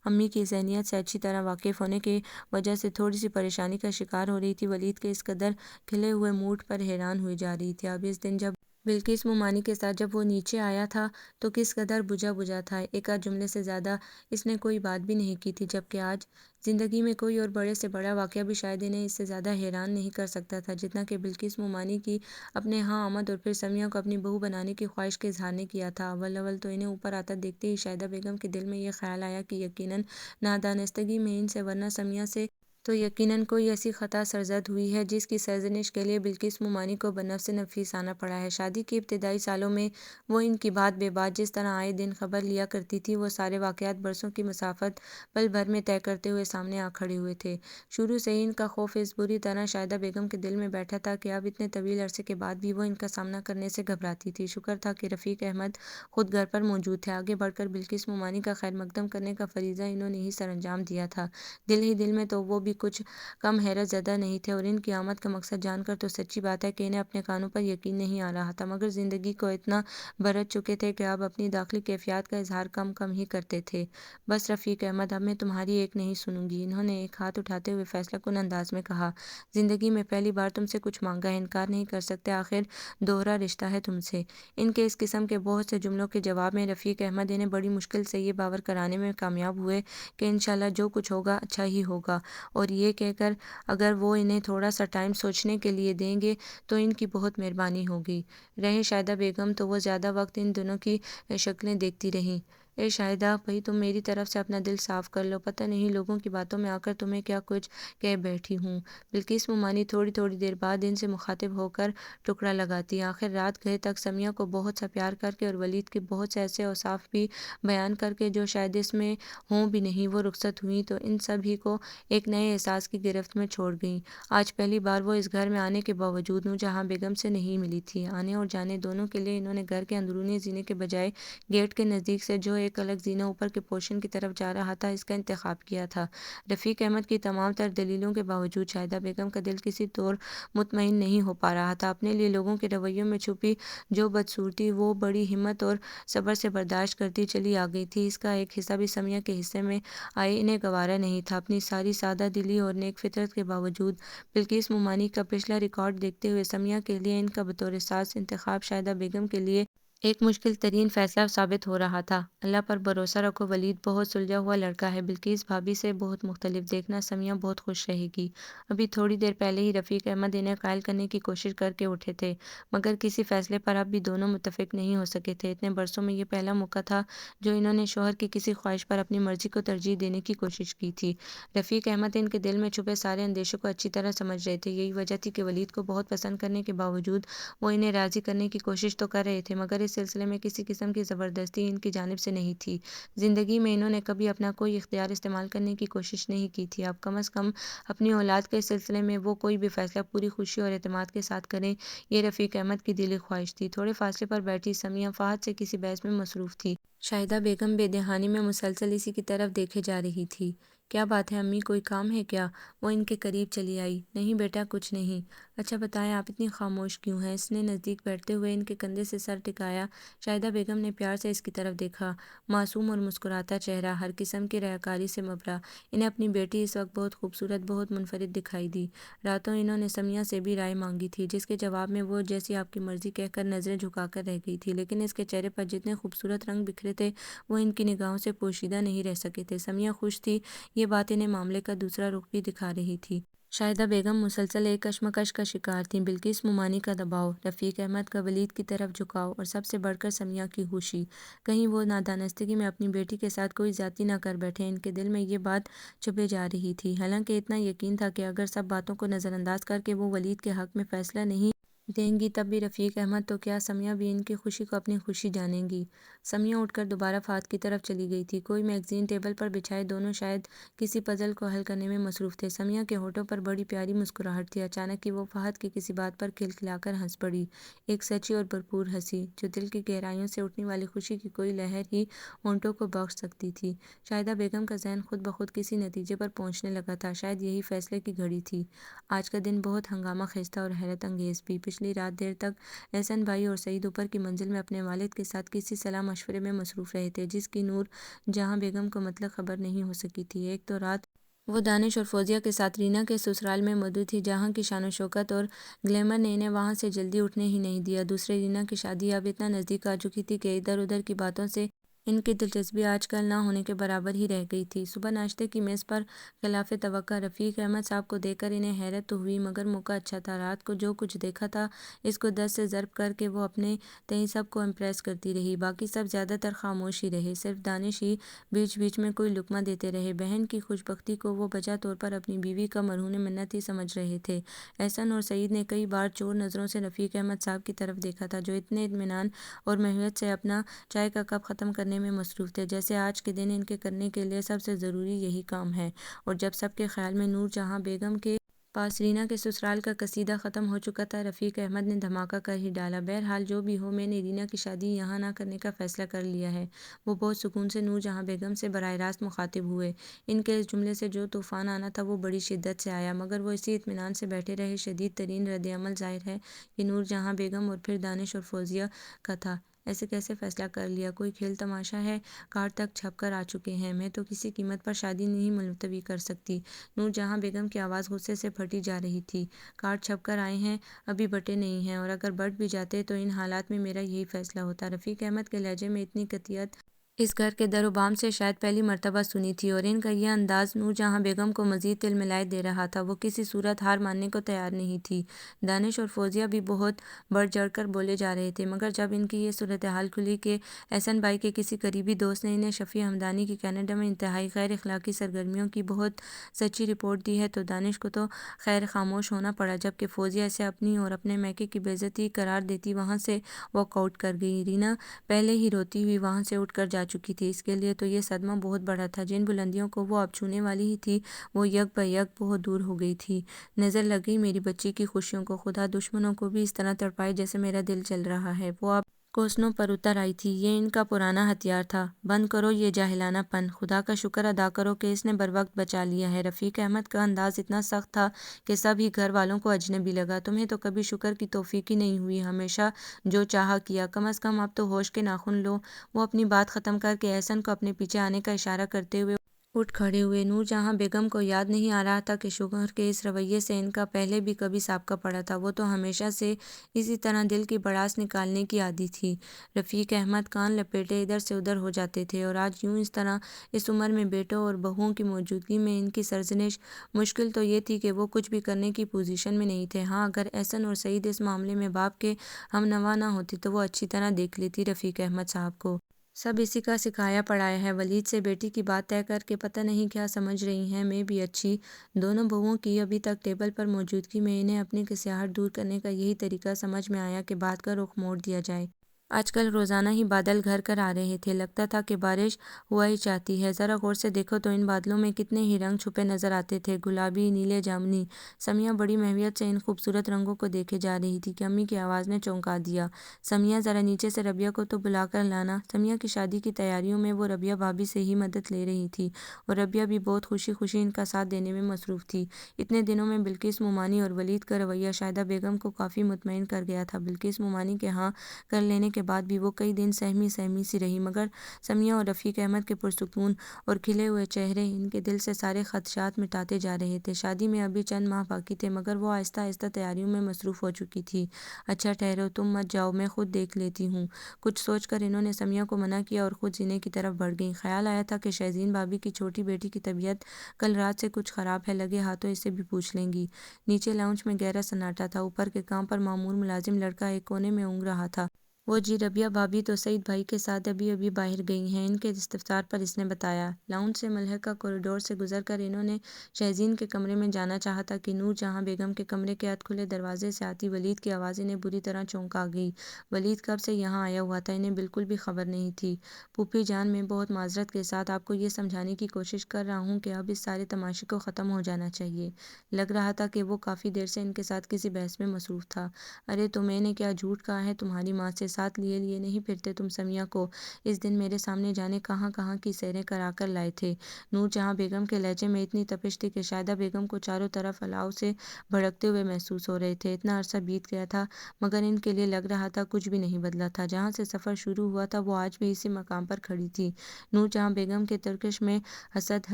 [SPEAKER 1] امی کی ذہنیت سے اچھی طرح واقف ہونے کی وجہ سے تھوڑی سی پریشانی کا شکار ہو رہی تھی، ولید کے اس قدر کھلے ہوئے موڈ پر حیران ہوئی جا رہی تھی۔ اب اس دن جب بلقیس مومانی کے ساتھ جب وہ نیچے آیا تھا تو کس قدر بجھا تھا، ایک آدھ جملے سے زیادہ اس نے کوئی بات بھی نہیں کی تھی، جبکہ آج زندگی میں کوئی اور بڑے سے بڑا واقعہ بھی شاید انہیں اس سے زیادہ حیران نہیں کر سکتا تھا جتنا کہ بلقیس مومانی کی اپنے ہاں آمد اور پھر سمیہ کو اپنی بہو بنانے کی خواہش کے اظہار نے کیا تھا۔ اول تو انہیں اوپر آتا دیکھتے ہی شاہدہ بیگم کے دل میں یہ خیال آیا کہ یقیناً نادانستگی میں ان سے ورنہ سمیہ سے تو یقیناً کوئی ایسی خطا سرزد ہوئی ہے جس کی سرزنش کے لیے بلقیس مومانی کو بنفس نفیس آنا پڑا ہے۔ شادی کے ابتدائی سالوں میں وہ ان کی بات بے بات جس طرح آئے دن خبر لیا کرتی تھی، وہ سارے واقعات برسوں کی مسافت پل بھر میں طے کرتے ہوئے سامنے آ کھڑے ہوئے تھے۔ شروع سے ہی ان کا خوف اس بری طرح شاہدہ بیگم کے دل میں بیٹھا تھا کہ اب اتنے طویل عرصے کے بعد بھی وہ ان کا سامنا کرنے سے گھبراتی تھی۔ شکر تھا کہ رفیق احمد خود گھر پر موجود تھے۔ آگے بڑھ کر بلقیس مومانی کا خیر مقدم کرنے کا فریضہ انہوں نے ہی سر انجام دیا تھا۔ دل ہی دل میں تو وہ بھی کچھ کم حیرت زدہ نہیں تھے، اور ان کی آمد کا مقصد جان کر تو سچی بات ہے کہ انہیں اپنے کانوں پر یقین نہیں آ رہا تھا، مگر زندگی کو اتنا برت چکے تھے کہ اب اپنی داخلی کیفیات کا اظہار کم کم ہی کرتے تھے۔ بس رفیق احمد، اب میں تمہاری ایک نہیں سنوں گی، انہوں نے ایک ہاتھ اٹھاتے ہوئے فیصلہ کن انداز میں کہا۔ زندگی میں پہلی بار تم سے کچھ مانگا ہے، انکار نہیں کر سکتے، آخر دوہرا رشتہ ہے تم سے۔ ان کے اس قسم کے بہت سے جملوں کے جواب میں رفیق احمد انہیں بڑی مشکل سے یہ باور کرانے میں کامیاب ہوئے کہ انشاءاللہ جو کچھ ہوگا اچھا ہی ہوگا، اور یہ کہہ کر اگر وہ انہیں تھوڑا سا ٹائم سوچنے کے لیے دیں گے تو ان کی بہت مہربانی ہوگی۔ رہے شاہدہ بیگم تو وہ زیادہ وقت ان دونوں کی شکلیں دیکھتی رہیں۔ اے شاہدہ، بھئی تم میری طرف سے اپنا دل صاف کر لو، پتہ نہیں لوگوں کی باتوں میں آ کر تمہیں کیا کچھ کہہ بیٹھی ہوں۔ بلقیس مومانی تھوڑی تھوڑی دیر بعد ان سے مخاطب ہو کر ٹکڑا لگاتی۔ آخر رات گئے تک سمیہ کو بہت سا پیار کر کے اور ولید کے بہت سے ایسے اوصاف بھی بیان کر کے جو شاید اس میں ہوں بھی نہیں، وہ رخصت ہوئیں تو ان سبھی کو ایک نئے احساس کی گرفت میں چھوڑ گئیں۔ آج پہلی بار وہ اس گھر میں آنے کے باوجود نورجہاں بیگم سے نہیں ملی تھی۔ آنے اور جانے دونوں کے لیے انہوں نے گھر کے اندرونی زینے کے بجائے گیٹ کے نزدیک سے جو ایک الگ زینہ اوپر کے پورشن کی طرف جا رہا تھا، اس کا انتخاب کیا تھا۔ رفیق احمد کی تمام تر دلیلوں کے باوجود شاہدہ بیگم کا دل کسی طور مطمئن نہیں ہو پا رہا تھا۔ اپنے لیے لوگوں کے رویوں میں چھپی جو بدصورتی وہ بڑی ہمت اور صبر سے برداشت کرتی چلی آ گئی تھی، اس کا ایک حصہ بھی سمیہ کے حصے میں آئے انہیں گوارا نہیں تھا۔ اپنی ساری سادہ دلی اور نیک فطرت کے باوجود بلقیس مومانی کا پچھلا ریکارڈ دیکھتے ہوئے سمیہ کے لیے ان کا بطور ساس انتخاب شاہدہ بیگم کے لیے ایک مشکل ترین فیصلہ ثابت ہو رہا تھا۔ اللہ پر بھروسہ رکھو، ولید بہت سلجھا ہوا لڑکا ہے، بلقیس بھابھی سے بہت مختلف، دیکھنا سمیہ بہت خوش رہے گی۔ ابھی تھوڑی دیر پہلے ہی رفیق احمد انہیں قائل کرنے کی کوشش کر کے اٹھے تھے، مگر کسی فیصلے پر اب بھی دونوں متفق نہیں ہو سکے تھے۔ اتنے برسوں میں یہ پہلا موقع تھا جو انہوں نے شوہر کی کسی خواہش پر اپنی مرضی کو ترجیح دینے کی کوشش کی تھی۔ رفیق احمد ان کے دل میں چھپے سارے اندیشوں کو اچھی طرح سمجھ رہے تھے۔ یہی وجہ تھی کہ ولید کو بہت پسند کرنے کے باوجود وہ انہیں راضی کرنے کی کوشش تو کر رہے تھے، مگر اس سلسلے میں کسی قسم کی زبردستی ان کی جانب سے نہیں تھی۔ زندگی میں انہوں نے کبھی اپنا کوئی اختیار استعمال کرنے کی کوشش نہیں کی تھی، اب کم از کم اپنی اولاد کے سلسلے میں وہ کوئی بھی فیصلہ پوری خوشی اور اعتماد کے ساتھ کریں، یہ رفیق احمد کی دلی خواہش تھی۔ تھوڑے فاصلے پر بیٹھی سمیہ فہد سے کسی بحث میں مصروف تھی۔ شاہدہ بیگم بے دہانی میں مسلسل اسی کی طرف دیکھے جا رہی تھی۔ کیا بات ہے امی، کوئی کام ہے کیا؟ وہ ان کے قریب چلی آئی۔ نہیں بیٹا، کچھ نہیں۔ اچھا بتائیں، آپ اتنی خاموش کیوں ہیں؟ اس نے نزدیک بیٹھتے ہوئے ان کے کندھے سے سر ٹکایا۔ شاہدہ بیگم نے پیار سے اس کی طرف دیکھا، معصوم اور مسکراتا چہرہ، ہر قسم کی ریاکاری سے مبرا۔ انہیں اپنی بیٹی اس وقت بہت خوبصورت، بہت منفرد دکھائی دی۔ راتوں انہوں نے سمیہ سے بھی رائے مانگی تھی، جس کے جواب میں وہ جیسی آپ کی مرضی کہہ کر نظریں جھکا کر رہ گئی تھی، لیکن اس کے چہرے پر جتنے خوبصورت رنگ بکھرے تھے وہ ان کی نگاہوں سے پوشیدہ نہیں رہ سکے تھے۔ سمیہ خوش تھی، یہ بات انہیں معاملے کا دوسرا رخ بھی دکھا رہی تھی۔ شاہدہ بیگم مسلسل ایک کشمکش کا شکار تھیں، بلقیس مومانی کا دباؤ، رفیق احمد کا ولید کی طرف جھکاؤ، اور سب سے بڑھ کر سمیہ کی ہوشی۔ کہیں وہ نادانستگی میں اپنی بیٹی کے ساتھ کوئی زیادتی نہ کر بیٹھیں، ان کے دل میں یہ بات چھپے جا رہی تھی۔ حالانکہ اتنا یقین تھا کہ اگر سب باتوں کو نظر انداز کر کے وہ ولید کے حق میں فیصلہ نہیں دیں گی، تب بھی رفیق احمد تو کیا، سمیہ بھی ان کی خوشی کو اپنی خوشی جانیں گی۔ سمیہ اٹھ کر دوبارہ فہد کی طرف چلی گئی تھی۔ کوئی میگزین ٹیبل پر بچھائے دونوں شاید کسی پزل کو حل کرنے میں مصروف تھے۔ سمیہ کے ہونٹوں پر بڑی پیاری مسکراہٹ تھی۔ اچانک ہی وہ فہد کی کسی بات پر کھلکھلا کر ہنس پڑی، ایک سچی اور بھرپور ہنسی جو دل کی گہرائیوں سے اٹھنے والی خوشی کی کوئی لہر ہی ہونٹوں کو بخش سکتی تھی۔ شاہدہ بیگم کا ذہن خود بخود کسی نتیجے پر پہنچنے لگا تھا، شاید یہی فیصلے کی گھڑی تھی۔ آج کا دن بہت ہنگامہ خیز تھا اور حیرت انگیز بھی۔ پچھلی رات دیر تک احسن بھائی اور سعید اوپر کی منزل میں اپنے والد کے ساتھ کسی صلاح مشورے میں مصروف رہے تھے، جس کی نور جہاں بیگم کو مطلق خبر نہیں ہو سکی تھی۔ ایک تو رات وہ دانش اور فوزیہ کے ساتھ رینا کے سسرال میں مدعو تھی، جہاں کی شان و شوکت اور گلیمر نے انہیں وہاں سے جلدی اٹھنے ہی نہیں دیا۔ دوسرے رینا کی شادی اب اتنا نزدیک آ چکی تھی کہ ادھر ادھر کی باتوں سے ان کی دلچسپی آج کل نہ ہونے کے برابر ہی رہ گئی تھی۔ صبح ناشتے کی میز پر خلاف توقع رفیق احمد صاحب کو دیکھ کر انہیں حیرت تو ہوئی، مگر موقع اچھا تھا۔ رات کو جو کچھ دیکھا تھا اس کو 10 سے ضرب کر کے وہ اپنے تئیں سب کو امپریس کرتی رہی۔ باقی سب زیادہ تر خاموش ہی رہے، صرف دانش ہی بیچ بیچ میں کوئی لقمہ دیتے رہے۔ بہن کی خوش بختی کو وہ بجا طور پر اپنی بیوی کا مرہون منت ہی سمجھ رہے تھے۔ احسن اور سعید نے کئی بار چور نظروں سے رفیق احمد صاحب کی طرف دیکھا تھا، جو اتنے اطمینان اور معیت سے اپنا چائے کا کپ ختم کرنے میں مصروف تھے، جیسے آج کے دن ان کے کرنے کے لیے سب سے ضروری یہی کام ہے۔ اور جب سب کے خیال میں نور جہاں بیگم کے پاس رینا کے سسرال کا قصیدہ ختم ہو چکا تھا، رفیق احمد نے دھماکہ کر ہی ڈالا۔ بہرحال جو بھی ہو، میں نے رینا کی شادی یہاں نہ کرنے کا فیصلہ کر لیا ہے۔ وہ بہت سکون سے نور جہاں بیگم سے براہ راست مخاطب ہوئے۔ ان کے اس جملے سے جو طوفان آنا تھا وہ بڑی شدت سے آیا، مگر وہ اسی اطمینان سے بیٹھے رہے۔ شدید ترین رد عمل ظاہر ہے یہ نور جہاں بیگم اور پھر دانش اور فوزیہ کا تھا۔ ایسے کیسے فیصلہ کر لیا؟ کوئی کھیل تماشا ہے؟ کارڈ تک چھپ کر آ چکے ہیں، میں تو کسی قیمت پر شادی نہیں ملتوی کر سکتی۔ نور جہاں بیگم کی آواز غصے سے پھٹی جا رہی تھی۔ کارڈ چھپ کر آئے ہیں، ابھی بٹے نہیں ہیں، اور اگر بٹ بھی جاتے تو ان حالات میں میرا یہی فیصلہ ہوتا۔ رفیق احمد کے لہجے میں اتنی قطعیت اس گھر کے در و بام سے شاید پہلی مرتبہ سنی تھی، اور ان کا یہ انداز نور جہاں بیگم کو مزید تل ملائے دے رہا تھا۔ وہ کسی صورت ہار ماننے کو تیار نہیں تھی۔ دانش اور فوزیہ بھی بہت بڑھ چڑھ کر بولے جا رہے تھے، مگر جب ان کی یہ صورتحال کھلی کہ احسن بھائی کے کسی قریبی دوست نے انہیں شفیع حمدانی کی کینیڈا میں انتہائی غیر اخلاقی سرگرمیوں کی بہت سچی رپورٹ دی ہے، تو دانش کو تو خیر خاموش ہونا پڑا، جبکہ فوزیہ اسے اپنی اور اپنے میکے کی بے عزتی قرار دیتی وہاں سے واک آؤٹ کر گئی۔ رینا پہلے ہی روتی ہوئی وہاں سے اٹھ کر جا چکی تھی۔ اس کے لیے تو یہ صدمہ بہت بڑا تھا، جن بلندیوں کو وہ اب چھونے والی ہی تھی وہ یک بہ یک بہت دور ہو گئی تھی۔ نظر لگ گئی میری بچی کی خوشیوں کو، خدا دشمنوں کو بھی اس طرح تڑپائے جیسے میرا دل چل رہا ہے۔ وہ اب کوسنوں پر اتر آئی تھی۔ یہ ان کا پرانا ہتھیار تھا، بند کرو یہ جاہلانہ پن، خدا کا شکر ادا کرو کہ اس نے بروقت بچا لیا ہے۔ رفیق احمد کا انداز اتنا سخت تھا کہ سب ہی گھر والوں کو اجنبی لگا۔ تمہیں تو کبھی شکر کی توفیق ہی نہیں ہوئی، ہمیشہ جو چاہا کیا، کم از کم اب تو ہوش کے ناخن لو۔ وہ اپنی بات ختم کر کے احسن کو اپنے پیچھے آنے کا اشارہ کرتے ہوئے اٹھ کھڑے ہوئے۔ نور جہاں بیگم کو یاد نہیں آ رہا تھا کہ شوہر کے اس رویے سے ان کا پہلے بھی کبھی سابقہ پڑا تھا، وہ تو ہمیشہ سے اسی طرح دل کی بڑاس نکالنے کی عادی تھی۔ رفیق احمد کان لپیٹے ادھر سے ادھر ہو جاتے تھے، اور آج یوں اس طرح اس عمر میں بیٹوں اور بہوؤں کی موجودگی میں ان کی سرزنش۔ مشکل تو یہ تھی کہ وہ کچھ بھی کرنے کی پوزیشن میں نہیں تھے۔ ہاں، اگر احسن اور سعید اس معاملے میں باپ کے ہم نوا نہ ہوتے تو وہ اچھی طرح دیکھ لیتی رفیق احمد صاحب کو۔ سب اسی کا سکھایا پڑھایا ہے۔ ولید سے بیٹی کی بات طے کر کے پتہ نہیں کیا سمجھ رہی ہیں، میں بھی اچھی۔ دونوں بہوؤں کی ابھی تک ٹیبل پر موجودگی میں انہیں اپنی کسیاہٹ دور کرنے کا یہی طریقہ سمجھ میں آیا کہ بات کا رخ موڑ دیا جائے۔ آج کل روزانہ ہی بادل گھر کر آ رہے تھے، لگتا تھا کہ بارش ہوا ہی چاہتی ہے۔ ذرا غور سے دیکھو تو ان بادلوں میں کتنے ہی رنگ چھپے نظر آتے تھے، گلابی، نیلے، جامنی۔ سمیہ بڑی محویت سے ان خوبصورت رنگوں کو دیکھے جا رہی تھی کہ امی کی آواز نے چونکا دیا، سمیہ ذرا نیچے سے ربیہ کو تو بلا کر لانا۔ سمیہ کی شادی کی تیاریوں میں وہ ربیہ بھابھی سے ہی مدد لے رہی تھی، اور ربیہ بھی بہت خوشی خوشی ان کا ساتھ دینے میں مصروف تھی۔ اتنے دنوں میں بلقیس مومانی اور ولید کا رویہ شاہدہ بیگم کو کافی مطمئن کر گیا تھا۔ بلقیس مومانی کے ہاں کر لینے کے بعد بھی وہ کئی دن سہمی سہمی سی رہی، مگر سمیہ اور رفیق احمد کے پرسکون اور کھلے ہوئے چہرے ان کے دل سے سارے خدشات مٹاتے جا رہے تھے۔ شادی میں ابھی چند ماہ باقی تھے، مگر وہ آہستہ آہستہ تیاریوں میں مصروف ہو چکی تھی۔ اچھا ٹھہرو، تم مت جاؤ، میں خود دیکھ لیتی ہوں۔ کچھ سوچ کر انہوں نے سمیہ کو منع کیا اور خود زینے کی طرف بڑھ گئیں۔ خیال آیا تھا کہ شہزین بھابھی کی چھوٹی بیٹی کی طبیعت کل رات سے کچھ خراب ہے، لگے ہاتھوں اس سے بھی پوچھ لیں گی۔ نیچے لاؤنج میں گہرا سناٹا تھا، اوپر کے کام پر مامور ملازم لڑکا ایک کونے میں اونگ رہا تھا۔ وہ جی، ربیہ بھابھی تو سعید بھائی کے ساتھ ابھی ابھی باہر گئی ہیں، ان کے استفسار پر اس نے بتایا۔ لاؤنج سے ملحقہ کوریڈور سے گزر کر انہوں نے شہزین کے کمرے میں جانا چاہا تھا کہ نور جہاں بیگم کے کمرے کے ادھ کھلے دروازے سے آتی ولید کی آواز انہیں بری طرح چونکا گئی۔ ولید کب سے یہاں آیا ہوا تھا، انہیں بالکل بھی خبر نہیں تھی۔ پھوپھی جان، میں بہت معذرت کے ساتھ آپ کو یہ سمجھانے کی کوشش کر رہا ہوں کہ اب اس سارے تماشے کو ختم ہو جانا چاہیے۔ لگ رہا تھا کہ وہ کافی دیر سے ان کے ساتھ کسی بحث میں مصروف تھا۔ ارے تو میں نے کیا جھوٹ کہا ہے تمہاری ماں سے، ساتھ لیے لیے نہیں پھرتے تم سمیہ کو، اس دن میرے سامنے جانے کہاں کہاں کی سیریں کرا کر لائے تھے۔ نور جہاں بیگم کے لہجے میں اتنی تپش تھی کہ شاہدہ بیگم کو چاروں طرف الاؤ سے بھڑکتے ہوئے محسوس ہو رہے تھے۔ اتنا عرصہ بیت گیا تھا، مگر ان کے لیے لگ رہا تھا کچھ بھی نہیں بدلا تھا۔ جہاں سے سفر شروع ہوا تھا وہ آج بھی اسی مقام پر کھڑی تھی۔ نور جہاں بیگم کے ترکش میں حسد،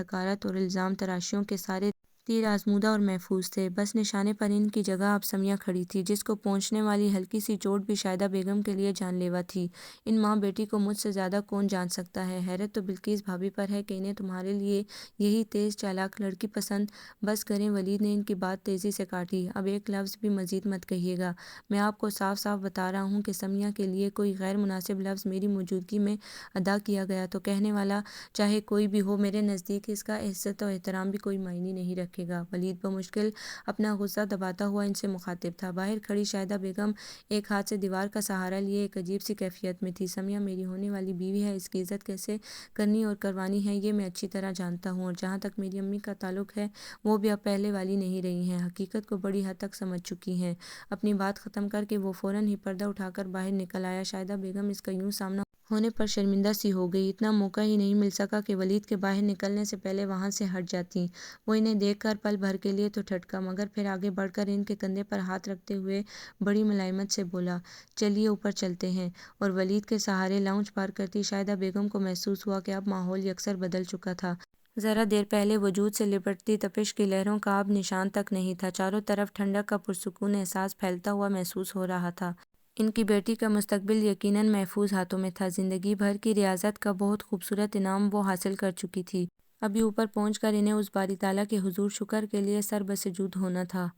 [SPEAKER 1] حقارت اور الزام تراشیوں کے سارے تیر آزمودہ اور محفوظ تھے، بس نشانے پر ان کی جگہ اب سمیہ کھڑی تھی، جس کو پہنچنے والی ہلکی سی چوٹ بھی شاہدہ بیگم کے لیے جان لیوا تھی۔ ان ماں بیٹی کو مجھ سے زیادہ کون جان سکتا ہے؟ حیرت تو بلقیس بھابھی پر ہے کہ انہیں تمہارے لیے یہی تیز چالاک لڑکی پسند۔ بس کریں، ولید نے ان کی بات تیزی سے کاٹی، اب ایک لفظ بھی مزید مت کہیے گا۔ میں آپ کو صاف صاف بتا رہا ہوں کہ سمیہ کے لیے کوئی غیر مناسب لفظ میری موجودگی میں ادا کیا گیا تو کہنے والا چاہے کوئی بھی ہو، میرے نزدیک اس کا عزت و احترام بھی کوئی معنی نہیں رکھے گا۔ ولید بمشکل اپنا غصہ دباتا ہوا ان سے مخاطب تھا۔ باہر کھڑی شاہدہ بیگم ایک ہاتھ سے دیوار کا سہارا لیے ایک عجیب سی کیفیت میں تھی۔ سمیہ میری ہونے والی بیوی ہے، اس کی عزت کیسے کرنی اور کروانی ہے یہ میں اچھی طرح جانتا ہوں، اور جہاں تک میری امی کا تعلق ہے وہ بھی اب پہلے والی نہیں رہی ہیں، حقیقت کو بڑی حد تک سمجھ چکی ہیں۔ اپنی بات ختم کر کے وہ فوراً ہی پردہ اٹھا کر باہر نکل آیا۔ شاہدہ بیگم اس کا یوں سامنا ہونے پر شرمندہ سی ہو گئی، اتنا موقع ہی نہیں مل سکا کہ ولید کے باہر نکلنے سے پہلے وہاں سے ہٹ جاتی۔ وہ انہیں دیکھ کر پل بھر کے لیے تو ٹھٹکا، مگر پھر آگے بڑھ کر ان کے کندھے پر ہاتھ رکھتے ہوئے بڑی ملائمت سے بولا، چلیے اوپر چلتے ہیں۔ اور ولید کے سہارے لاؤنج پار کرتی شاہدہ بیگم کو محسوس ہوا کہ اب ماحول یکسر بدل چکا تھا۔ ذرا دیر پہلے وجود سے لپٹتی تپش کی لہروں کا اب نشان تک نہیں تھا، چاروں طرف ٹھنڈک کا پرسکون احساس پھیلتا ہوا محسوس ہو رہا تھا۔ ان کی بیٹی کا مستقبل یقیناً محفوظ ہاتھوں میں تھا، زندگی بھر کی ریاضت کا بہت خوبصورت انعام وہ حاصل کر چکی تھی، ابھی اوپر پہنچ کر انہیں اس باری تعالیٰ کے حضور شکر کے لیے سر بسجود ہونا تھا۔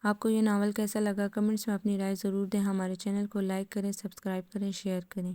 [SPEAKER 1] آپ کو یہ ناول کیسا لگا؟ کمنٹس میں اپنی رائے ضرور دیں، ہمارے چینل کو لائک کریں، سبسکرائب کریں، شیئر کریں۔